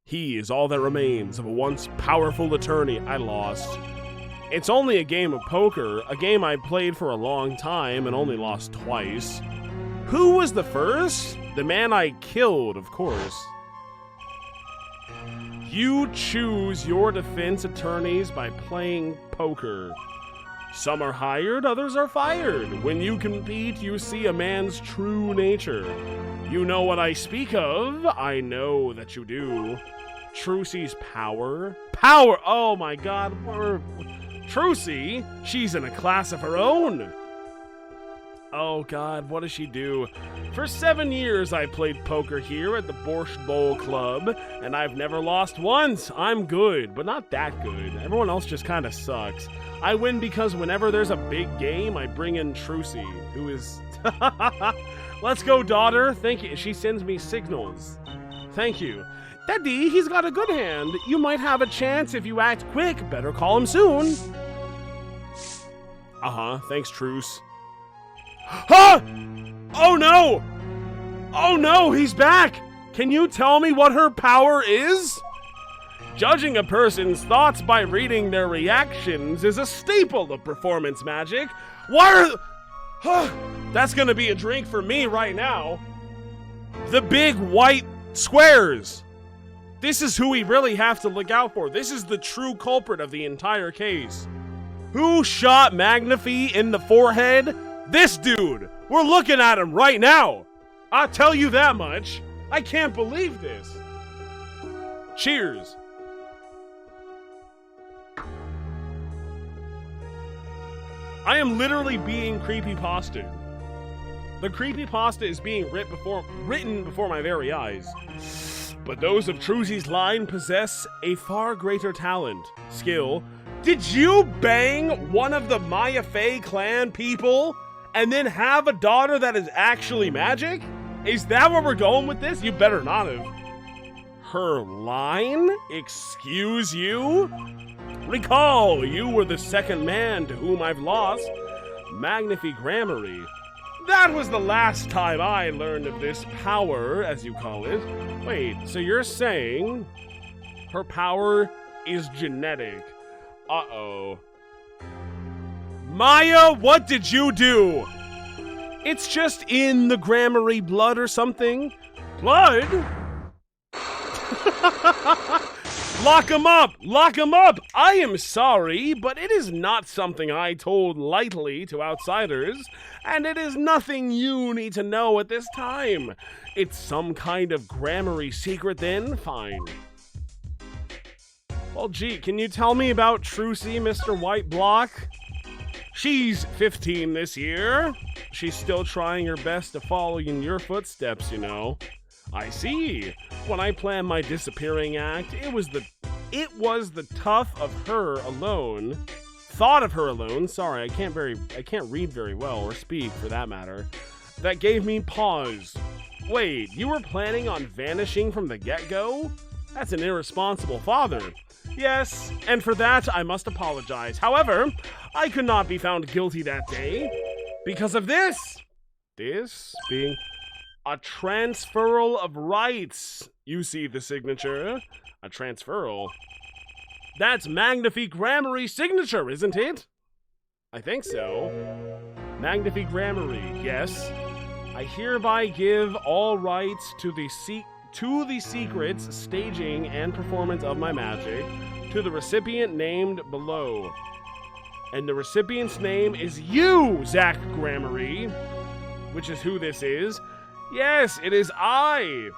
He is all that remains of a once powerful attorney. I lost. It's only a game of poker, a game I played for a long time and only lost twice. Who was the first? The man I killed, of course. You choose your defense attorneys by playing poker. Some are hired, others are fired. When you compete, you see a man's true nature. You know what I speak of. I know that you do. Trucy's power. Power! Oh my god. Trucy? She's in a class of her own. Oh god, what does she do? For 7 years I played poker here at the Borscht Bowl Club, and I've never lost once. I'm good, but not that good. Everyone else just kind of sucks. I win because whenever there's a big game, I bring in Trucy, who is... Let's go, daughter. Thank you. She sends me signals. Thank you. Daddy, he's got a good hand. You might have a chance if you act quick. Better call him soon. Uh-huh. Thanks, Truce. Huh! Oh no! Oh no, he's back! Can you tell me what her power is? Judging a person's thoughts by reading their reactions is a staple of performance magic. Why are... Huh, that's gonna be a drink for me right now. The big white squares. This is who we really have to look out for. This is the true culprit of the entire case. Who shot Magnify in the forehead? This dude! We're looking at him right now! I'll tell you that much. I can't believe this. Cheers. I am literally being creepypasta. The creepypasta is being written before my very eyes. But those of Trucy's line possess a far greater talent, skill. Did you bang one of the Maya Fey clan people? And then have a daughter that is actually magic? Is that where we're going with this? You better not have. Her line? Excuse you? Recall, you were the second man to whom I've lost. Magnify Gramarye. That was the last time I learned of this power, as you call it. Wait, so you're saying her power is genetic? Uh-oh. Maya, what did you do? It's just in the Gramarye blood or something. Blood? Lock him up! Lock him up! I am sorry, but it is not something I told lightly to outsiders, and it is nothing you need to know at this time. It's some kind of Gramarye secret then? Fine. Well, gee, can you tell me about Trucy, Mr. White Block? She's 15 this year. She's still trying her best to follow in your footsteps, you know. I see. When I planned my disappearing act, it was the thought of her alone. Sorry, I can't read very well or speak for that matter. That gave me pause. Wait, you were planning on vanishing from the get-go? That's an irresponsible father. Yes, and for that I must apologize. However, I could not be found guilty that day because of this. This being a transferal of rights. You see the signature? A transferal. That's Magnifique Grammary's signature, isn't it? I think so. Magnifique Grammary, yes. I hereby give all rights to the secrets, staging, and performance of my magic to the recipient named below. And the recipient's name is you, Zach Grammary, which is who this is. Yes, it is I.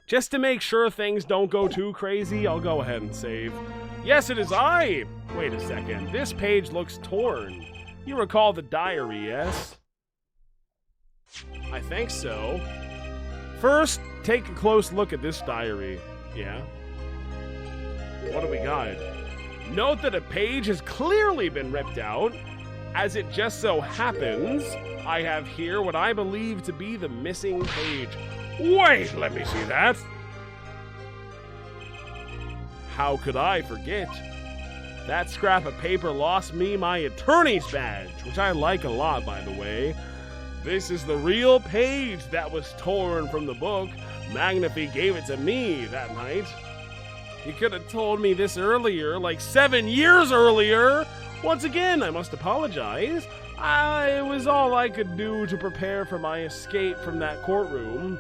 Just to make sure things don't go too crazy, I'll go ahead and save. Yes, it is I. Wait a second. This page looks torn. You recall the diary, yes? I think so. First, take a close look at this diary. Yeah? What do we got? Note that a page has clearly been ripped out. As it just so happens, I have here what I believe to be the missing page. Wait, let me see that. How could I forget? That scrap of paper lost me my attorney's badge, which I like a lot, by the way. This is the real page that was torn from the book. Magnifique gave it to me that night. You could have told me this earlier, like 7 years earlier. Once again, I must apologize. It was all I could do to prepare for my escape from that courtroom.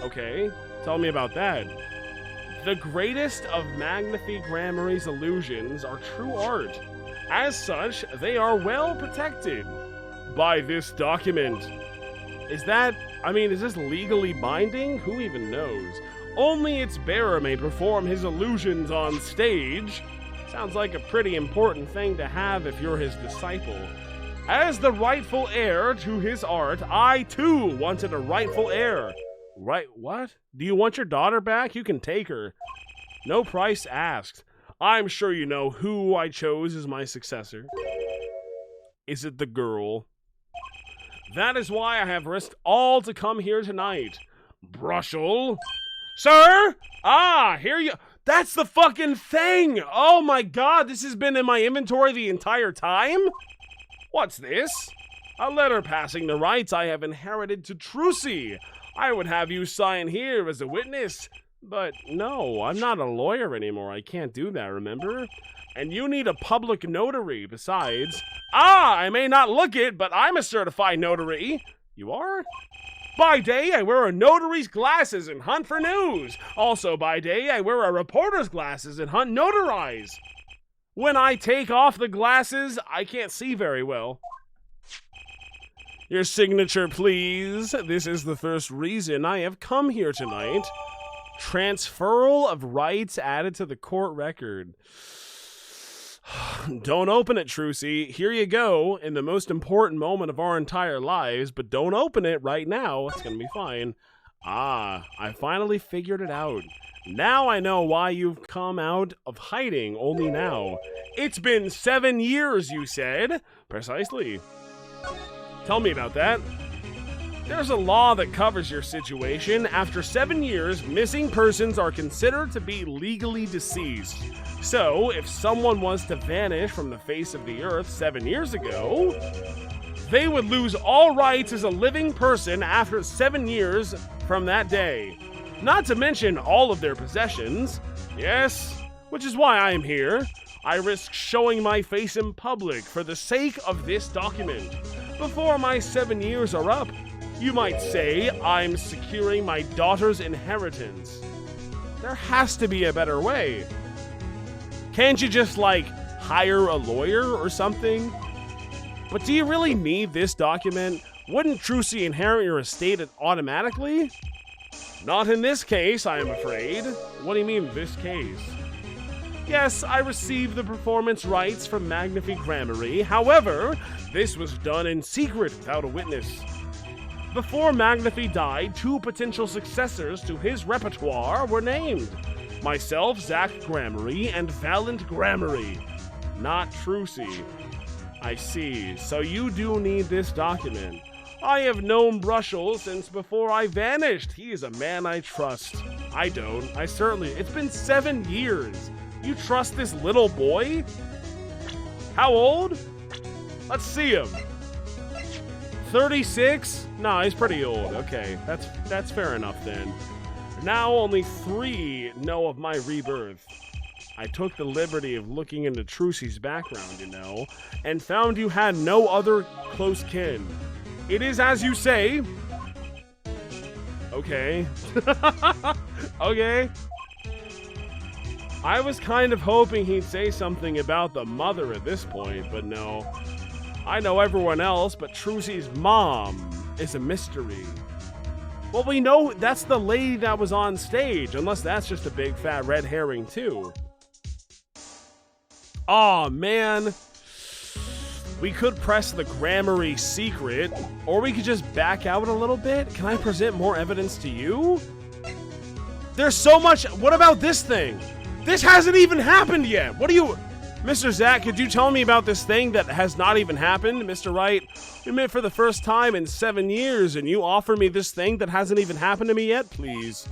Okay, tell me about that. The greatest of Magnifique Grammary's illusions are true art. As such, they are well protected by this document. Is this legally binding? Who even knows? Only its bearer may perform his illusions on stage. Sounds like a pretty important thing to have if you're his disciple. As the rightful heir to his art, I too wanted a rightful heir. Right, what? Do you want your daughter back? You can take her. No price asked. I'm sure you know who I chose as my successor. Is it the girl? That is why I have risked all to come here tonight. Brushel? Sir? Here you... That's the fucking thing! Oh my god, this has been in my inventory the entire time? What's this? A letter passing the rights I have inherited to Trucy. I would have you sign here as a witness. But no, I'm not a lawyer anymore. I can't do that, remember? And you need a public notary besides. I may not look it, but I'm a certified notary. You are? By day, I wear a notary's glasses and hunt for news. Also by day, I wear a reporter's glasses and hunt notarize. When I take off the glasses, I can't see very well. Your signature, please. This is the first reason I have come here tonight. Transferal of rights added to the court record. Don't open it, Trucy. Here you go, in the most important moment of our entire lives, but don't open it right now. It's gonna be fine. I finally figured it out. Now I know why you've come out of hiding only now. It's been 7 years, you said. Precisely. Tell me about that. There's a law that covers your situation. After 7 years, missing persons are considered to be legally deceased. So, if someone was to vanish from the face of the earth 7 years ago, they would lose all rights as a living person after 7 years from that day. Not to mention all of their possessions. Yes, which is why I am here. I risk showing my face in public for the sake of this document. Before my 7 years are up, you might say I'm securing my daughter's inheritance. There has to be a better way. Can't you just, hire a lawyer or something? But do you really need this document? Wouldn't Trucy inherit your estate automatically? Not in this case, I am afraid. What do you mean, this case? Yes, I received the performance rights from Magnifi Gramarye. However, this was done in secret without a witness. Before Magnifi died, 2 potential successors to his repertoire were named. Myself, Zach Gramarye, and Valiant Gramarye. Not Trucy. I see. So you do need this document. I have known Brushel since before I vanished. He is a man I trust. I don't. It's been 7 years. You trust this little boy? How old? Let's see him. 36? No, he's pretty old. Okay, that's fair enough then. Now only 3 know of my rebirth. I took the liberty of looking into Trucy's background, you know, and found you had no other close kin. It is as you say. Okay. Okay. I was kind of hoping he'd say something about the mother at this point, but no. I know everyone else, but Trucy's mom is a mystery. Well, we know that's the lady that was on stage, unless that's just a big fat red herring too. Aw, man. We could press the Gramarye secret, or we could just back out a little bit. Can I present more evidence to you? There's so much. What about this thing? This hasn't even happened yet. What do you... Mr. Zach, could you tell me about this thing that has not even happened? Mr. Wright, we met for the first time in 7 years, and you offer me this thing that hasn't even happened to me yet? Please.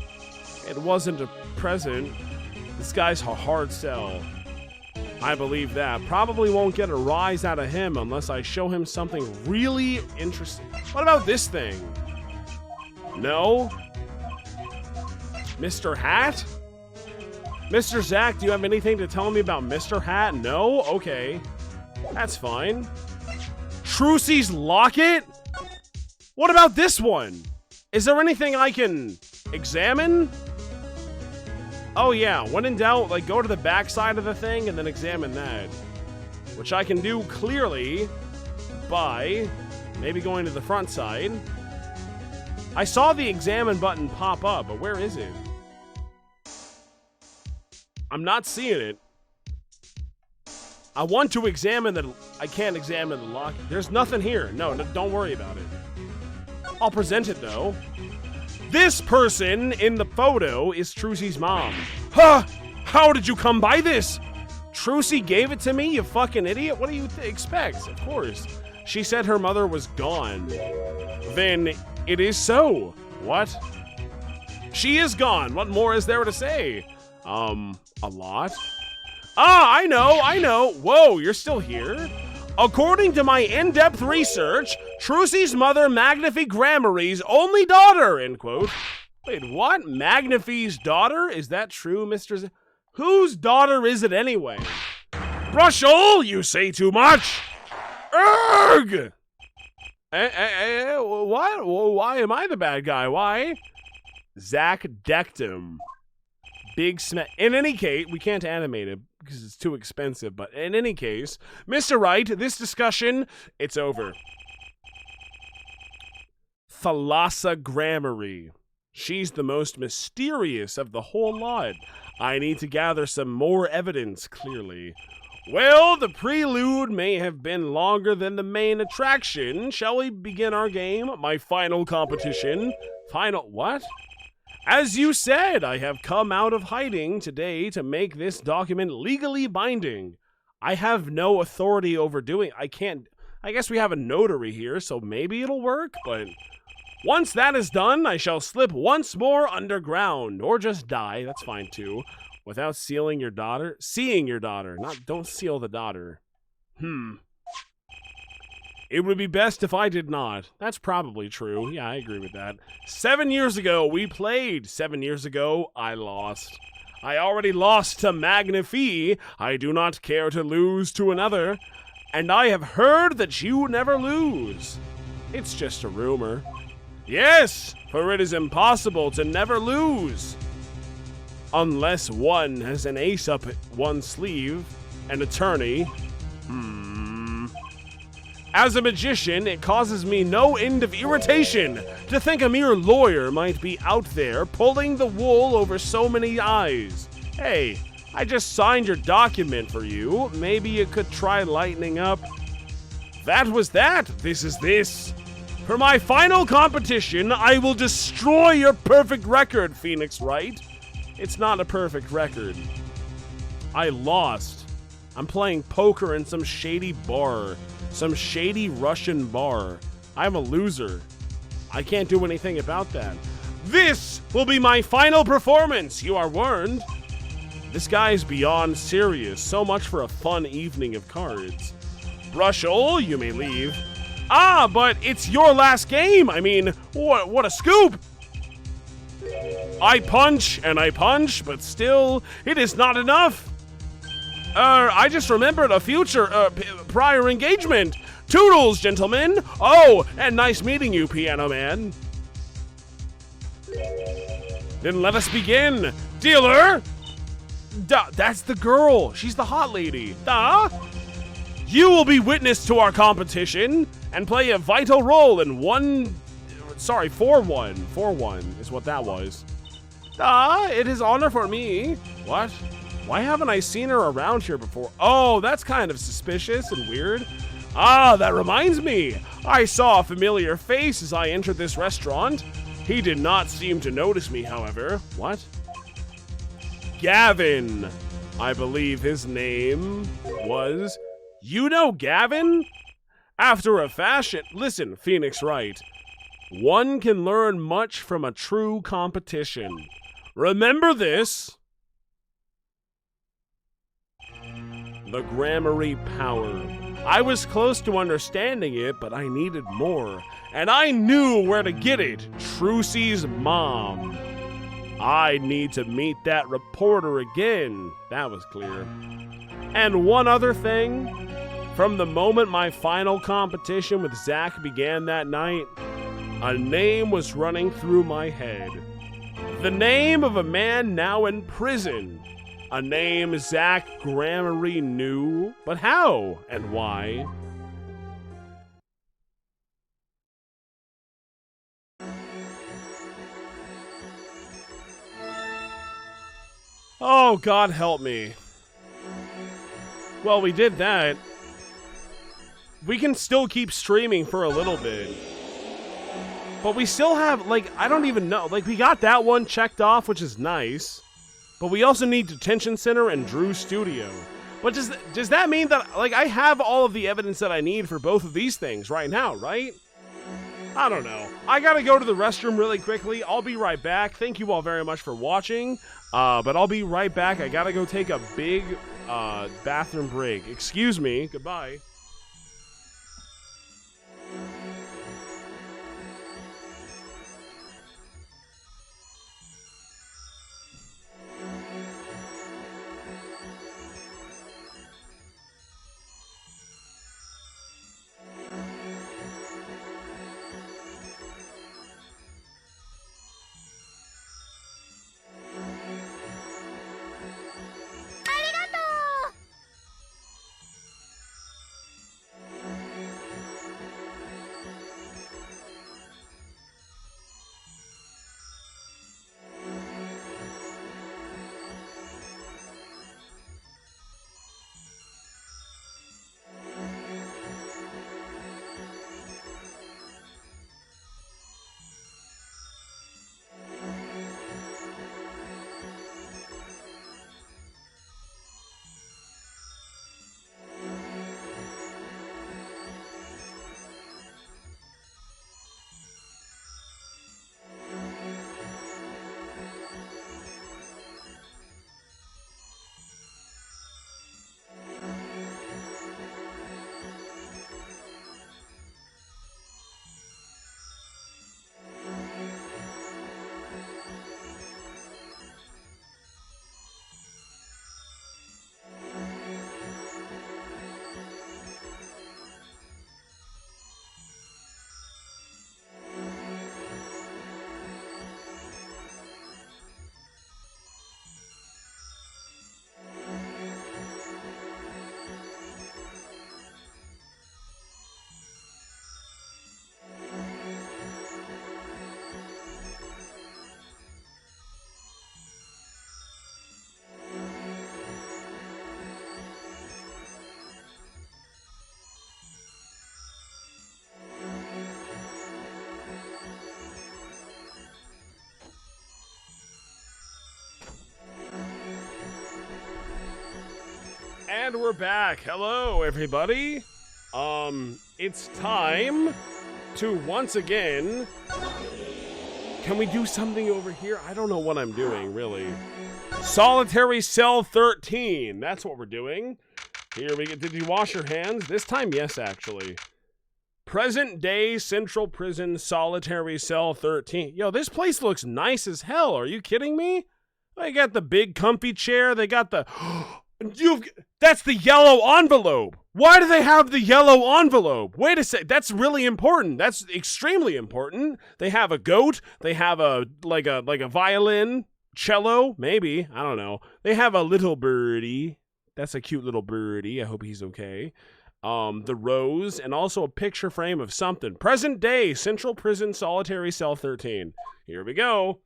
It wasn't a present. This guy's a hard sell. I believe that. Probably won't get a rise out of him unless I show him something really interesting. What about this thing? No? Mr. Hat? Mr. Zach, do you have anything to tell me about Mr. Hat? No? Okay. That's fine. Trucy's locket? What about this one? Is there anything I can examine? Oh yeah, when in doubt, like go to the back side of the thing and then examine that. Which I can do clearly by maybe going to the front side. I saw the examine button pop up, but where is it? I'm not seeing it. I want to examine the... I can't examine the lock. There's nothing here. No, don't worry about it. I'll present it, though. This person in the photo is Trucy's mom. Huh! How did you come by this? Trucy gave it to me, you fucking idiot? What do you expect? Of course. She said her mother was gone. Then it is so. What? She is gone. What more is there to say? A lot? Ah, I know. Whoa, you're still here? According to my in-depth research, Trucy's mother, Magnifi Gramarye's only daughter, end quote. Wait, what? Magnifi's daughter? Is that true, Mr. Z? Whose daughter is it anyway? Brushel, you say too much! Urgh! What? Why am I the bad guy? Why? Zach decked him. Big smack. In any case, we can't animate it because it's too expensive, but in any case, Mr. Wright, this discussion, it's over. Thalassa Gramarye. She's the most mysterious of the whole lot. I need to gather some more evidence, clearly. Well, the prelude may have been longer than the main attraction. Shall we begin our game? My final competition. Final... what? As you said, I have come out of hiding today to make this document legally binding. I have no authority over doing... I guess we have a notary here, so maybe it'll work, but... once that is done, I shall slip once more underground, or just die, that's fine too, without seeing your daughter. Don't seal the daughter. It would be best if I did not. That's probably true. Yeah, I agree with that. 7 years ago, we played. 7 years ago, I lost. I already lost to Magnifi. I do not care to lose to another. And I have heard that you never lose. It's just a rumor. Yes, for it is impossible to never lose. Unless one has an ace up one sleeve, an attorney. As a magician, it causes me no end of irritation to think a mere lawyer might be out there pulling the wool over so many eyes. Hey, I just signed your document for you. Maybe you could try lightening up. That was that. This is this. For my final competition, I will destroy your perfect record, Phoenix Wright. It's not a perfect record. I lost. I'm playing poker in some shady bar. Some shady Russian bar. I'm a loser. I can't do anything about that. This will be my final performance, you are warned. This guy's beyond serious. So much for a fun evening of cards. Brushel, you may leave. Ah, but it's your last game. I mean, what a scoop. I punch and I punch, but still, it is not enough. I just remembered a future, prior engagement. Toodles, gentlemen. Oh, and nice meeting you, Piano Man. Then let us begin. Dealer. Duh, that's the girl. She's the hot lady. Duh. You will be witness to our competition and play a vital role in 4-1. 4-1 is what that was. It is honor for me. What? Why haven't I seen her around here before? Oh, that's kind of suspicious and weird. That reminds me. I saw a familiar face as I entered this restaurant. He did not seem to notice me, however. What? Gavin. I believe his name was... You know Gavin? After a fashion... Listen, Phoenix Wright. One can learn much from a true competition. Remember this. The Grammary power. I was close to understanding it, but I needed more. And I knew where to get it. Trucy's mom. I need to meet that reporter again. That was clear. And one other thing. From the moment my final competition with Zach began that night, a name was running through my head. The name of a man now in prison. A name Zach Grammary knew, but how and why? Oh, God help me. Well, we did that. We can still keep streaming for a little bit. But we still have, like, I don't even know. Like, we got that one checked off, which is nice. But we also need Detention Center and Drew Studio. But does that mean that, like, I have all of the evidence that I need for both of these things right now, right? I don't know. I gotta go to the restroom really quickly. I'll be right back. Thank you all very much for watching. But I'll be right back. I gotta go take a big bathroom break. Excuse me. Goodbye. And we're back. Hello, everybody. It's time to once again... Can we do something over here? I don't know what I'm doing, really. Solitary Cell 13. That's what we're doing. Here we go. Did you wash your hands? This time, yes, actually. Present day Central Prison Solitary Cell 13. Yo, this place looks nice as hell. Are you kidding me? They got the big comfy chair. They got the... That's the yellow envelope. Why do they have the yellow envelope? Wait a sec. That's really important. That's extremely important. They have a goat. They have a violin, cello, maybe. I don't know. They have a little birdie. That's a cute little birdie. I hope he's okay. The rose, and also a picture frame of something. Present day Central Prison Solitary Cell 13. Here we go.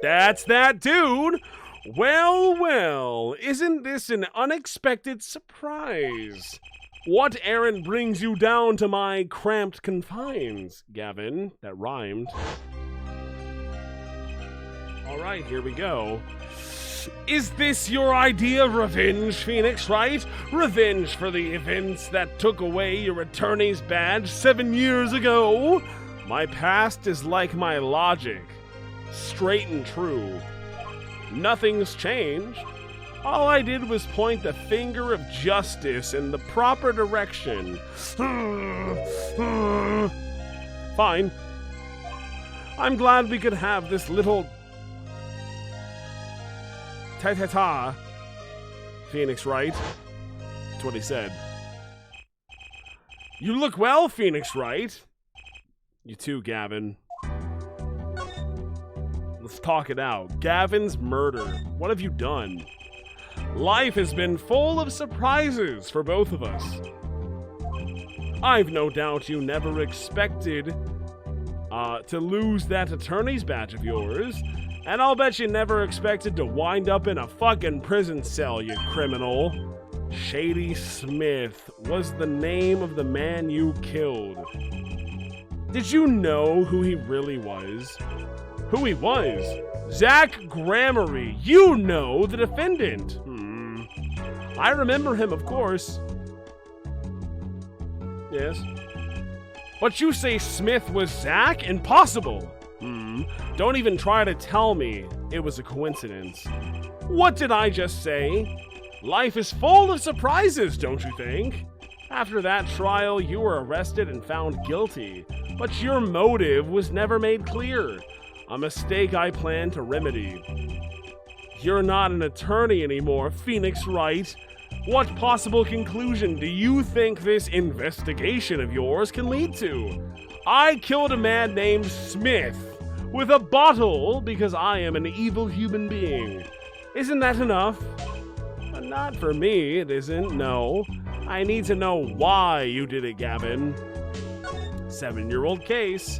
That's that dude. Well, isn't this an unexpected surprise? What errand brings you down to my cramped confines, Gavin? That rhymed. All right, here we go. Is this your idea of revenge, Phoenix Wright? Revenge for the events that took away your attorney's badge 7 years ago? My past is like my logic. Straight and true. Nothing's changed. All I did was point the finger of justice in the proper direction. Fine. I'm glad we could have this little... ta-ta-ta. Phoenix Wright. That's what he said. You look well, Phoenix Wright. You too, Gavin. Let's talk it out. Gavin's murder. What have you done? Life has been full of surprises for both of us. I've no doubt you never expected to lose that attorney's badge of yours. And I'll bet you never expected to wind up in a fucking prison cell, you criminal. Shady Smith was the name of the man you killed. Did you know who he really was? Who he was? Zach Gramery. You know the defendant. I remember him, of course. Yes. But you say Smith was Zach? Impossible. Don't even try to tell me it was a coincidence. What did I just say? Life is full of surprises, don't you think? After that trial, you were arrested and found guilty, but your motive was never made clear. A mistake I plan to remedy. You're not an attorney anymore, Phoenix Wright. What possible conclusion do you think this investigation of yours can lead to? I killed a man named Smith with a bottle because I am an evil human being. Isn't that enough? Not for me, it isn't, no. I need to know why you did it, Gavin. 7-year-old case.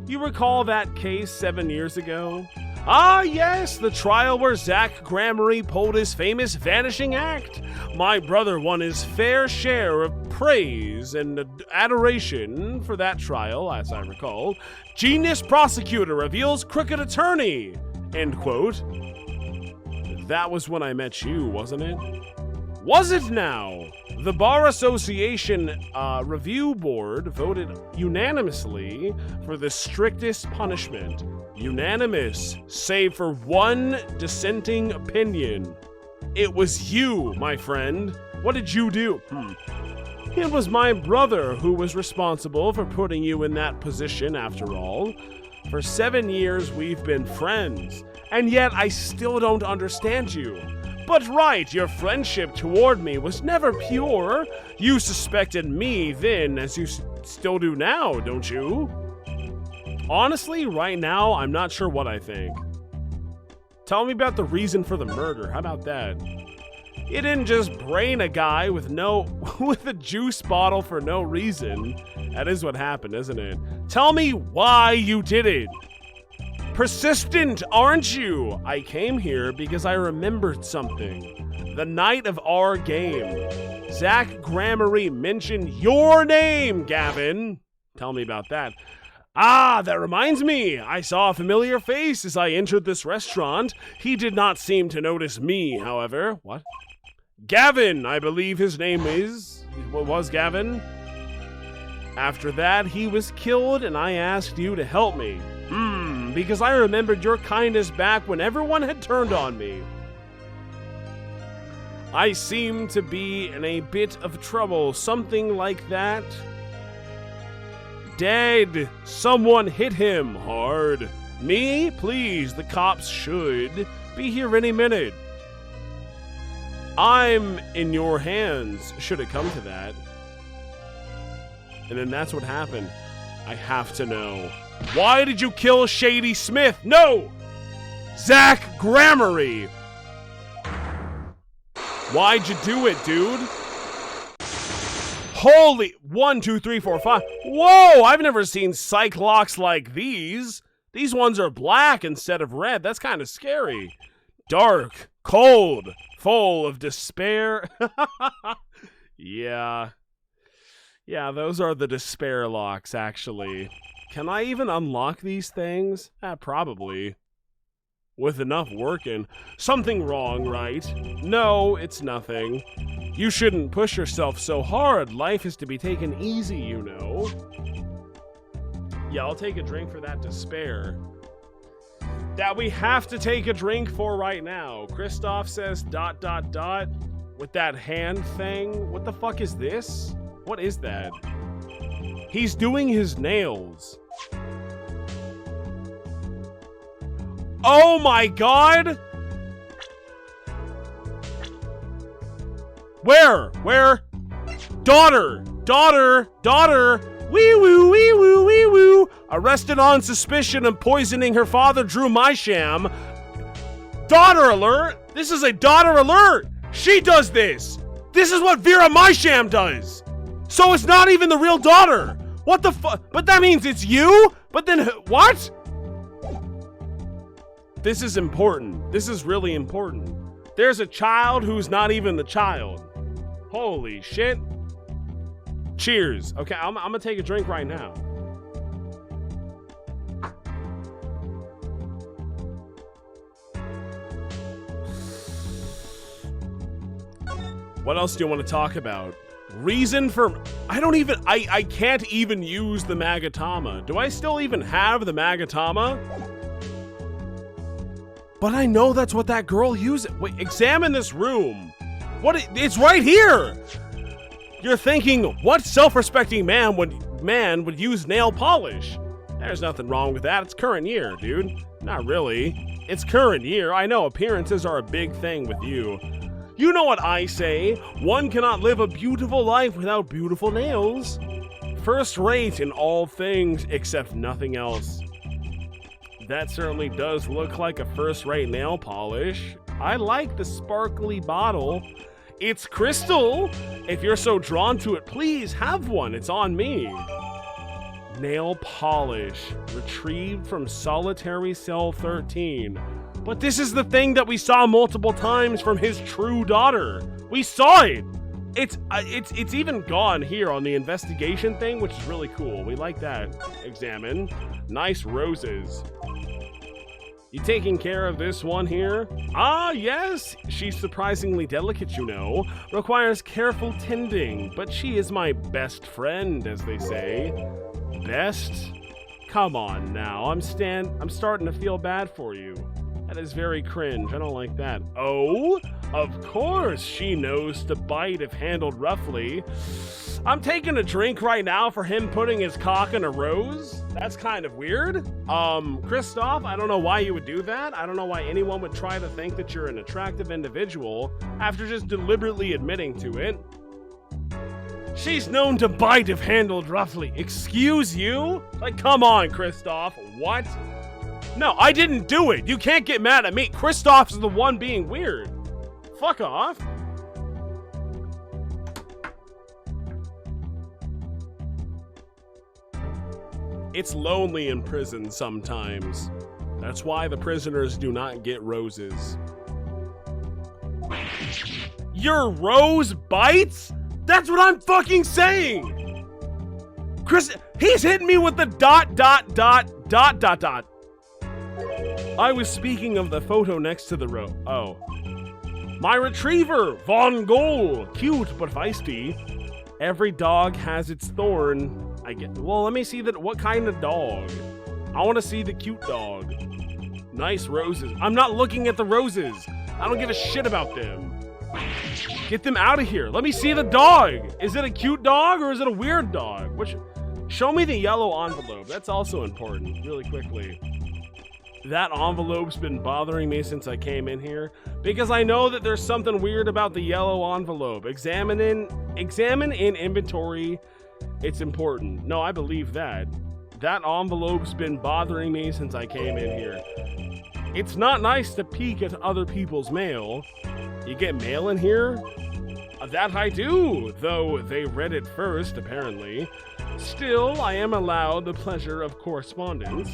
You recall that case 7 years ago? Ah, yes, the trial where Zach Gramery pulled his famous vanishing act. My brother won his fair share of praise and adoration for that trial, as I recall. Genius prosecutor reveals crooked attorney. End quote. That was when I met you, wasn't it? Was it now? The Bar Association Review Board voted unanimously for the strictest punishment. Unanimous, save for one dissenting opinion. It was you, my friend. What did you do? It was my brother who was responsible for putting you in that position, after all. For 7 years, we've been friends, and yet I still don't understand you. But right, your friendship toward me was never pure. You suspected me then, as you still do now, don't you? Honestly, right now, I'm not sure what I think. Tell me about the reason for the murder. How about that? You didn't just brain a guy with a juice bottle for no reason. That is what happened, isn't it? Tell me why you did it. Persistent, aren't you? I came here because I remembered something. The night of our game. Zach Gramery mentioned your name, Gavin. Tell me about that. Ah, that reminds me. I saw a familiar face as I entered this restaurant. He did not seem to notice me, however. What? Gavin, I believe his name is. What was Gavin? After that, he was killed, and I asked you to help me. Because I remembered your kindness back when everyone had turned on me. I seem to be in a bit of trouble, something like that. Dead. Someone hit him hard. Me? Please, the cops should be here any minute. I'm in your hands, should it come to that. And then that's what happened. I have to know. Why did you kill Shady Smith? No! Zach Grammary! Why'd you do it, dude? Holy... 1, 2, 3, 4, 5. Whoa! I've never seen psych locks like these. These ones are black instead of red. That's kind of scary. Dark, cold, full of despair. Yeah. Yeah, those are the despair locks, actually. Can I even unlock these things? Probably. With enough working. Something wrong, right? No, it's nothing. You shouldn't push yourself so hard. Life is to be taken easy, you know. Yeah, I'll take a drink for that despair. That we have to take a drink for right now. Christoph says ... with that hand thing. What the fuck is this? What is that? He's doing his nails. Oh my god! Where? Where? Daughter! Daughter! Daughter! Wee woo, wee woo, wee woo! Arrested on suspicion of poisoning her father, Drew Mysham. Daughter alert! This is a daughter alert! She does this! This is what Vera Mysham does! So it's not even the real daughter! What the fuck? But that means it's you? But then, what? This is important. This is really important. There's a child who's not even the child. Holy shit. Cheers. Okay, I'm gonna take a drink right now. What else do you want to talk about? Reason for... I can't even use the Magatama. Do I still even have the Magatama? But I know that's what that girl uses. Wait, examine this room. It's right here! You're thinking, what self-respecting man would use nail polish? There's nothing wrong with that. It's current year, dude. Not really. It's current year. I know appearances are a big thing with you. You know what I say. One cannot live a beautiful life without beautiful nails. First rate in all things except nothing else. That certainly does look like a first-rate nail polish. I like the sparkly bottle. It's crystal. If you're so drawn to it, please have one. It's on me. Nail polish. Retrieved from solitary cell 13. But this is the thing that we saw multiple times from his true daughter. We saw it. It's even gone here on the investigation thing, which is really cool. We like that. Examine. Nice roses. You taking care of this one here? Ah, yes! She's surprisingly delicate, you know. Requires careful tending, but she is my best friend, as they say. Best? Come on now, I'm starting to feel bad for you. That is very cringe, I don't like that. Oh? Of course, she knows to bite if handled roughly. I'm taking a drink right now for him putting his cock in a rose. That's kind of weird. Christoph, I don't know why you would do that. I don't know why anyone would try to think that you're an attractive individual after just deliberately admitting to it. She's known to bite if handled roughly. Excuse you? Like, come on, Christoph. What? No, I didn't do it. You can't get mad at me. Christoph's the one being weird. Fuck off. It's lonely in prison sometimes. That's why the prisoners do not get roses. Your rose bites? That's what I'm fucking saying! Chris, he's hitting me with the ... I was speaking of the photo next to the row. Oh. My retriever, Von Goal. Cute, but feisty. Every dog has its thorn. Well, let me see what kind of dog. I want to see the cute dog. Nice roses. I'm not looking at the roses. I don't give a shit about them. Get them out of here. Let me see the dog. Is it a cute dog or is it a weird dog? Show me the yellow envelope. That's also important, really quickly. That envelope's been bothering me since I came in here because I know that there's something weird about the yellow envelope. Examine in inventory. It's important. No, I believe that. That envelope's been bothering me since I came in here. It's not nice to peek at other people's mail. You get mail in here? That I do, though they read it first, apparently. Still, I am allowed the pleasure of correspondence.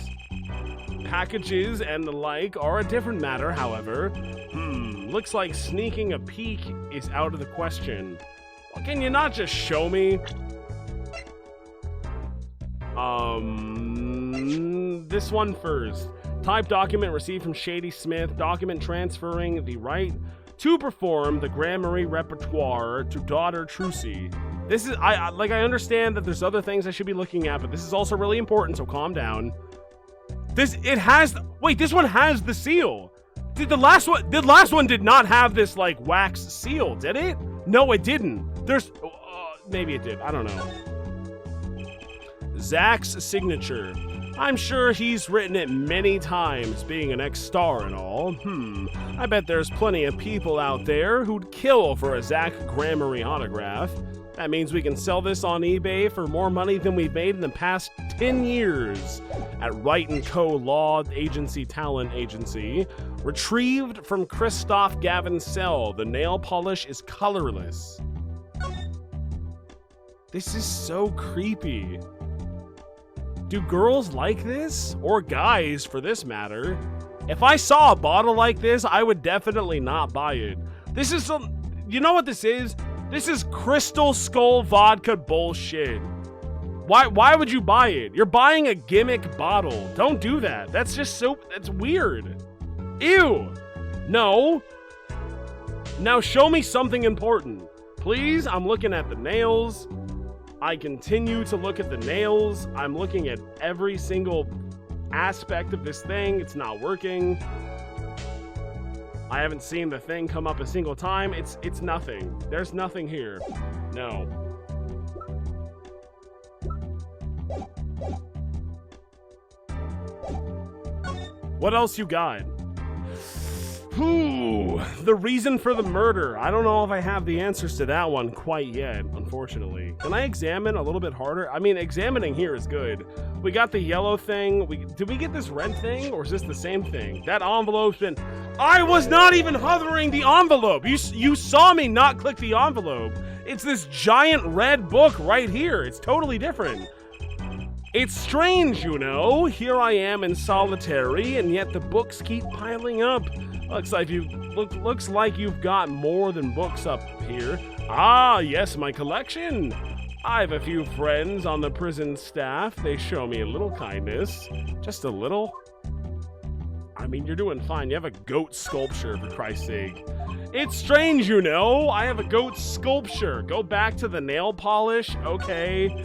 Packages and the like are a different matter, however. Looks like sneaking a peek is out of the question. Well, can you not just show me? This one first. Type document received from Shady Smith. Document transferring the right to perform the Grammary repertoire to daughter Trucy. This is, I understand that there's other things I should be looking at, but this is also really important, so calm down. This one has the seal. The last one did not have this, like, wax seal, did it? No, it didn't. Maybe it did, I don't know. Zach's signature. I'm sure he's written it many times, being an ex-star and all. I bet there's plenty of people out there who'd kill for a Zach Grammary autograph. That means we can sell this on eBay for more money than we've made in the past 10 years at Wright & Co. Law Agency Talent Agency. Retrieved from Christoph Gavin's cell. The nail polish is colorless. This is so creepy. Do girls like this? Or guys, for this matter? If I saw a bottle like this, I would definitely not buy it. This is you know what this is? This is Crystal Skull vodka bullshit. Why would you buy it? You're buying a gimmick bottle. Don't do that. That's just that's weird. Ew. No. Now show me something important. Please, I'm looking at the nails. I continue to look at the nails. I'm looking at every single aspect of this thing. It's not working. I haven't seen the thing come up a single time. It's nothing. There's nothing here. No. What else you got? The reason for the murder. I don't know if I have the answers to that one quite yet, unfortunately. Can I examine a little bit harder? I mean, examining here is good. We got the yellow thing. Did we get this red thing, or is this the same thing? That envelope's been... I was not even hovering the envelope. You saw me not click the envelope. It's this giant red book right here. It's totally different. It's strange, you know. Here I am in solitary, and yet the books keep piling up. Looks like you've got more than books up here. Ah, yes, my collection. I have a few friends on the prison staff. They show me a little kindness. Just a little. I mean, you're doing fine. You have a goat sculpture, for Christ's sake. It's strange, you know. I have a goat sculpture. Go back to the nail polish. Okay.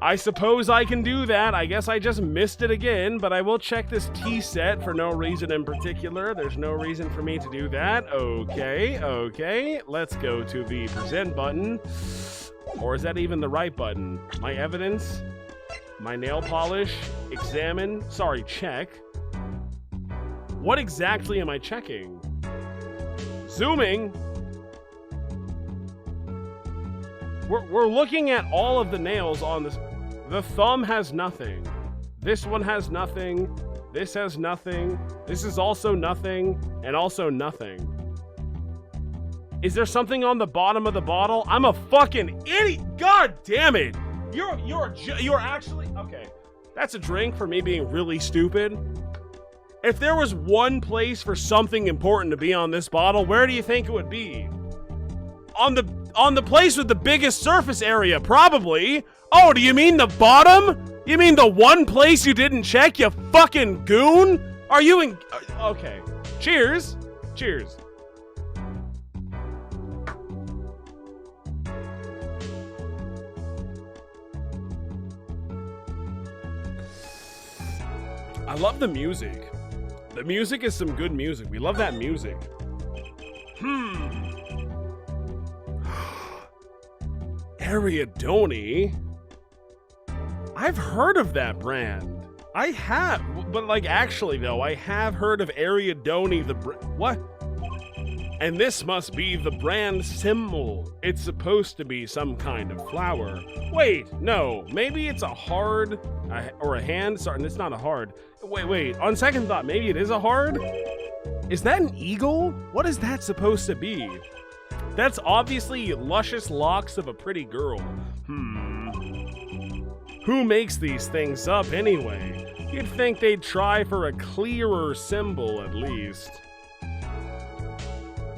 I suppose I can do that. I guess I just missed it again, but I will check this tea set for no reason in particular. There's no reason for me to do that. Okay. Let's go to the present button. Or is that even the right button? My evidence? My nail polish? Examine? Sorry, check. What exactly am I checking? Zooming? We're looking at all of the nails on this. The thumb has nothing. This one has nothing. This has nothing. This is also nothing. And also nothing. Is there something on the bottom of the bottle? I'm a fucking idiot. God damn it. You're actually... Okay. That's a drink for me being really stupid. If there was one place for something important to be on this bottle, where do you think it would be? On the place with the biggest surface area, probably. Oh, do you mean the bottom? You mean the one place you didn't check, you fucking goon? Are you in... Okay. Cheers. Cheers. I love the music. The music is some good music. We love that music. Ariadone? I've heard of that brand. I have, but like actually though, I have heard of Ariadone, what? And this must be the brand symbol. It's supposed to be some kind of flower. Wait, no, maybe it's a heart or a hand. Sorry, it's not a heart. Wait, on second thought, maybe it is a heart? Is that an eagle? What is that supposed to be? That's obviously luscious locks of a pretty girl. Who makes these things up anyway? You'd think they'd try for a clearer symbol at least.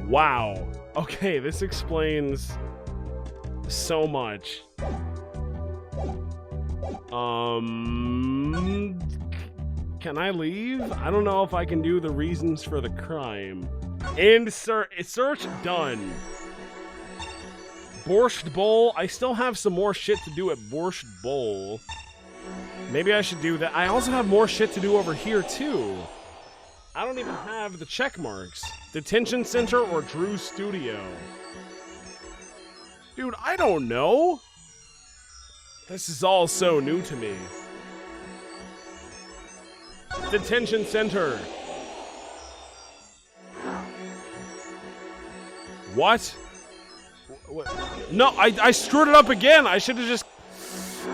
Wow. Okay, this explains so much. Can I leave? I don't know if I can do the reasons for the crime. Search done. Borscht Bowl. I still have some more shit to do at Borscht Bowl. Maybe I should do that. I also have more shit to do over here, too. I don't even have the check marks. Detention Center or Drew's Studio? Dude, I don't know. This is all so new to me. Detention Center. What? No, I screwed it up again. I should have just...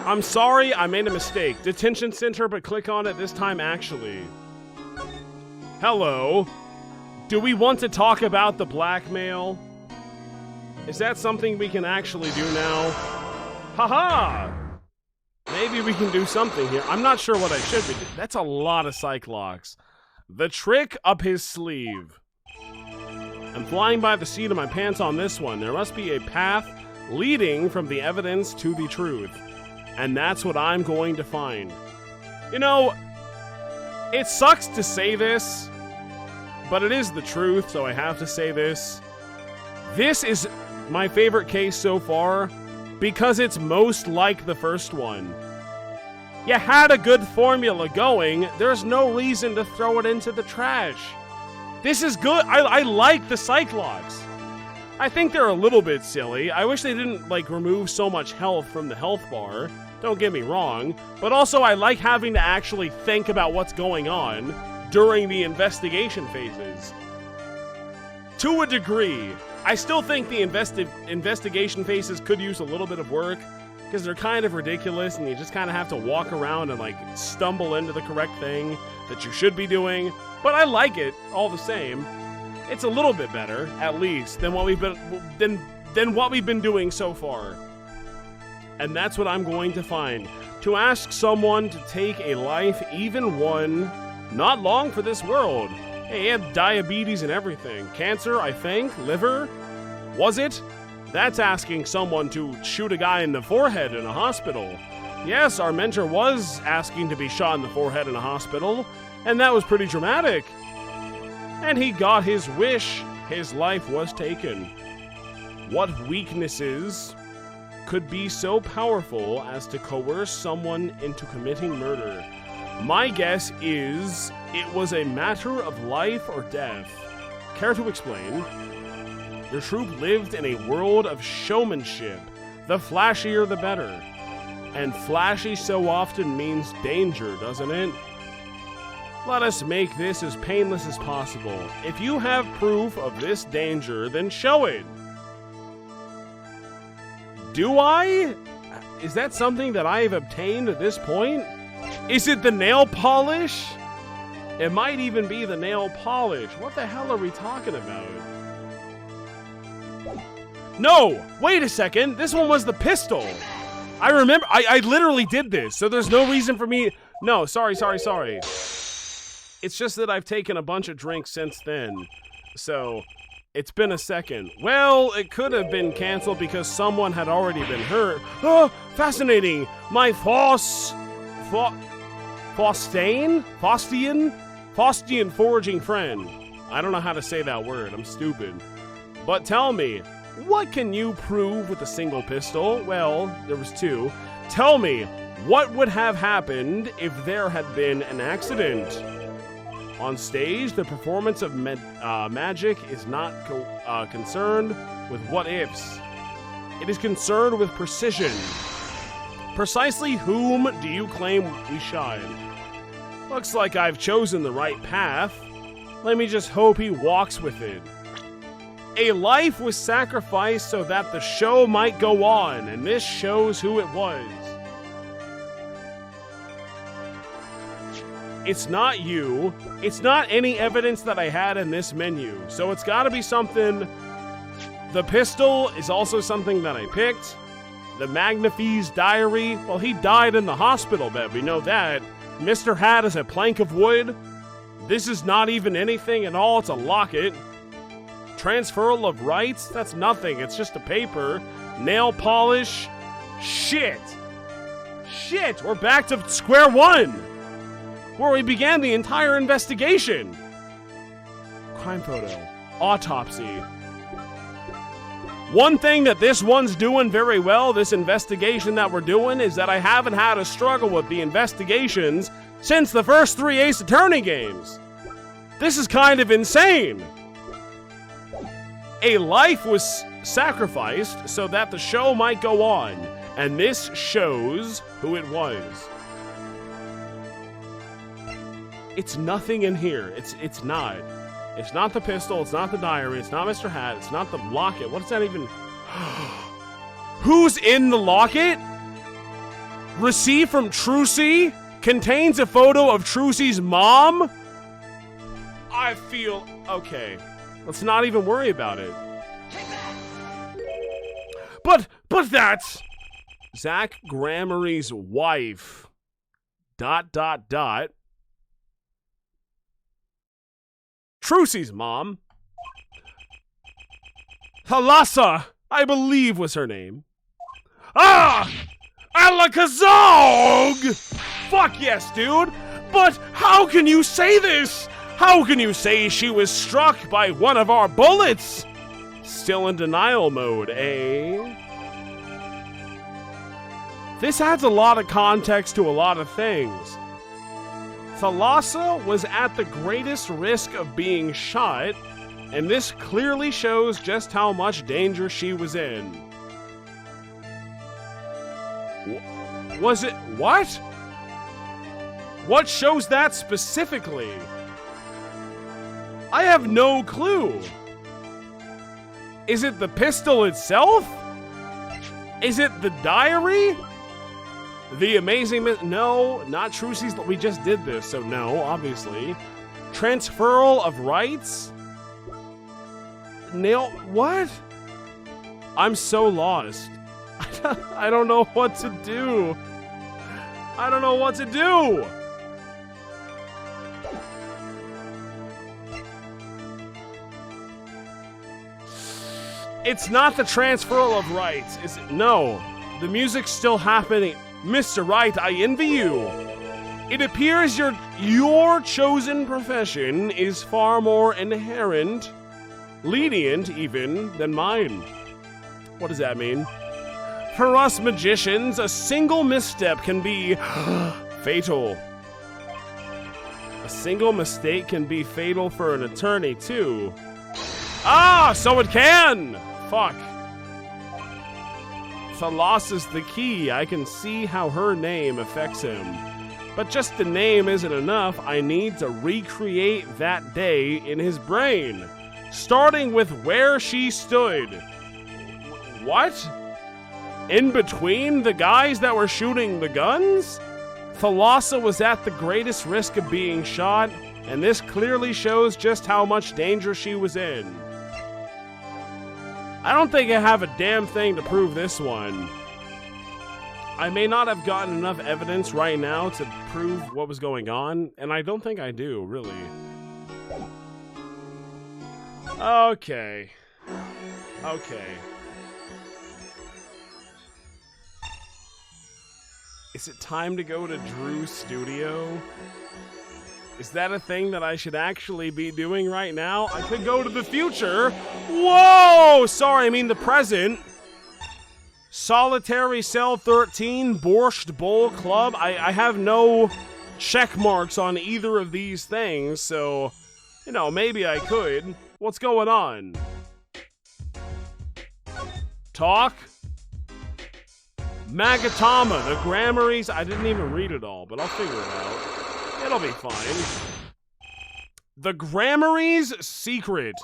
I'm sorry, I made a mistake. Detention Center, but click on it this time actually. Hello. Do we want to talk about the blackmail? Is that something we can actually do now? Haha! Maybe we can do something here. I'm not sure what I should be doing. That's a lot of Cyclops. The trick up his sleeve. I'm flying by the seat of my pants on this one. There must be a path leading from the evidence to the truth. And that's what I'm going to find. You know, it sucks to say this, but it is the truth, so I have to say this. This is my favorite case so far because it's most like the first one. You had a good formula going, there's no reason to throw it into the trash. This is good. I like the Cyclops. I think they're a little bit silly. I wish they didn't, remove so much health from the health bar. Don't get me wrong. But also, I like having to actually think about what's going on during the investigation phases. To a degree. I still think the investigation phases could use a little bit of work, because they're kind of ridiculous, and you just kind of have to walk around and, stumble into the correct thing that you should be doing. But I like it, all the same. It's a little bit better, at least, than what we've been doing so far. And that's what I'm going to find. To ask someone to take a life, even one, not long for this world. Hey, he had diabetes and everything. Cancer, I think? Liver? Was it? That's asking someone to shoot a guy in the forehead in a hospital. Yes, our mentor was asking to be shot in the forehead in a hospital, and that was pretty dramatic. And he got his wish. His life was taken. What weaknesses could be so powerful as to coerce someone into committing murder? My guess is it was a matter of life or death. Care to explain? Your troop lived in a world of showmanship. The flashier the better. And flashy so often means danger, doesn't it? Let us make this as painless as possible. If you have proof of this danger, then show it. Do I? Is that something that I have obtained at this point? Is it the nail polish? It might even be the nail polish. What the hell are we talking about? No! Wait a second! This one was the pistol! I remember, I literally did this, so there's no reason for me... No, sorry. It's just that I've taken a bunch of drinks since then, so it's been a second. Well, it could have been canceled because someone had already been hurt. Oh, fascinating! My Faustian foraging friend. I don't know how to say that word, I'm stupid. But tell me, What can you prove with a single pistol? Well, there was two. Tell me, what would have happened if there had been an accident? On stage, the performance of magic is not concerned with what-ifs. It is concerned with precision. Precisely whom do you claim we shine? Looks like I've chosen the right path. Let me just hope he walks with it. A life was sacrificed so that the show might go on, and this shows who it was. It's not you. It's not any evidence that I had in this menu, so it's gotta be something. The pistol is also something that I picked. The Magnifi's diary, well, he died in the hospital bed, we know that. Mr. Hat is a plank of wood. This is not even anything at all, it's a locket. Transferal of rights? That's nothing, it's just a paper. Nail polish? Shit! Shit, we're back to square one! Where we began the entire investigation. Crime photo. Autopsy. One thing that this one's doing very well, this investigation that we're doing, is that I haven't had a struggle with the investigations since the first 3 Ace Attorney games. This is kind of insane. A life was sacrificed so that the show might go on, and this shows who it was. It's nothing in here. It's not. It's not the pistol, it's not the diary, it's not Mr. Hat, it's not the locket. What is that even? Who's in the locket? Received from Trucy? Contains a photo of Trucy's mom? I feel... okay. Let's not even worry about it. But that's... Zach Gramarie's wife. ... Trucy's mom. Thalassa, I believe was her name. Ah! Alakazog! Fuck yes, dude! But how can you say this? How can you say she was struck by one of our bullets? Still in denial mode, eh? This adds a lot of context to a lot of things. Thalassa was at the greatest risk of being shot, and this clearly shows just how much danger she was in. Was it... what? What shows that specifically? I have no clue. Is it the pistol itself? Is it the diary? The amazing... no, not Trucy's... we just did this, so no, obviously. Transferal of rights? Nail... what? I'm so lost. I don't know what to do. I don't know what to do! It's not the transferal of rights, is it? No. The music's still happening. Mr. Wright, I envy you. It appears your chosen profession is far more inherent, lenient even, than mine. What does that mean? For us magicians, a single misstep can be fatal. A single mistake can be fatal for an attorney, too. Ah, so it can! Fuck. Thalassa's the key. I can see how her name affects him. But just the name isn't enough. I need to recreate that day in his brain. Starting with where she stood. What? In between the guys that were shooting the guns? Thalassa was at the greatest risk of being shot, and this clearly shows just how much danger she was in. I don't think I have a damn thing to prove this one. I may not have gotten enough evidence right now to prove what was going on, and I don't think I do, really. Okay. Okay. Is it time to go to Drew's studio? Is that a thing that I should actually be doing right now? I could go to the future. Whoa! Sorry, I mean the present. Solitary Cell 13, Borscht Bowl Club. I have no check marks on either of these things, so, you know, maybe I could. What's going on? Talk? Magatama, the Grammaries. I didn't even read it all, but I'll figure it out. It'll be fine. The Grammaries secret.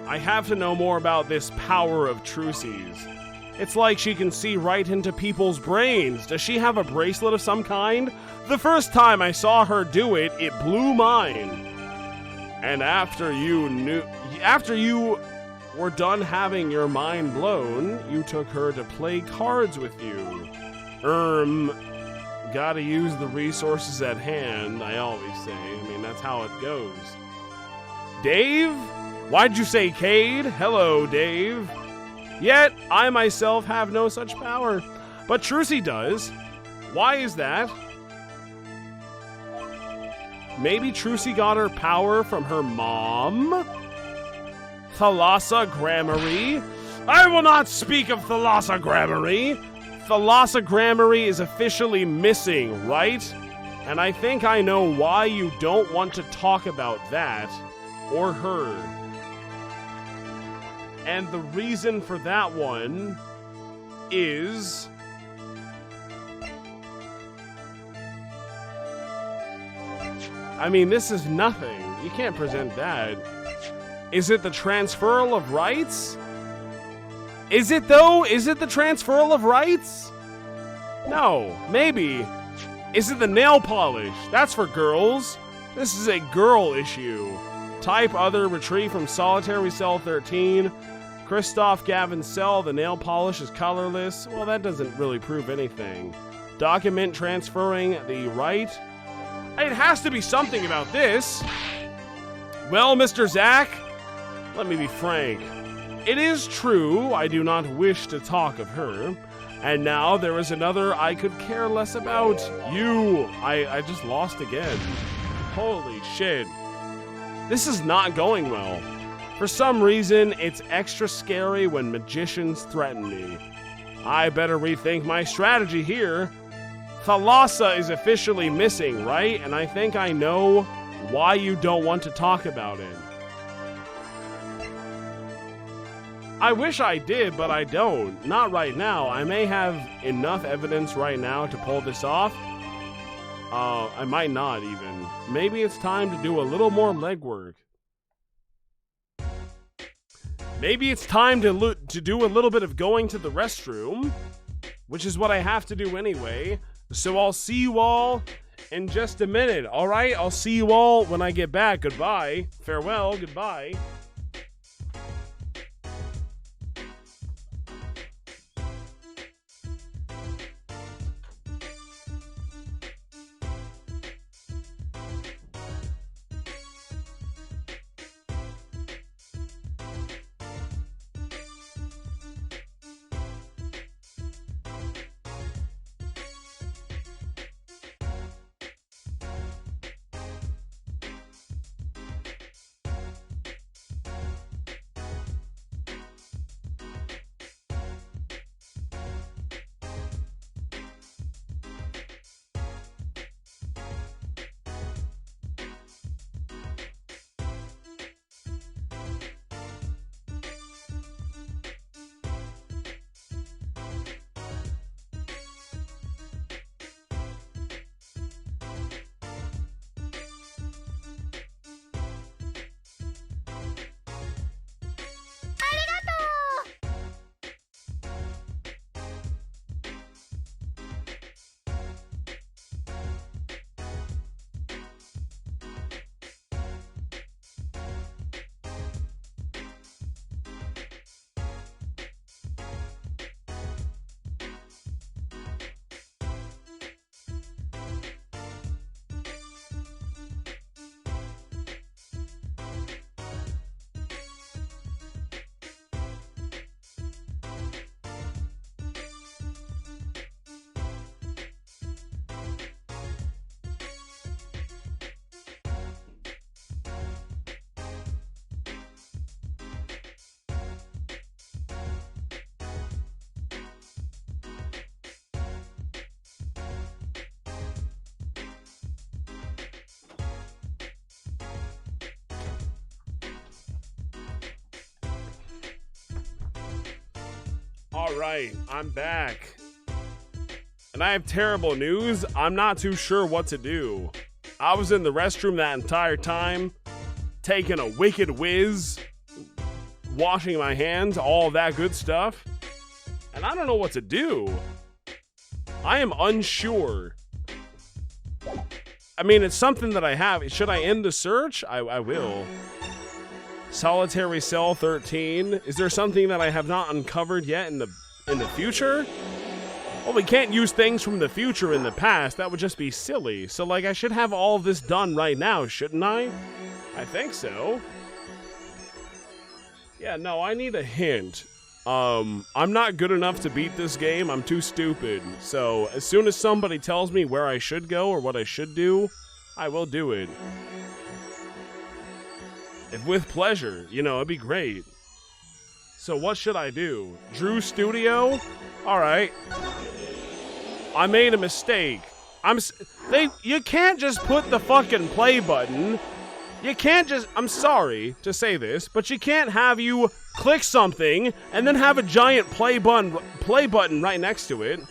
I have to know more about this power of Trucy's. It's like she can see right into people's brains. Does she have a bracelet of some kind? The first time I saw her do it, it blew mine. And after you were done having your mind blown, you took her to play cards with you. Gotta use the resources at hand, I always say. I mean, that's how it goes. Dave? Why'd you say Cade? Hello, Dave. Yet, I myself have no such power. But Trucy does. Why is that? Maybe Trucy got her power from her mom? Thalassa Grammary? I will not speak of Thalassa Grammary. Thalassa Grammary is officially missing, right? And I think I know why you don't want to talk about that or her. And the reason for that one is... I mean, this is nothing. You can't present that. Is it the transferal of rights? Is it, though? Is it the transferal of rights? No, maybe. Is it the nail polish? That's for girls. This is a girl issue. Type other, retrieve from Solitary Cell 13. Christoph Gavin's cell, the nail polish is colorless. Well, that doesn't really prove anything. Document transferring the right. It has to be something about this. Well, Mr. Zach, let me be frank. It is true I do not wish to talk of her. And now there is another I could care less about. You. I just lost again. Holy shit. This is not going well. For some reason, it's extra scary when magicians threaten me. I better rethink my strategy here. Thalassa is officially missing, right? And I think I know why you don't want to talk about it. I wish I did, but I don't. Not right now. I may have enough evidence right now to pull this off. I might not even. Maybe it's time to do a little more legwork. Maybe it's time to do a little bit of going to the restroom, which is what I have to do anyway. So I'll see you all in just a minute. All right, I'll see you all when I get back. Goodbye. Farewell. Goodbye. Alright, I'm back. And I have terrible news. I'm not too sure what to do. I was in the restroom that entire time, taking a wicked whiz, washing my hands, all that good stuff. And I don't know what to do. I am unsure. I mean, it's something that I have. Should I end the search? I will. Solitary Cell 13. Is there something that I have not uncovered yet in the future? Well, we can't use things from the future in the past. That would just be silly. So, like, I should have all of this done right now, shouldn't I? I think so. Yeah, no, I need a hint. I'm not good enough to beat this game. I'm too stupid. So, as soon as somebody tells me where I should go or what I should do, I will do it. If with pleasure, you know, it'd be great. So what should I do? Drew Studio? Alright. I made a mistake. You can't just put the fucking play button. You can't just, I'm sorry to say this, but you can't have you click something and then have a giant play button right next to it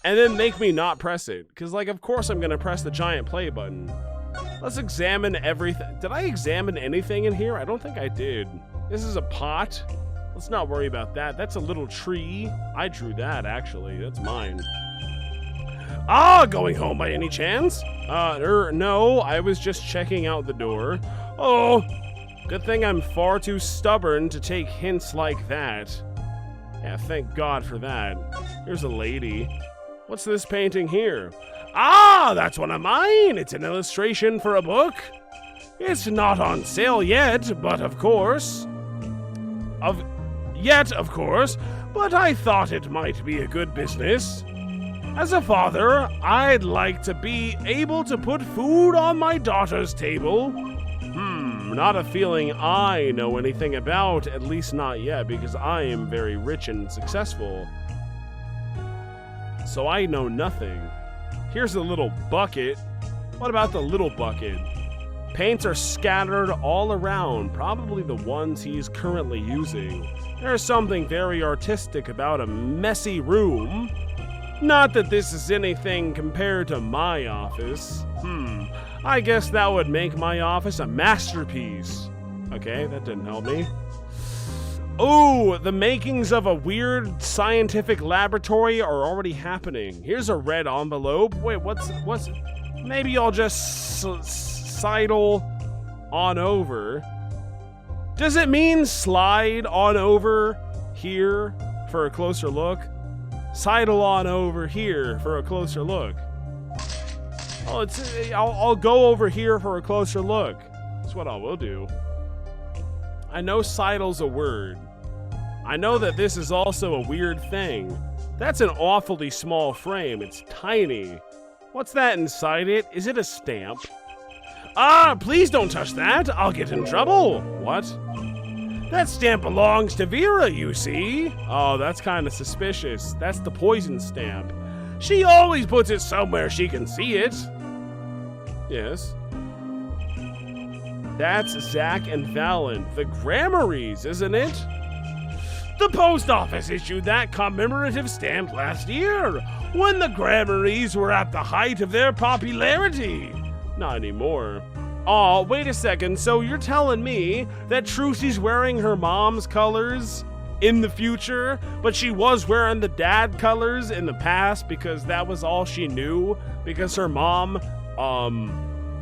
and then make me not press it. Because, like, of course I'm gonna press the giant play button. Let's examine everything. Did I examine anything in here? I don't think I did. This is a pot. Let's not worry about that. That's a little tree. I drew that, actually. That's mine. Ah, going home by any chance? No, I was just checking out the door. Oh, good thing I'm far too stubborn to take hints like that. Yeah, thank God for that. Here's a lady. What's this painting here? Ah, that's one of mine. It's an illustration for a book. It's not on sale yet, but of course. Of course, but I thought it might be a good business. As a father, I'd like to be able to put food on my daughter's table. Not a feeling I know anything about, at least not yet, because I am very rich and successful. So I know nothing. Here's a little bucket. What about the little bucket? Paints are scattered all around, probably the ones he's currently using. There's something very artistic about a messy room. Not that this is anything compared to my office. I guess that would make my office a masterpiece. Okay, that didn't help me. Oh, the makings of a weird scientific laboratory are already happening. Here's a red envelope. Wait, what's maybe I'll just sidle on over. Does it mean slide on over here for a closer look? Sidle on over here for a closer look. Oh, I'll go over here for a closer look. That's what I will do. I know sidle's a word. I know that this is also a weird thing. That's an awfully small frame. It's tiny. What's that inside it? Is it a stamp? Ah, please don't touch that. I'll get in trouble. What? That stamp belongs to Vera, you see. Oh, that's kind of suspicious. That's the poison stamp. She always puts it somewhere she can see it. Yes. That's Zach and Valen, the Grammarys, isn't it? The post office issued that commemorative stamp last year, when the Grammarys were at the height of their popularity. Not anymore. Aw, wait a second, so you're telling me that Trucy's wearing her mom's colors in the future, but she was wearing the dad colors in the past because that was all she knew, because her mom,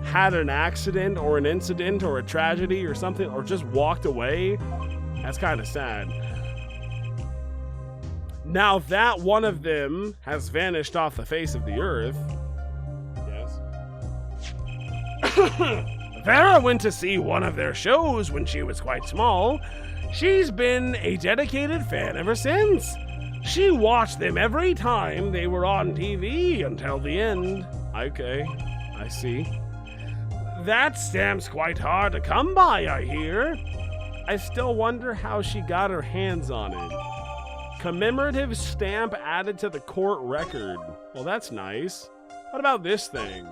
had an accident or an incident or a tragedy or something, or just walked away? That's kind of sad. Now that one of them has vanished off the face of the earth. Yes. Vera went to see one of their shows when she was quite small. She's been a dedicated fan ever since. She watched them every time they were on TV until the end. Okay, I see. That stamp's quite hard to come by, I hear. I still wonder how she got her hands on it. Commemorative stamp added to the court record. Well, that's nice. What about this thing?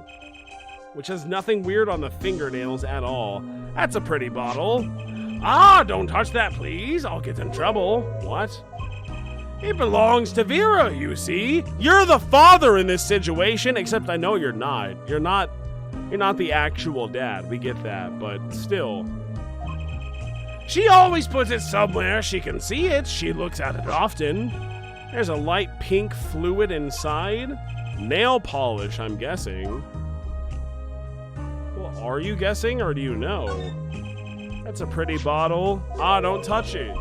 Which has nothing weird on the fingernails at all. That's a pretty bottle. Ah, don't touch that, please. I'll get in trouble. What? It belongs to Vera, you see. You're the father in this situation, except I know you're not. You're not the actual dad. We get that, but still. She always puts it somewhere she can see it. She looks at it often. There's a light pink fluid inside. Nail polish, I'm guessing. Well, are you guessing or do you know? That's a pretty bottle. Ah, don't touch it.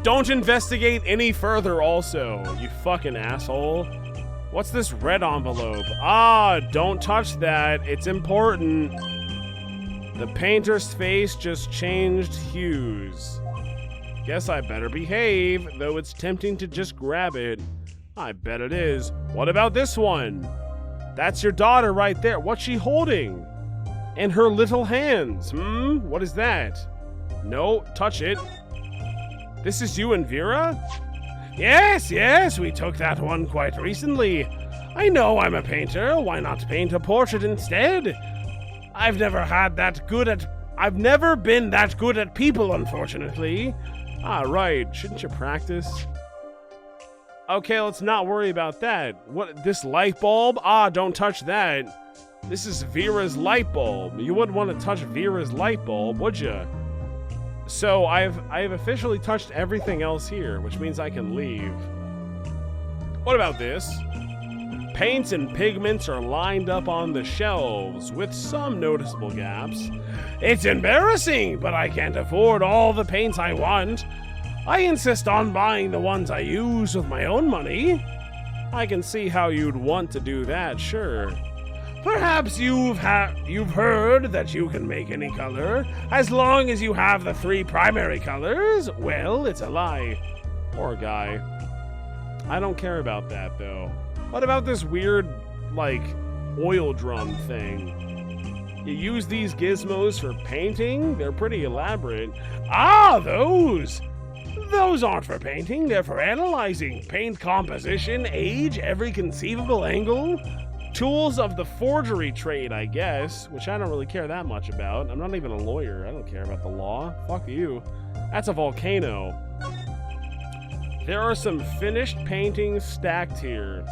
Don't investigate any further also, you fucking asshole. What's this red envelope? Ah, don't touch that. It's important. The painter's face just changed hues. Guess I better behave, though it's tempting to just grab it. I bet it is. What about this one? That's your daughter right there. What's she holding? In her little hands. What is that? No, touch it. This is you and Vera? Yes, we took that one quite recently. I know I'm a painter. Why not paint a portrait instead? I've never been that good at people, unfortunately. Ah, right. Shouldn't you practice? Okay, let's not worry about that. What, this light bulb? Ah, don't touch that. This is Vera's light bulb. You wouldn't want to touch Vera's light bulb, would you? So I've officially touched everything else here, which means I can leave. What about this? Paints and pigments are lined up on the shelves with some noticeable gaps. It's embarrassing, but I can't afford all the paints I want. I insist on buying the ones I use with my own money. I can see how you'd want to do that, sure. Perhaps you've heard that you can make any color, as long as you have the 3 primary colors. Well, it's a lie. Poor guy. I don't care about that, though. What about this weird, like, oil drum thing? You use these gizmos for painting? They're pretty elaborate. Ah, those! Those aren't for painting, they're for analyzing. Paint composition, age, every conceivable angle. Tools of the forgery trade, I guess, which I don't really care that much about. I'm not even a lawyer. I don't care about the law. Fuck you. That's a volcano. There are some finished paintings stacked here.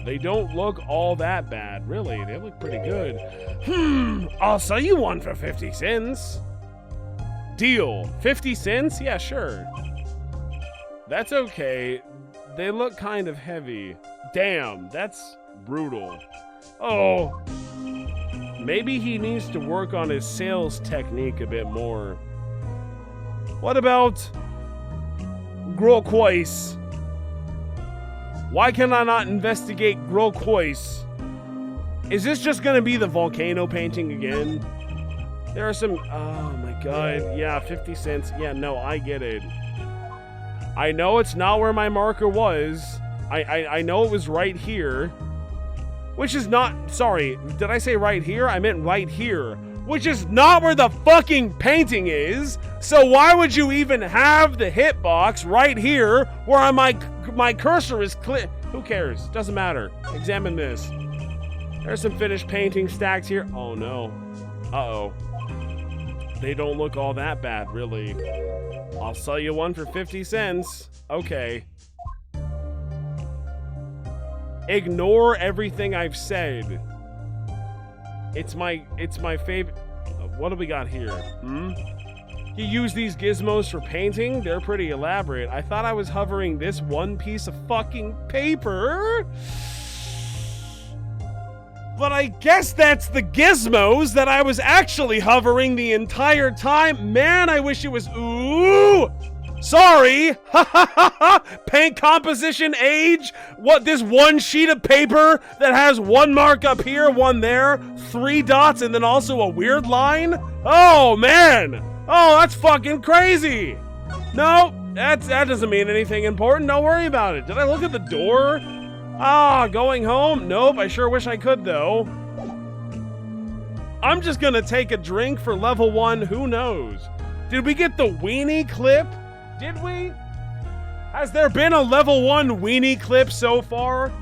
They don't look all that bad, really. They look pretty good. I'll sell you one for 50 cents. Deal. 50 cents? Yeah, sure. That's okay. They look kind of heavy. Damn, that's brutal. Oh, maybe he needs to work on his sales technique a bit more. What about Groquois? Why can I not investigate Groquois? Is this just gonna be the volcano painting again? There are some, oh my god, yeah, 50 cents. Yeah, no, I get it. I know it's not where my marker was. I know it was right here. Which is not, sorry, did I say right here? I meant right here. Which is not where the fucking painting is. So why would you even have the hitbox right here where my cursor is Who cares? Doesn't matter. Examine this. There's some finished paintings stacked here. Oh no. Uh-oh. They don't look all that bad, really. I'll sell you one for 50 cents. Okay. Ignore everything I've said. It's my favorite. What do we got here? You use these gizmos for painting? They're pretty elaborate. I thought I was hovering this one piece of fucking paper. But I guess that's the gizmos that I was actually hovering the entire time. Man, I wish it was. Ooh! Sorry! Paint composition, age? What, this one sheet of paper that has one mark up here, one there, 3 dots, and then also a weird line? Oh, man! Oh, that's fucking crazy! No, that doesn't mean anything important. Don't worry about it. Did I look at the door? Ah, going home? Nope, I sure wish I could, though. I'm just gonna take a drink for level 1, who knows? Did we get the weenie clip? Did we? Has there been a level 1 weenie clip so far?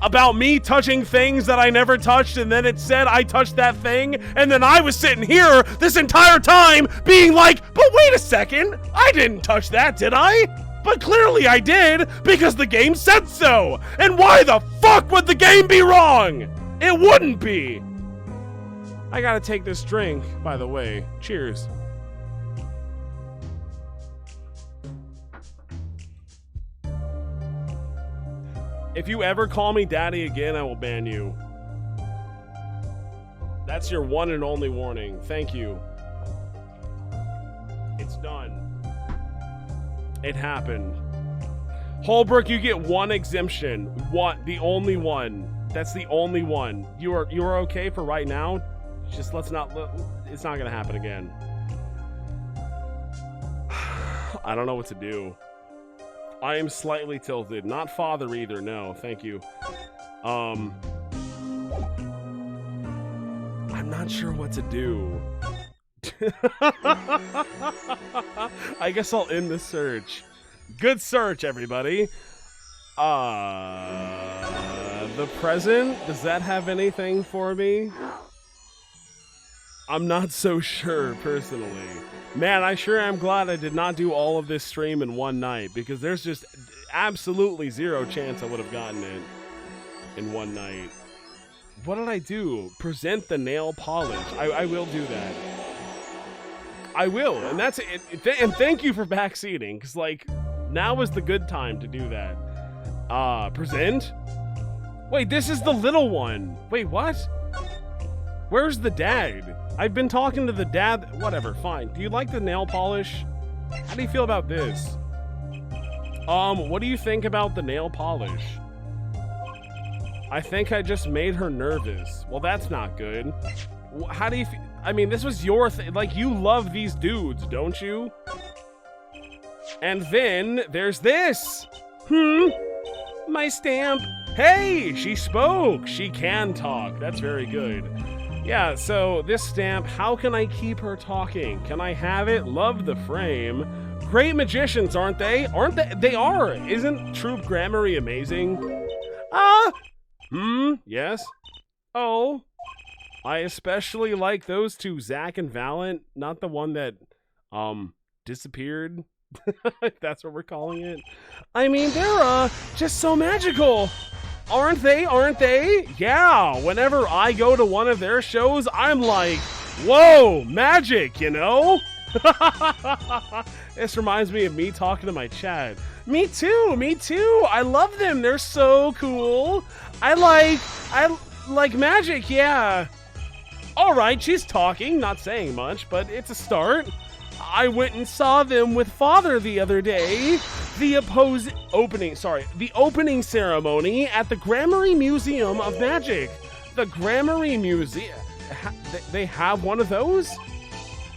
About me touching things that I never touched, and then it said I touched that thing, and then I was sitting here this entire time being like, but wait a second, I didn't touch that, did I? But clearly I did, because the game said so! And why the fuck would the game be wrong? It wouldn't be! I gotta take this drink, by the way. Cheers. If you ever call me daddy again, I will ban you. That's your one and only warning. Thank you. It's done. It happened. Holbrook, you get one exemption. One, the only one. That's the only one. You are okay for right now? Just let's not, it's not gonna happen again. I don't know what to do. I am slightly tilted. Not father either, no, thank you. I'm not sure what to do. I guess I'll end the search. Good search, everybody. The present, does that have anything for me? I'm not so sure, personally. Man, I sure am glad I did not do all of this stream in one night, because there's just absolutely zero chance I would have gotten it in one night. What did I do? Present the nail polish. I will do that. I will, and that's it. And thank you for backseating, because, like, now is the good time to do that. Present? Wait, this is the little one. Wait, what? Where's the dad? I've been talking to the dad. Whatever, fine. Do you like the nail polish? How do you feel about this? What do you think about the nail polish? I think I just made her nervous. Well, that's not good. How do you feel? I mean, this was your thing. Like, you love these dudes, don't you? And then there's this. My stamp. Hey, she spoke. She can talk. That's very good. Yeah, so this stamp, how can I keep her talking? Can I have it? Love the frame. Great magicians, aren't they? Aren't they? They are. Isn't Troop Grammary amazing? Yes. Oh. I especially like those two, Zach and Valent, not the one that, disappeared. If that's what we're calling it. I mean, they're, just so magical. Aren't they? Aren't they? Yeah, whenever I go to one of their shows, I'm like, whoa, magic, you know? This reminds me of me talking to my chat. Me too, me too. I love them. They're so cool. I like magic, yeah. All right, she's talking, not saying much, but it's a start. I went and saw them with Father the other day. The opening ceremony at the Grammary Museum of Magic. The Grammary Museum. They have one of those?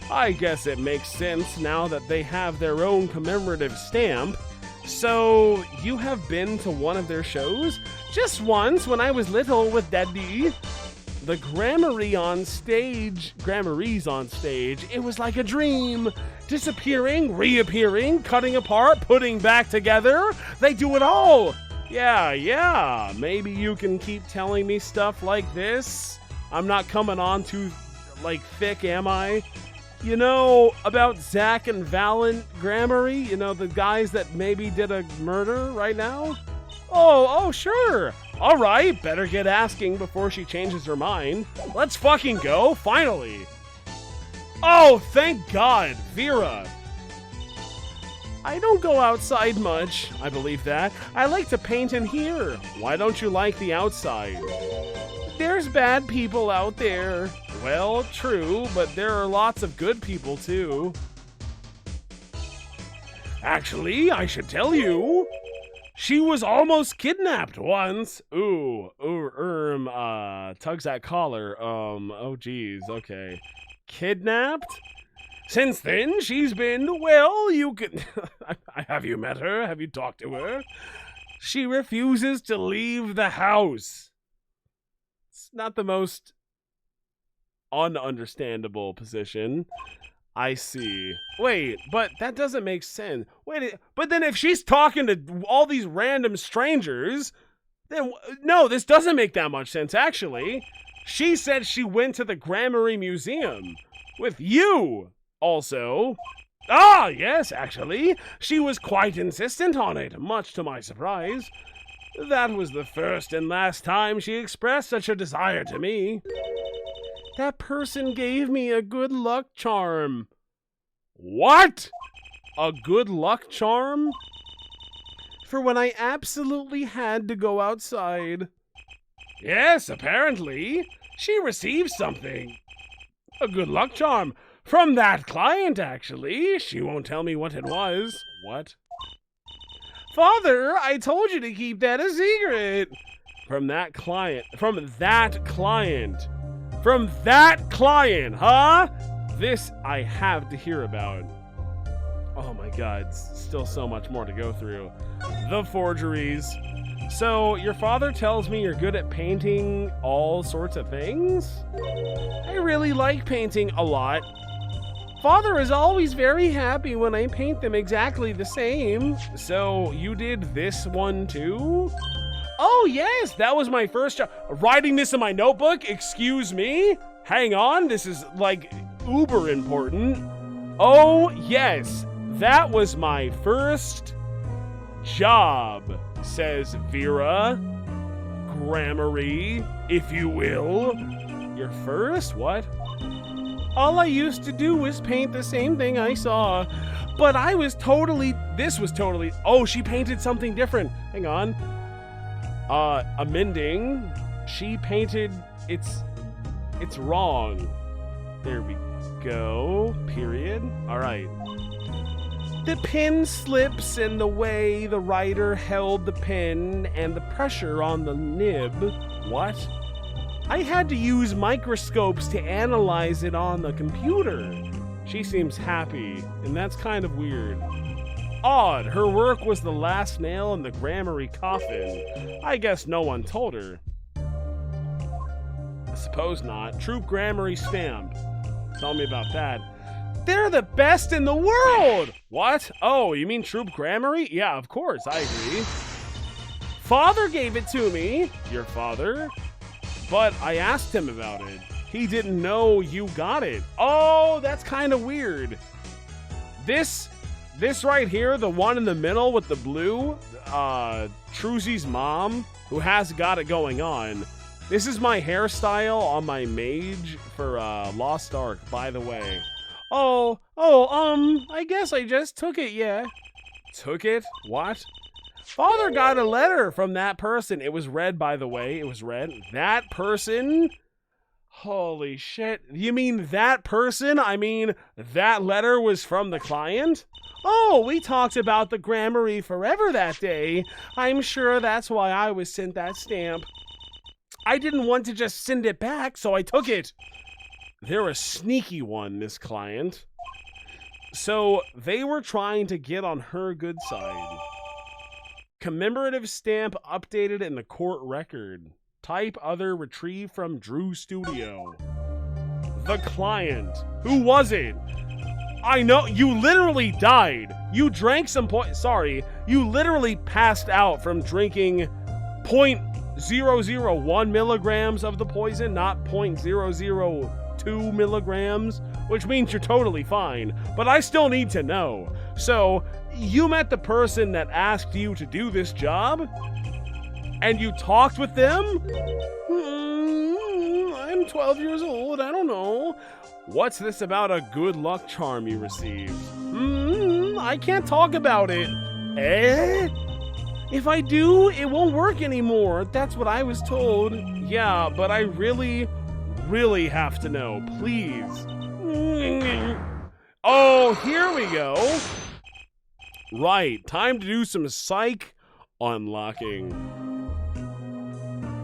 I guess it makes sense now that they have their own commemorative stamp. So, you have been to one of their shows? Just once when I was little with Daddy. The Grammary on stage, Grammaries on stage, it was like a dream. Disappearing, reappearing, cutting apart, putting back together. They do it all. Yeah, maybe you can keep telling me stuff like this. I'm not coming on too, like, thick, am I? You know, about Zach and Valent Grammary? You know, the guys that maybe did a murder right now? Oh, sure. All right, better get asking before she changes her mind. Let's fucking go, finally. Oh, thank God, Vera. I don't go outside much. I believe that. I like to paint in here. Why don't you like the outside? There's bad people out there. Well, true, but there are lots of good people too. Actually, I should tell you. She was almost kidnapped once. Tugs that collar. Oh geez, okay. Kidnapped? Since then, she's been, well, you can... Have you met her? Have you talked to her? She refuses to leave the house. It's not the most ununderstandable position. I see. Wait, but that doesn't make sense. Wait, but then if she's talking to all these random strangers, then no, this doesn't make that much sense, actually. She said she went to the Grammary Museum with you also. Ah, yes, actually. She was quite insistent on it, much to my surprise. That was the first and last time she expressed such a desire to me. That person gave me a good luck charm. What? A good luck charm? For when I absolutely had to go outside. Yes, apparently. She received something. A good luck charm. From that client, actually. She won't tell me what it was. What? Father, I told you to keep that a secret. From that client. From that client. From that client, huh? This I have to hear about. Oh my god, still so much more to go through. The forgeries. So, your father tells me you're good at painting all sorts of things? I really like painting a lot. Father is always very happy when I paint them exactly the same. So, you did this one too? Oh yes, that was my first job. Writing this in my notebook? Excuse me? Hang on, this is like uber important. Oh yes, that was my first job, says Vera. Grammary, if you will. Your first? What? All I used to do was paint the same thing I saw. But this was totally, oh, she painted something different. Hang on. Amending. She painted, it's wrong. There we go. Period. All right. The pen slips in the way the writer held the pen and the pressure on the nib. What? I had to use microscopes to analyze it on the computer. She seems happy, and that's kind of weird. Odd, her work was the last nail in the grammary coffin. I guess no one told her. I suppose not. Troop Grammary stamp. Tell me about that. They're the best in the world! What? Oh, you mean Troop Grammary? Yeah, of course, I agree. Father gave it to me. Your father? But I asked him about it. He didn't know you got it. Oh, that's kind of weird. This right here, the one in the middle with the blue, Truzy's mom, who has got it going on. This is my hairstyle on my mage for Lost Ark, by the way. I guess I just took it, yeah. Took it? What? Father got a letter from that person. It was red, by the way. It was red. That person? Holy shit. You mean that person? I mean, that letter was from the client? Oh, we talked about the grammary forever that day. I'm sure that's why I was sent that stamp. I didn't want to just send it back, so I took it. They're a sneaky one, this client. So, they were trying to get on her good side. Commemorative stamp updated in the court record. Type other retrieved from Drew Studio. The client. Who was it? I know, you literally died. You drank some you literally passed out from drinking 0.001 milligrams of the poison, not 0.002 milligrams, which means you're totally fine. But I still need to know. So, you met the person that asked you to do this job? And you talked with them? I'm 12 years old, I don't know. What's this about a good luck charm you received? I can't talk about it. Eh? If I do, it won't work anymore. That's what I was told. Yeah, but I really, really have to know. Please. Oh, here we go. Right, time to do some psych unlocking.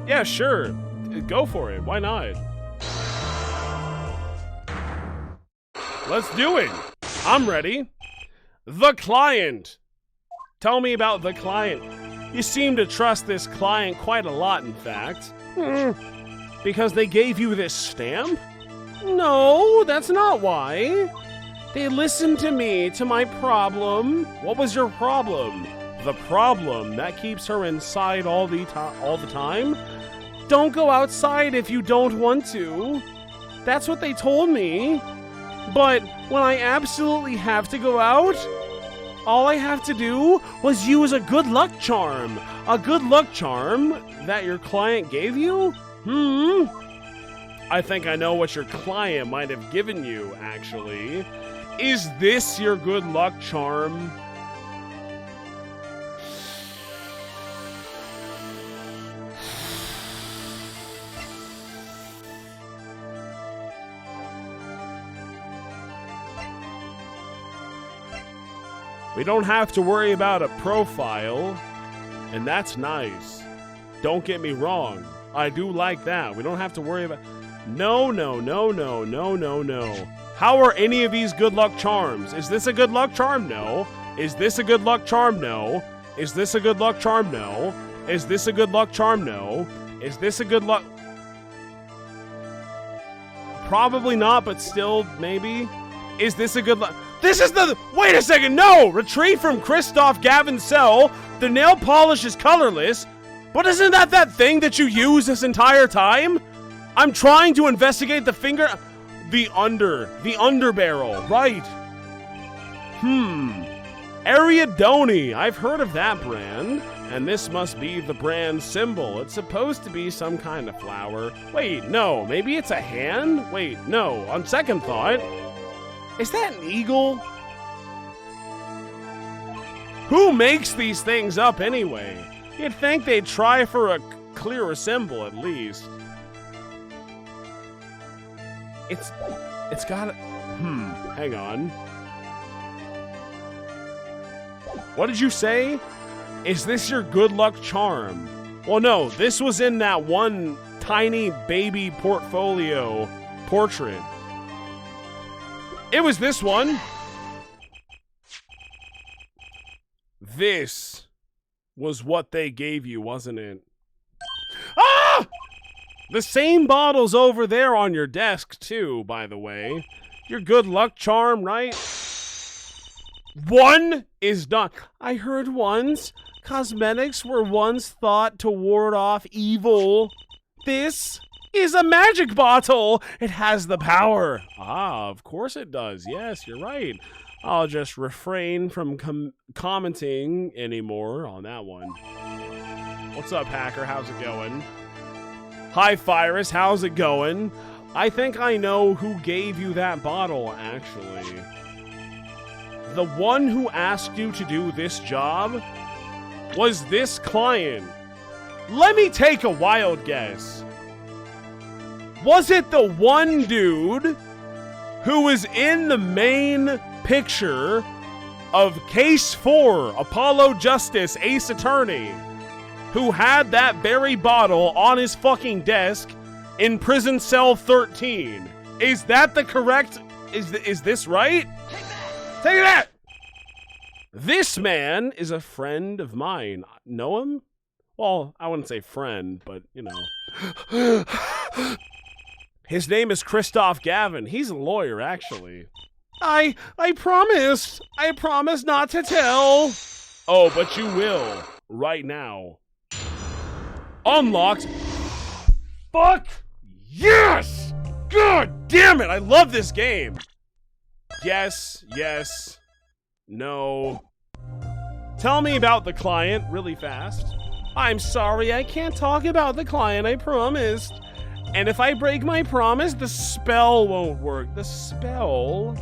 Yeah, sure. Go for it. Why not? Let's do it. I'm ready. The client. Tell me about the client. You seem to trust this client quite a lot, in fact. Because they gave you this stamp? No, that's not why. They listened to me, to my problem. What was your problem? The problem that keeps her inside all the time? Don't go outside if you don't want to. That's what they told me. But when I absolutely have to go out, all I have to do was use a good luck charm. A good luck charm that your client gave you? I think I know what your client might have given you, actually. Is this your good luck charm? We don't have to worry about a profile, and that's nice. Don't get me wrong. I do like that. We don't have to worry about... No. How are any of these good luck charms? Is this a good luck charm? No. Is this a good luck charm? No. Is this a good luck charm? No. Is this a good luck charm? No. Is this a good luck... Probably not, but still, maybe. Is this a good luck... This is the... Wait a second, no! Retrieve from Christoph Gavin's cell. The nail polish is colorless. But isn't that that thing that you use this entire time? I'm trying to investigate the finger... The underbarrel, right. Ariadone. I've heard of that brand. And this must be the brand symbol. It's supposed to be some kind of flower. Wait, no. Maybe it's a hand? Wait, no. On second thought... Is that an eagle? Who makes these things up anyway? You'd think they'd try for a clearer symbol at least. It's got... hang on. What did you say? Is this your good luck charm? Well, no, this was in that one tiny baby portfolio portrait. It was this one. This was what they gave you, wasn't it? Ah! The same bottle's over there on your desk, too, by the way. Your good luck charm, right? One is not. I heard once cosmetics were once thought to ward off evil. This is a magic bottle. It has the power. Ah, of course it does. Yes, you're right. I'll just refrain from commenting anymore on that one. What's up, hacker? How's it going? Hi, Virus. How's it going? I think I know who gave you that bottle, actually. The one who asked you to do this job was this client. Let me take a wild guess. Was it the one dude who was in the main picture of Case 4, Apollo Justice, Ace Attorney, who had that very bottle on his fucking desk in prison cell 13? Is that the correct... Is this right? Take that! This man is a friend of mine. Know him? Well, I wouldn't say friend, but, you know. His name is Christoph Gavin. He's a lawyer, actually. I promised. I promised not to tell. Oh, but you will. Right now. Unlocked. Fuck. Yes! God damn it. I love this game. Yes. Yes. No. Tell me about the client really fast. I'm sorry. I can't talk about the client. I promised. And if I break my promise, the spell won't work. The spell?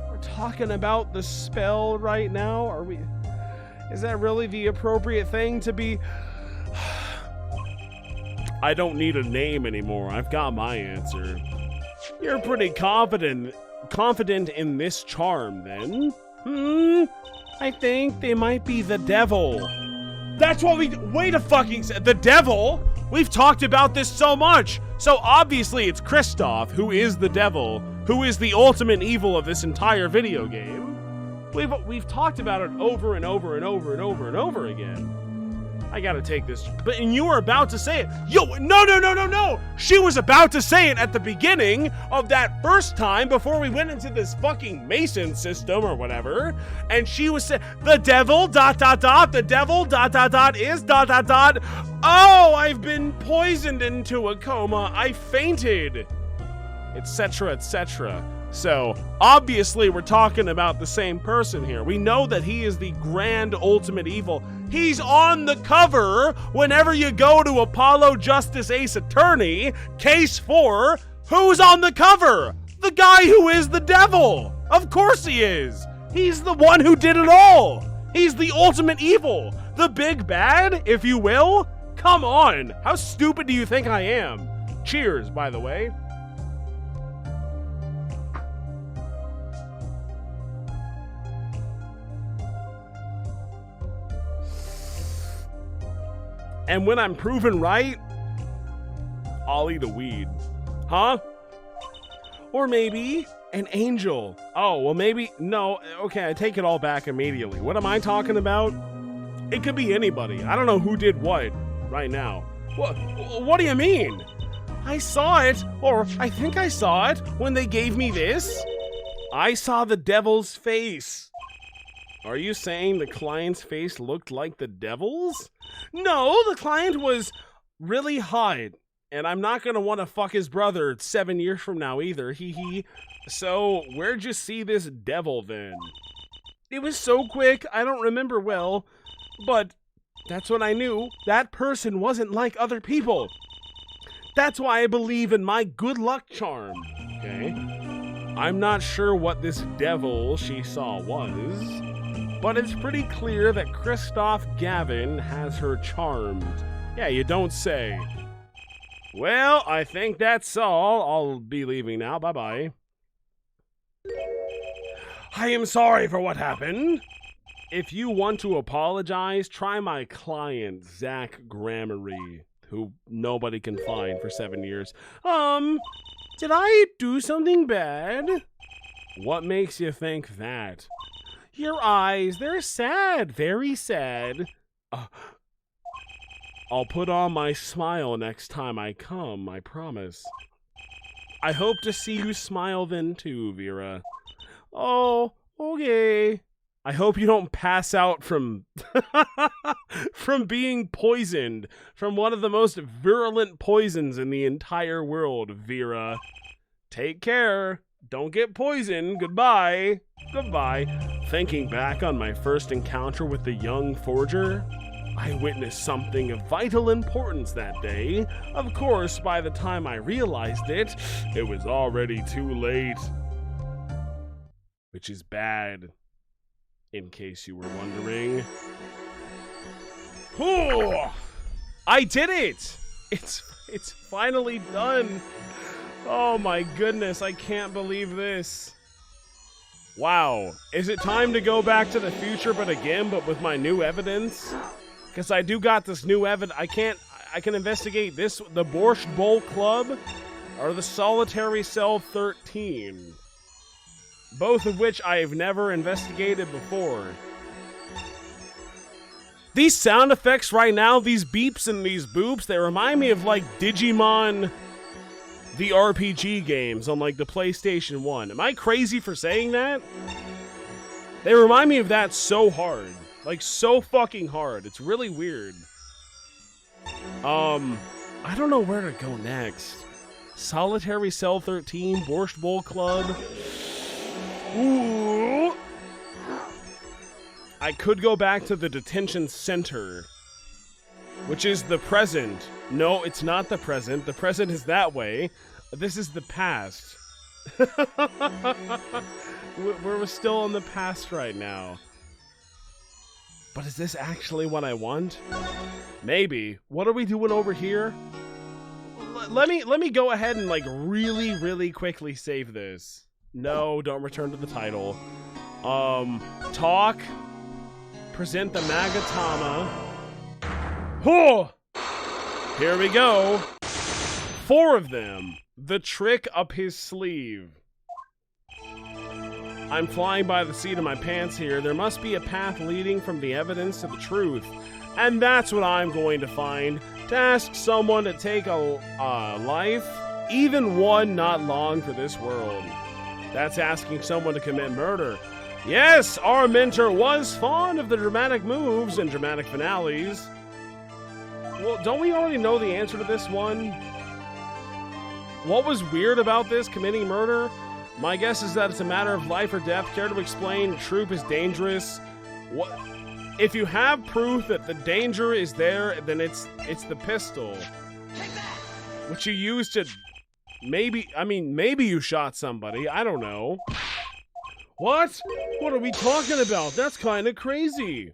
We're talking about the spell right now? Are we... Is that really the appropriate thing to be... I don't need a name anymore. I've got my answer. You're pretty confident in this charm, then? I think they might be the devil. That's what we... Wait a fucking second. The devil? We've talked about this so much. So obviously it's Christoph who is the devil, who is the ultimate evil of this entire video game. We've talked about it over and over and over and over and over again. I gotta take this. And you were about to say it. Yo, no. She was about to say it at the beginning of that first time before we went into this fucking Mason system or whatever. And she was saying, the devil, ... the devil, ... is ... Oh, I've been poisoned into a coma. I fainted. Etc., etc. So, obviously, we're talking about the same person here. We know that he is the grand ultimate evil. He's on the cover whenever you go to Apollo Justice Ace Attorney, Case 4. Who's on the cover? The guy who is the devil. Of course he is. He's the one who did it all. He's the ultimate evil. The big bad, if you will. Come on. How stupid do you think I am? Cheers, by the way. And when I'm proven right, I'll eat a weed. Huh? Or maybe an angel. Oh, well maybe, no, okay, I take it all back immediately. What am I talking about? It could be anybody. I don't know who did what right now. What do you mean? I saw it, or I think I saw it, when they gave me this. I saw the devil's face. Are you saying the client's face looked like the devil's? No, the client was really hot, and I'm not gonna want to fuck his brother 7 years from now either, hee. So, where'd you see this devil then? It was so quick, I don't remember well, but that's when I knew that person wasn't like other people. That's why I believe in my good luck charm, okay? I'm not sure what this devil she saw was, but it's pretty clear that Christoph Gavin has her charmed. Yeah, you don't say. Well, I think that's all. I'll be leaving now. Bye-bye. I am sorry for what happened. If you want to apologize, try my client, Zach Gramarye, who nobody can find for 7 years. Did I do something bad? What makes you think that? Your eyes, they're sad, very sad. I'll put on my smile next time I come, I promise. I hope to see you smile then too, Vera. Oh, okay. I hope you don't pass out from from being poisoned from one of the most virulent poisons in the entire world, Vera. Take care. Don't get poisoned. Goodbye. Goodbye. Thinking back on my first encounter with the young forger, I witnessed something of vital importance that day. Of course, by the time I realized it, it was already too late. Which is bad, in case you were wondering. Ooh, I did it! It's finally done. Oh my goodness, I can't believe this. Wow, is it time to go back to the future but with my new evidence? Because I do got this new evidence. I can investigate this, the Borscht Bowl Club, or the Solitary Cell 13. Both of which I've never investigated before. These sound effects right now, these beeps and these boops, they remind me of like Digimon, the RPG games on like the PlayStation 1. Am I crazy for saying that? They remind me of that so hard. Like so fucking hard. It's really weird. I don't know where to go next. Solitary Cell 13, Borscht Bowl Club. Ooh. I could go back to the detention center, which is the present. No, it's not the present. The present is that way. This is the past. We're still in the past right now. But is this actually what I want? Maybe. What are we doing over here? Let me go ahead and like really quickly save this. No, don't return to the title. Talk. Present the Magatama. Oh! Here we go. 4 of them. The trick up his sleeve. I'm flying by the seat of my pants here. There must be a path leading from the evidence to the truth. And that's what I'm going to find. To ask someone to take a life, even one not long for this world. That's asking someone to commit murder. Yes, our mentor was fond of the dramatic moves and dramatic finales. Well, don't we already know the answer to this one? What was weird about this, committing murder? My guess is that it's a matter of life or death. Care to explain? Troop is dangerous. What? If you have proof that the danger is there, then it's the pistol. Which you used to... Maybe you shot somebody. I don't know. What? What are we talking about? That's kind of crazy.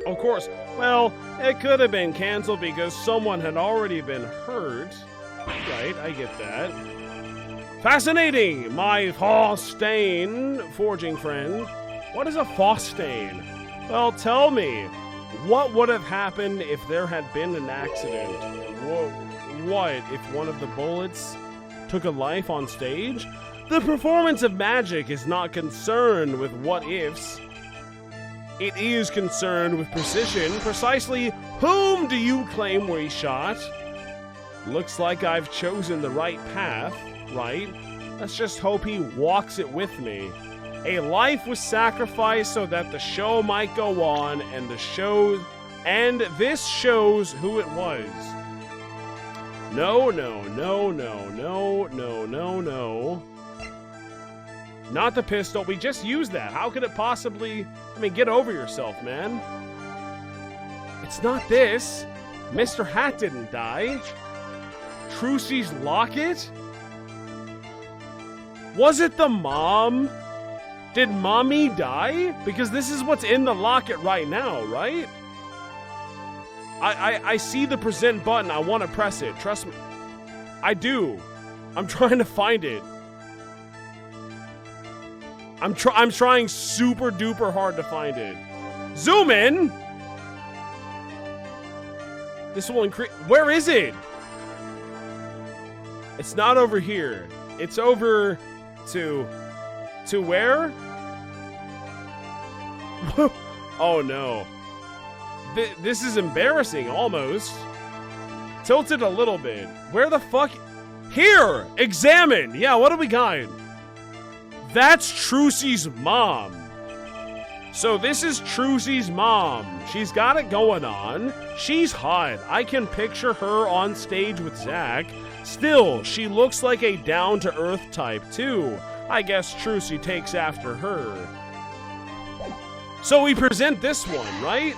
Of course. Well, it could have been canceled because someone had already been hurt. Right, I get that. Fascinating, my Fostain forging friend. What is a Fostain? Well, tell me, what would have happened if there had been an accident? What if one of the bullets took a life on stage? The performance of magic is not concerned with what-ifs. It is concerned with precision. Precisely whom do you claim we shot? Looks like I've chosen the right path, right? Let's just hope he walks it with me. A life was sacrificed so that the show might go on, and this shows who it was. No. Not the pistol. We just used that. How could it possibly... I mean, get over yourself, man. It's not this. Mr. Hat didn't die. Trucy's locket? Was it the mom? Did mommy die? Because this is what's in the locket right now, right? I see the present button. I want to press it. Trust me. I do. I'm trying to find it. I'm trying super duper hard to find it. Zoom in! This will increase... Where is it? It's not over here. It's over to where? Oh no. This is embarrassing, almost. Tilted a little bit. Where the fuck? Here! Examine! Yeah, what do we got? That's Trucy's mom. So this is Trucy's mom. She's got it going on. She's hot. I can picture her on stage with Zach. Still, she looks like a down-to-earth type, too. I guess Trucy takes after her. So we present this one, right?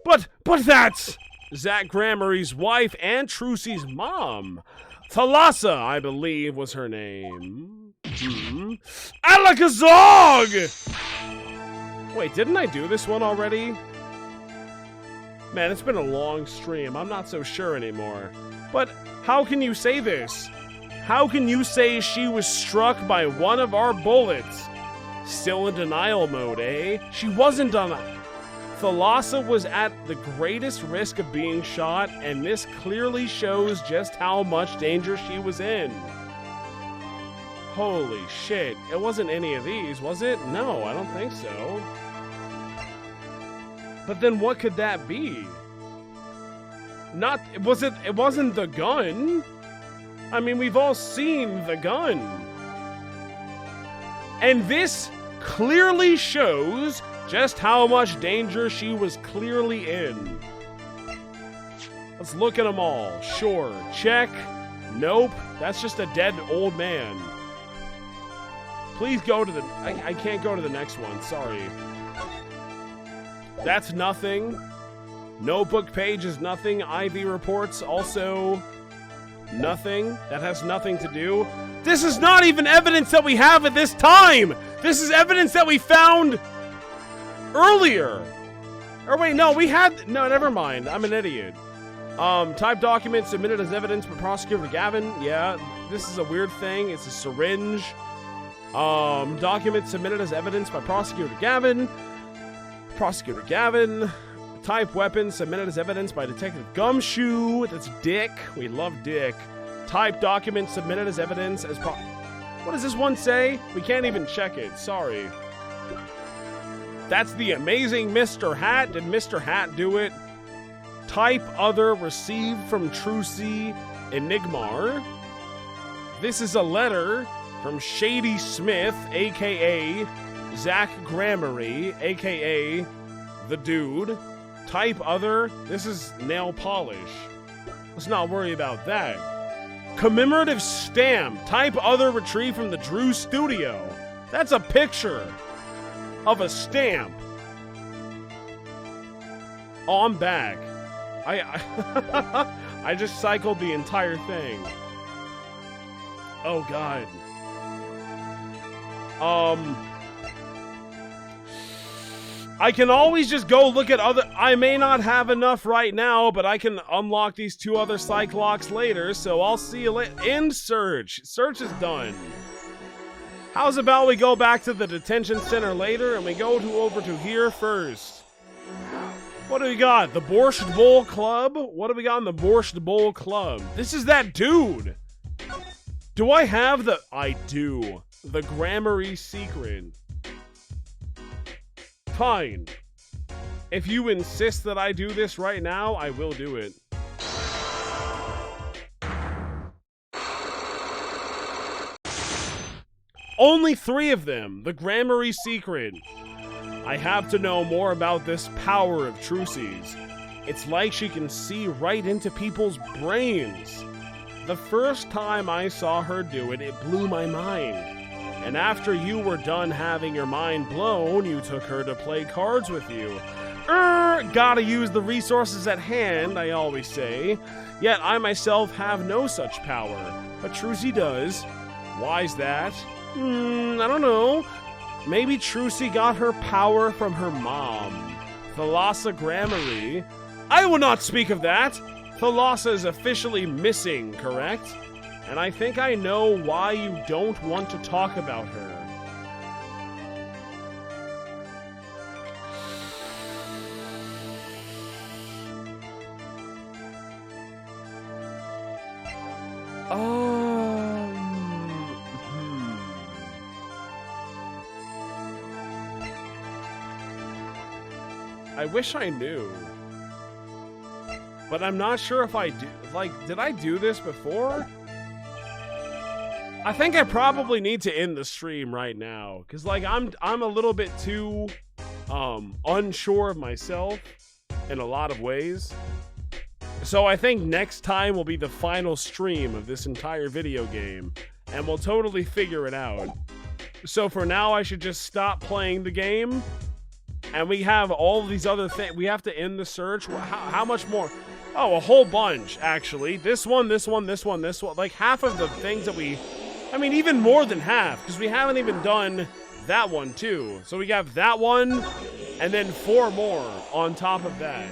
But that's Zach Gramarye's wife and Trucy's mom. Thalassa, I believe, was her name. Alakazog! Wait, didn't I do this one already? Man, it's been a long stream. I'm not so sure anymore. But how can you say this? How can you say she was struck by one of our bullets? Still in denial mode, eh? She wasn't on a... Thalassa was at the greatest risk of being shot, and this clearly shows just how much danger she was in. Holy shit. It wasn't any of these, was it? No, I don't think so. But then what could that be? It wasn't the gun. I mean, we've all seen the gun. And this clearly shows just how much danger she was clearly in. Let's look at them all. Sure. Check. Nope. That's just a dead old man. Please go to the... I can't go to the next one. Sorry. That's nothing. Notebook page is nothing. IV reports also nothing. That has nothing to do. This is not even evidence that we have at this time! This is evidence that we found earlier! Or wait, no, we had... No, never mind. I'm an idiot. Type document submitted as evidence by Prosecutor Gavin. Yeah, this is a weird thing. It's a syringe. Document submitted as evidence by Prosecutor Gavin. Prosecutor Gavin. Type weapon submitted as evidence by Detective Gumshoe. That's Dick. We love Dick. Type document submitted as evidence as What does this one say? We can't even check it. Sorry. That's the amazing Mr. Hat. Did Mr. Hat do it? Type other received from Trucy Enigmar. This is a letter from Shady Smith, a.k.a. Zach Gramarye, a.k.a. The Dude. Type other. This is nail polish. Let's not worry about that. Commemorative stamp. Type other retrieved from the Drew Studio. That's a picture of a stamp. Oh, I'm back. I just cycled the entire thing. Oh, God. I can always just go look at other... I may not have enough right now, but I can unlock these 2 other Cyclocks later, so I'll see you later. End search. Search is done. How's about we go back to the detention center later, and we go over to here first? What do we got? The Borscht Bowl Club? What do we got in the Borscht Bowl Club? This is that dude! Do I have the... I do. The Grammary Secret. Fine. If you insist that I do this right now, I will do it. Only 3 of them. The Grammary Secret. I have to know more about this power of Trucy's. It's like she can see right into people's brains. The first time I saw her do it, it blew my mind. And after you were done having your mind blown, you took her to play cards with you. Gotta use the resources at hand, I always say. Yet I myself have no such power. But Trucy does. Why's that? I don't know. Maybe Trucy got her power from her mom. Thalassa Grammary. I will not speak of that! Thalassa is officially missing, correct? And I think I know why you don't want to talk about her. I wish I knew. But I'm not sure if I do. Like, did I do this before? I think I probably need to end the stream right now. Because, like, I'm a little bit too unsure of myself in a lot of ways. So I think next time will be the final stream of this entire video game. And we'll totally figure it out. So for now, I should just stop playing the game. And we have all these other things. We have to end the search. How much more? Oh, a whole bunch, actually. This one, this one, this one, this one. Like, half of the things that we... I mean, even more than half. Because we haven't even done that one, too. So we have that one, and then 4 more on top of that.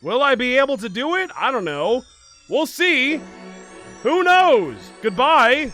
Will I be able to do it? I don't know. We'll see. Who knows? Goodbye.